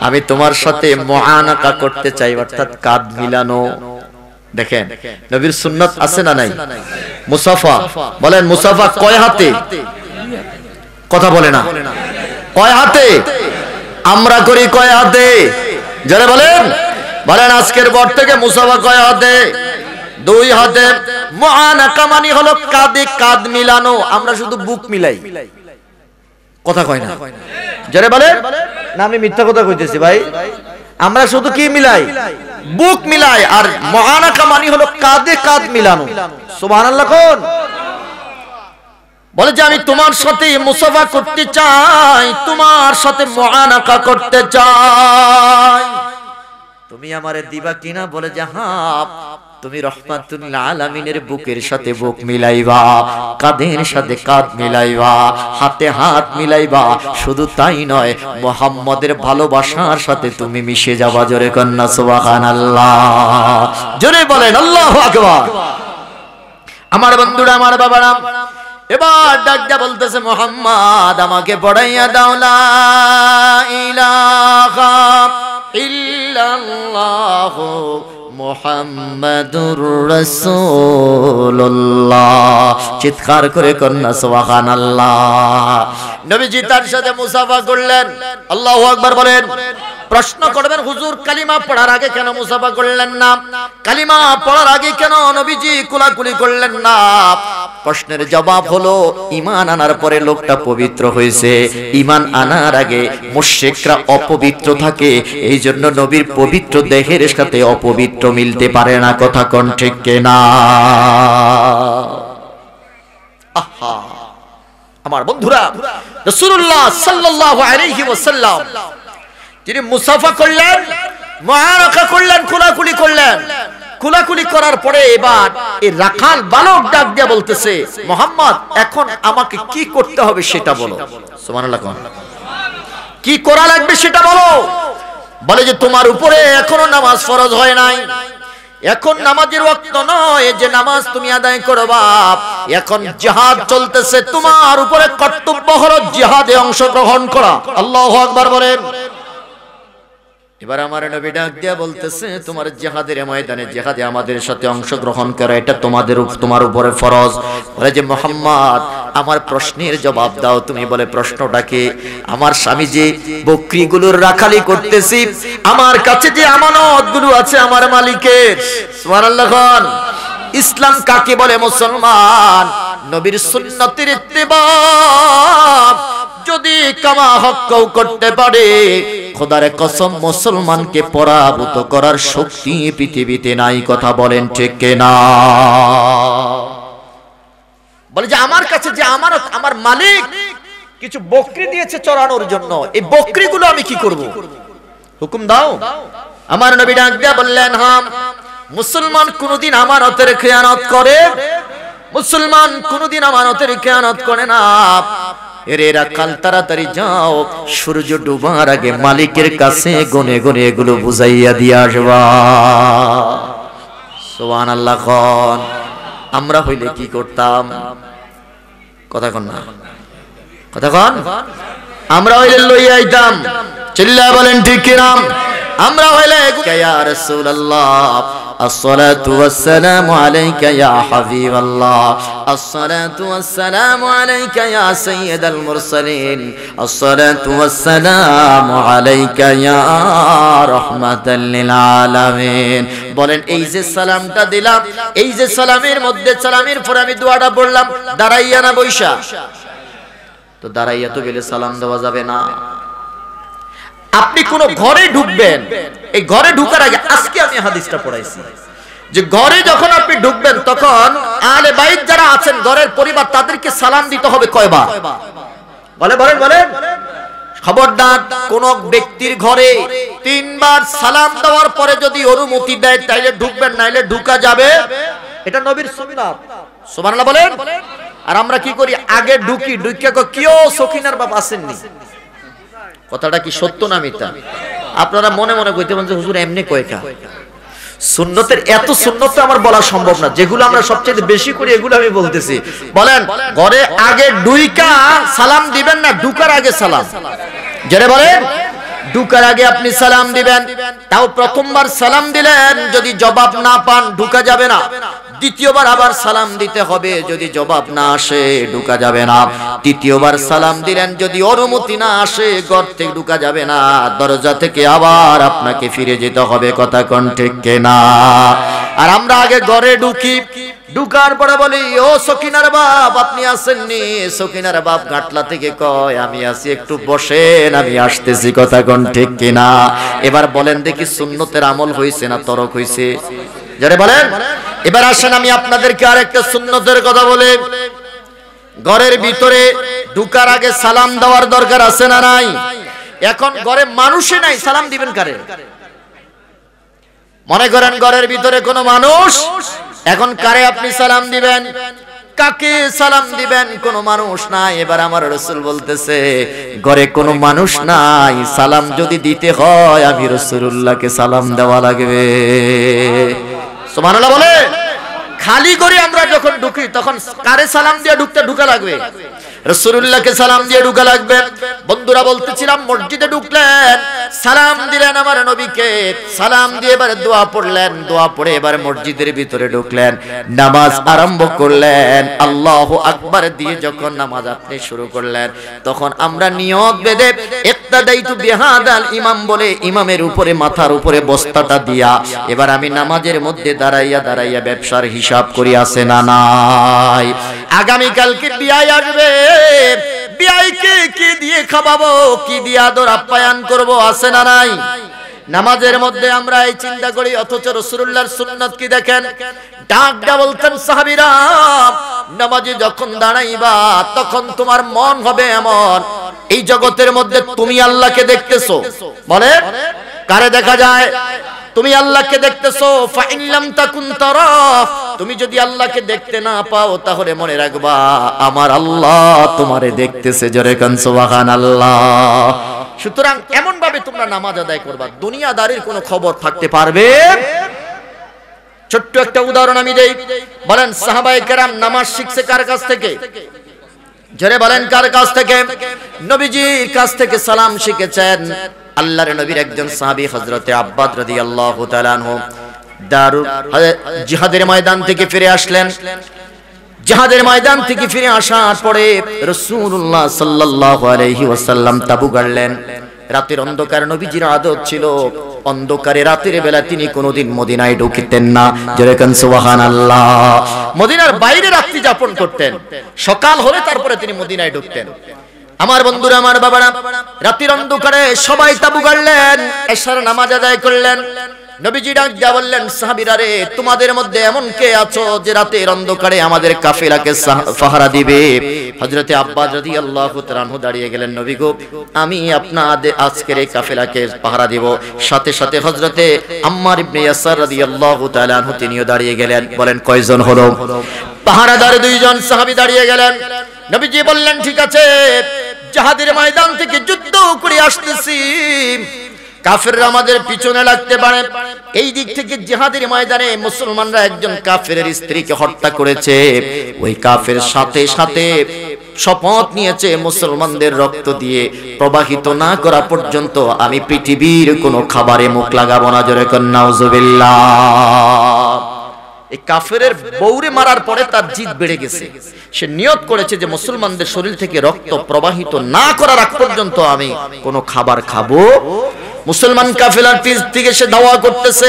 [SPEAKER 1] আমি তোমার সাথে মুআনাকা করতে চাই, অর্থাৎ কাঁধ মিলানো। দেখেন নবীর সুন্নাত আছে না নাই? মুসাফা। বলেন মুসাফা কয় হাতে? কথা বলে না। কয় হাতে? আমরা করি কয় হাতে? যারা বলেন বলেন আজকের পর থেকে মুসাফা কয় হাতে? দুই হাতে। মুআনাকা মানে হলো কাঁধে কাঁধ মিলানো। আমরা শুধু বুক মিলাই, কথা কয় না। যারা বলেন না আমি মিথ্যা কথা কইতেছি ভাই, আমরা শুধু কি মিলাই? বুক মিলাই। আর মুআনাকা মানে হলো কাঁধে কাঁধ মিলানো। সুবহানাল্লাহ কোন। বলে যে আমি তোমার সাথে মুসাফা করতে চাই, তোমার সাথে মুআনাকা করতে চাই, তুমি আমারে দিবা কিনা? বলে যে হ্যাঁ, তুমি রহমাতুল লিল আলামিনের বুকের সাথে বুক মিলাইবা, কাঁধের সাথে কাঁধ মিলাইবা, হাতে হাত মিলাইবা। শুধু তাই নয়, মুহাম্মাদের ভালোবাসার সাথে তুমি মিশে যাবা। জোরে কন্না সুবহানাল্লাহ। জোরে বলেন আল্লাহু আকবার। আমার বন্ধুরা, আমার বাবারা, এবার ডাক দিয়া বলতেছে মুহাম্মদ আমাকে পড়াইয়া দাও লা ইলাহা ইল্লাল্লাহু মুহাম্মাদুর রাসূলুল্লাহ। চিৎকার করে কন্যা সুবহানাল্লাহ। নবীজি তার সাথে মুসাফা করলেন। আল্লাহু আকবার বলেন। প্রশ্ন করবেন হুজুর কালিমা পড়ার আগে কেন মুসাফা করলেন না? কালিমা পড়ার আগে কেন নবীজি কোলাকুলি করলেন না? প্রশ্নের জবাব হলো ঈমান আনার পরে লোকটা পবিত্র হয়েছে, ঈমান আনার আগে মুশরিকরা অপবিত্র থাকে, এই জন্য নবীর পবিত্র দেহের সাথে অপবিত্র মিলতে পারে না। কথা কোন ঠিক কিনা? আহা আমার বন্ধুরা, রাসূলুল্লাহ সাল্লাল্লাহু আলাইহি ওয়াসাল্লাম তিনি মুসাফা করলেন, মুআনাকা করলেন, কোলাকুলি করলেন। কোলাকুলি করার পরে এবার এই রাখাল বালক ডাক দিয়া বলতেছে মুহাম্মদ এখন আমাকে কি করতে হবে সেটা বলো। সুবহানাল্লাহ। কি করা লাগবে সেটা বলো। বলে যে তোমার উপরে এখনো নামাজ ফরজ হয় নাই, এখন নামাজের ওয়াক্ত নয় যে নামাজ তুমি আদায় করবা, এখন জিহাদ চলতেছে, তোমার উপরে কর্তব্য হলো জিহাদে অংশগ্রহণ করা। আল্লাহু আকবার বলেন। এবার আমার নবী ডাক দিয়া বলতেছে তোমার জিহাদের ময়দানে জিহাদে আমাদের সাথে অংশগ্রহণ করা এটা তোমার উপরে ফরজ। বলে যে মুহাম্মদ আমার প্রশ্নের জবাব দাও। তুমি বলে প্রশ্নটা কি? আমার স্বামী যে বকরিগুলোর রাখালি করতেছি, আমার কাছে যে আমানতগুলো আছে আমার মালিকের। সুবহানাল্লাহ। ইসলাম কাকে বলে? মুসলমান নবীর সুন্নতের ইত্তেবা যদি কামা হক করতে পারে, খোদার কসম মুসলমানকে পরাভূত করার শক্তি পৃথিবীতে নাই। কথা বলেন ঠিক কিনা? বলে যে আমার কাছে যে আমানত আমার মালিক কিছু বকরি দিয়েছে চড়ানোর জন্য, এই বকরিগুলো আমি কি করব? হুকুম দাও। আমার নবী ডাক দিয়া বললেন হ্যাঁ, মুসলমান কোনদিন আমানতের খেয়ানত করে? মুসলমান কোনদিন আমানতের খেয়ানত করে না। এরা কাল তাড়াতাড়ি যাও, সূর্য ডুবার আগে মালিকের কাছে গনে গনে এগুলো বুঝাইয়া দিয়ে আসবা। সুবহানাল্লাহ কোন। আমরা হইলে কি করতাম? কথা কোন না, কথা কোন। আমরা হইলে লইয়া আইতাম, চিল্লায়া বলেন ঠিক কি না? আমরা হইলে ইয়া রাসূলুল্লাহ আসসালাতু ওয়াসসালামু আলাইকা ইয়া হাবিবাল্লাহ, আসসালাতু ওয়াসসালামু আলাইকা ইয়া সাইয়্যিদাল মুরসালিন, আসসালাতু ওয়াসসালামু আলাইকা ইয়া রাহমাতাল লিল আলামিন। বলেন এই যে সালামটা দিলাম, এই যে সালামের মধ্যে সালামের পরে আমি দোয়াটা পড়লাম, দাঁড়াইয়া না বইসা? তো দাঁড়াইয়া তো গেলে সালাম দেওয়া যাবে না। আপনি কোন ঘরে ঢুকবেন, এই ঘরে ঢুকার আগে আজকে আমি হাদিসটা পড়াইছি যে ঘরে যখন আপনি ঢুকবেন তখন আহলে বাইত যারা আছেন, ঘরের পরিবার, তাদেরকে সালাম দিতে হবে কয়বার? বলেন। খবরদার, কোন ব্যক্তির ঘরে 3 বার সালাম দেওয়ার পরে যদি অনুমতি দেয় তাইলে ঢুকবেন, নাইলে ঢুকা যাবে। এটা নবীর সুন্নাত। সুবহানাল্লাহ বলেন। আর আমরা কি করি? আগে ঢুকি, ঢুকে কিও সখিনার বাপ আসেননি। কথাটা কি সত্য না মিথ্যা? আপনারা মনে মনে কইতে পারেন যে হুজুর এমনি কয়টা। সুন্নতের এত সুন্নত আমার বলা সম্ভব না, যেগুলো আমরা সবচেয়ে বেশি করি এগুলো আমি বলতেছি। বলেন, ঘরে আগে ঢুইকা সালাম দিবেন না ঢুকার আগে সালাম? যারা বলেন ঢুকার আগে আপনি সালাম দিবেন। তাও প্রথমবার সালাম দিলেন, যদি জবাব না পান ঢুকা যাবে না। দ্বিতীয়বার আবার সালাম দিতে হবে, যদি জবাব না আসে ঢুকা যাবে না। তৃতীয়বার সালাম দিলেন, যদি অনুমতি না আসে ঘর থেকে ঢুকা যাবে না, দরজা থেকে আবার আপনাকে ফিরে যেতে হবে। কথা কোন ঠিক কিনা? আর আমরা আগে ঘরে ঢুকি, ঢুকার পরে বলি ও সকিনার বাপ আপনি আসেননি? সকিনার বাপ ঘাটলা থেকে কয় আমি আছি, একটু বসেন আমি আসতেছি। কথা কোন ঠিক কিনা? এবার বলেন দেখি সুন্নতের আমল হইছে না তরক হইছে? যারা বলেন। এবার আসেন আমি আপনাদেরকে আরেকটা সুন্নতের কথা বলি। ঘরের ভিতরে ঢুকার আগে সালাম দেওয়ার দরকার আছে না নাই? এখন ঘরে মানুষই নাই, সালাম দিবেন কারে? মনে করেন ঘরের ভিতরে কোনো মানুষ, এখন কারে আপনি সালাম দিবেন? কাকে সালাম দিবেন? কোনো মানুষ নাই। এবার আমার রাসূল বলতেছে ঘরে কোনো মানুষ নাই, সালাম যদি দিতে হয় আমি রাসূলুল্লাহকে সালাম দেওয়া লাগবে। সুবহানাল্লাহ বলে। খালি করে আমরা যখন ঢুকি তখন কারে সালাম দিয়ে ঢুকা লাগবে? রাসূলুল্লাহকে সালাম দিয়ে ঢুকা লাগবে। বন্ধুরা বলতেছিলাম, মসজিদে ঢুকলেন, সালাম দিলেন আমার নবীকে, সালাম দিয়ে এবারে দোয়া পড়লেন, দোয়া পড়ে এবার মসজিদের ভিতরে ঢুকলেন, নামাজ আরম্ভ করলেন। আল্লাহু আকবার দিয়ে যখন নামাজ আপনি শুরু করলেন, তখন আমরা নিয়ত বেঁধে ইক্তাদাইতু বিহাদাল ইমাম বলে ইমামের উপরে, মাথার উপরে বস্তাটা দিয়া এবার আমি নামাজের মধ্যে দাঁড়াইয়া দাঁড়াইয়া ব্যবসার হিসাব করি, আছে না নাই? আগামী কালকে বিয়াই আসবে, বিয়াইকে কি দিয়ে খাওয়াবো, কি দিয়ে আদর আপ্যায়ন করব, আছে না নাই? নামাজের মধ্যে আমরা এই চিন্তা করি, অথচ রাসূলুল্লাহর সুন্নাত কি দেখেন? ডাকটা বলতেন সাহাবীরা, নামাজে যখন দাঁড়াইবা তখন তোমার মন হবে এমন এই জগতের মধ্যে তুমি আল্লাহকে দেখতেছো। বলে কারে দেখা যায়? তুমি আল্লাহকে দেখতেছো। ফা ইন লাম তাকুন তারা, তুমি যদি আল্লাহকে দেখতে না পাও তাহলে মনে রাখবা আমার আল্লাহ তোমারে দেখতেছে। জোরে কান সুবহানাল্লাহ। সুতরাং এমন ভাবে তোমরা নামাজ আদায় করবা, দুনিয়াদারির কোনো খবর থাকতে পারবে। ছোট্ট একটা উদাহরণ আমি দেই। বলেন সাহাবায়ে কেরাম নামাজ শিখছে কার কাছ থেকে? জোরে বলেন কার কাছ থেকে? নবীজির কাছ থেকে সালাম শিখেছেন। আল্লাহর নবীর একজন সাহাবী হযরতে আব্বাদ রাদিয়াল্লাহু তাআলা আনহু দারুল জিহাদের ময়দান থেকে ফিরে আসলেন। জিহাদের ময়দান থেকে ফিরে আসার পরে রাসূলুল্লাহ সাল্লাল্লাহু আলাইহি ওয়াসাল্লাম তাবু গাড়লেন। রাতের অন্ধকার নবীজির আদত ছিল অন্ধকারে রাতের বেলা তিনি কোনোদিন মদিনায় ঢুকতেন না। যেরকম সুবহানাল্লাহ, মদিনার বাইরে রাত্রি যাপন করতেন। সকাল হলে তারপরে তিনি মদিনায় ঢুকতেন। আমার বন্ধুরা, আমার বাবারা, রাতের অন্ধকারে সবাই তাবু গাড়লেন, এশার নামাজ আদায় করলেন। নবীজি ডাক দিয়া বললেন, সাহাবীরা রে, তোমাদের মধ্যে এমন কে আছো যে রাতের অন্ধকারে আমাদের কাফেলাকে পাহারা দিবে? হযরতে আব্বাস রাদিয়াল্লাহু তাআলা আনহু দাঁড়িয়ে গেলেন, নবী গো, আমি আপনাদের আজকের এই কাফেলাকে পাহারা দিব। সাথে সাথে হযরতে আম্মার ইবনে ইয়াসার রাদিয়াল্লাহু তাআলা আনহু তিনিও দাঁড়িয়ে গেলেন। বলেন কয়জন হলো? পাহারাদার দুইজন সাহাবী দাঁড়িয়ে গেলেন। নবীজি বললেন, ঠিক আছে, জিহাদের ময়দান থেকে যুদ্ধ করে আসতেছি, কাফেররা আমাদের পিছনে লাগতে পারে। এই দিক থেকে জিহাদের ময়দানে মুসলমানরা একজন কাফেরের স্ত্রীকে হত্যা করেছে, ওই কাফের সাথে সাথে শপথ নিয়েছে মুসলমানদের রক্ত দিয়ে প্রবাহিত না করা পর্যন্ত আমি পৃথিবীর কোনো খাবারে মুখ লাগাবো না। জোরে কোন নাউজুবিল্লাহ। এই কাফেরের বউরে মারার পরে তার জিদ বেড়ে গেছে, সে নিয়ত করেছে যে মুসলমানদের শরীর থেকে রক্ত প্রবাহিত না করার আগ পর্যন্ত আমি কোনো খাবার খাবো। মুসলমান কাফেলার পিছ থেকে সে দাওয়া করতেছে।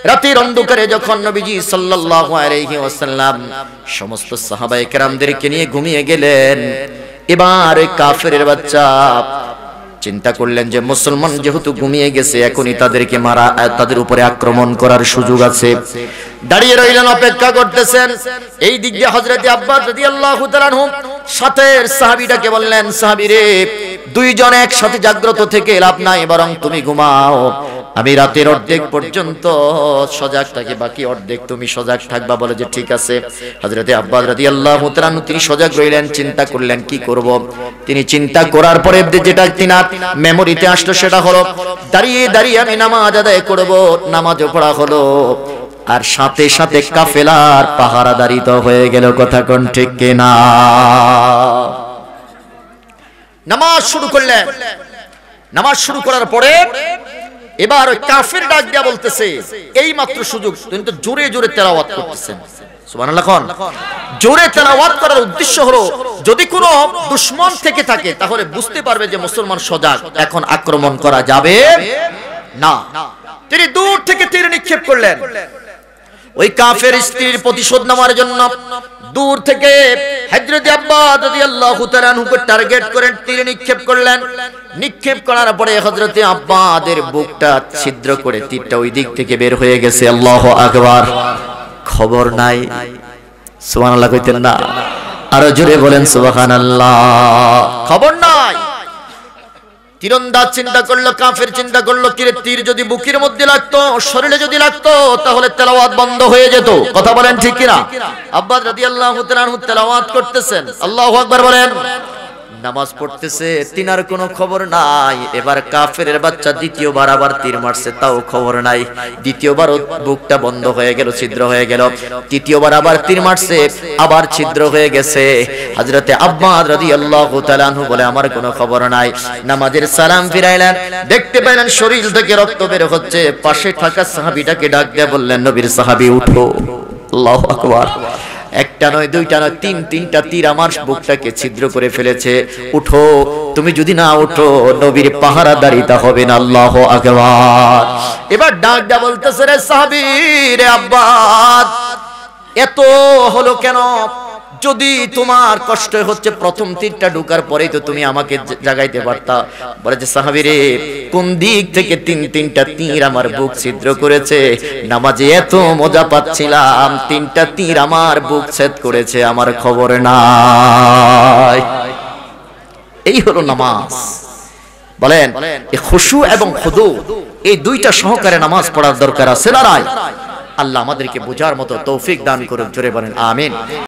[SPEAKER 1] রাতের অন্ধকারে যখন নবীজি সাল্লাল্লাহু আলাইহি ওয়াসাল্লাম সমস্ত সাহাবায়ে কেরামদেরকে নিয়ে ঘুমিয়ে গেলেন, এবার ওই কাফেরের বাচ্চা চিন্তা করলেন যে মুসলমান যেহেতু ঘুমিয়ে গেছে, এখনই তাদেরকে মারা, তাদের উপরে আক্রমণ করার সুযোগ আছে। দাঁড়িয়ে রইলেন, অপেক্ষা করতেছেন। এই দিক দিয়ে হযরত আব্বাস রাদিয়াল্লাহু তাআলা আনহু সাথের সাহাবীটাকে বললেন, সাহাবী রে, দুইজন একসাথে জাগ্রত থেকে লাভ নাই, বরং তুমি ঘুমাও, আমি রাতের অর্ধেক পর্যন্ত সজাগ থাকি, বাকি অর্ধেক তুমি সজাগ থাকবা। বলে যে ঠিক আছে। হযরত আব্বাস রাদিয়াল্লাহু তাআলা আনহু তিনি সজাগ রইলেন, চিন্তা করলেন কি করব। তিনি চিন্তা করার পরে যেটা তিনার মেমোরিতে আসলো সেটা হলো দাঁড়িয়ে দাঁড়িয়ে আমি নামাজ আদায় করব। নামাজও পড়া হলো, আর সাথে সাথে কাফেলার পাহারাদারি তো হয়ে গেল। কথা কোন ঠিক কিনা? নামাজ শুরু করলেন। নামাজ শুরু করার পরে এবার ওই কাফের ডাক দিয়া বলতেছে, এই মাত্র সুযোগ, কিন্তু জোরে জোরে তেলাওয়াত করতেছেন। সুবহানাল্লাহ। জোরে তেলাওয়াত করার উদ্দেশ্য হলো যদি কোনো দুশমন থেকে থাকে তাহলে বুঝতে পারবে যে মুসলমান সজাগ, এখন আক্রমণ করা যাবে না। তিনি দূর থেকে তীর নিক্ষেপ করলেন। ওই কাফের স্ত্রীর প্রতিশোধ নেওয়ার জন্য দূর থেকে হযরত আব্বাস রাদিয়াল্লাহু তাআলা আনহুকে টার্গেট করে তীর নিক্ষেপ করলেন। নিক্ষেপ করার পরে হযরত আব্বাসের বুকটা ছিদ্র করে তীরটা ওই দিক থেকে বের হয়ে গেছে। আল্লাহু আকবার। খবর নাই। সুবহানাল্লাহ কইতেন না? আরো জোরে বলেন সুবহানাল্লাহ। খবর নাই। তীরন্দাজ চিন্তা করলো, কাফের চিন্তা করলো, তীর যদি বুকের মধ্যে লাগতো, শরীরে যদি লাগতো, তাহলে তেলাওয়াত বন্ধ হয়ে যেত। কথা বলেন ঠিক কিনা? আব্বাস রাদিয়াল্লাহু তাআলা আনহু তেলাওয়াত করতেছেন, আল্লাহু আকবার বলেন, নামাজ পড়তেছে, তিনার কোনো খবর নাই। এবার কাফেরের বাচ্চা দ্বিতীয়বার আবার তীর মারছে, তাও খবর নাই। দ্বিতীয়বার বুকটা বন্ধ হয়ে গেল, ছিদ্র হয়ে গেল। তৃতীয়বার আবার তীর মারছে, আবার ছিদ্র হয়ে গেছে। হযরতে আব্বাস রাদিয়াল্লাহু তাআলা আনহু বলে, আমার কোনো খবর নাই। নামাজের সালাম ফিরাইলেন, দেখতে পেলেন শরীর থেকে রক্ত বের হচ্ছে। পাশে থাকা সাহাবীটাকে ডাক দিয়ে বললেন, নবীর সাহাবী উঠো। আল্লাহু আকবার। একটা নয়, দুইটা নয়, তিনটা তীর আমার বুকটাকে ছিদ্র করে ফেলেছে। উঠো, তুমি যদি না উঠো নবীর পাহারাদারিতা হবে না। আল্লাহু আকবার। এবার ডাক দেয়া বলতেছে, রে সাহাবী, রে আব্বাস, এত হলো কেন? যদি তোমার কষ্ট হচ্ছে প্রথম তীরটা ঢোকার পরেই তো তুমি আমাকে জাগাইতে পারতা। বলে যে সাহাবী রে, কোন দিক থেকে তিনটা তীর আমার বুক ছিদ্র করেছে। নামাজে এত মজা পাচ্ছিলাম, তিনটা তীর আমার বুক ছেদ করেছে, আমার খবর নাই। এই হলো নামাজ। বলেন, এই খুশু এবং খুদু এই দুইটা সহকারে নামাজ পড়ার দরকার আছে না নাই? আল্লাহ আমাদেরকে বোঝার মতো তৌফিক দান করুন। জোরে বলেন আমিন।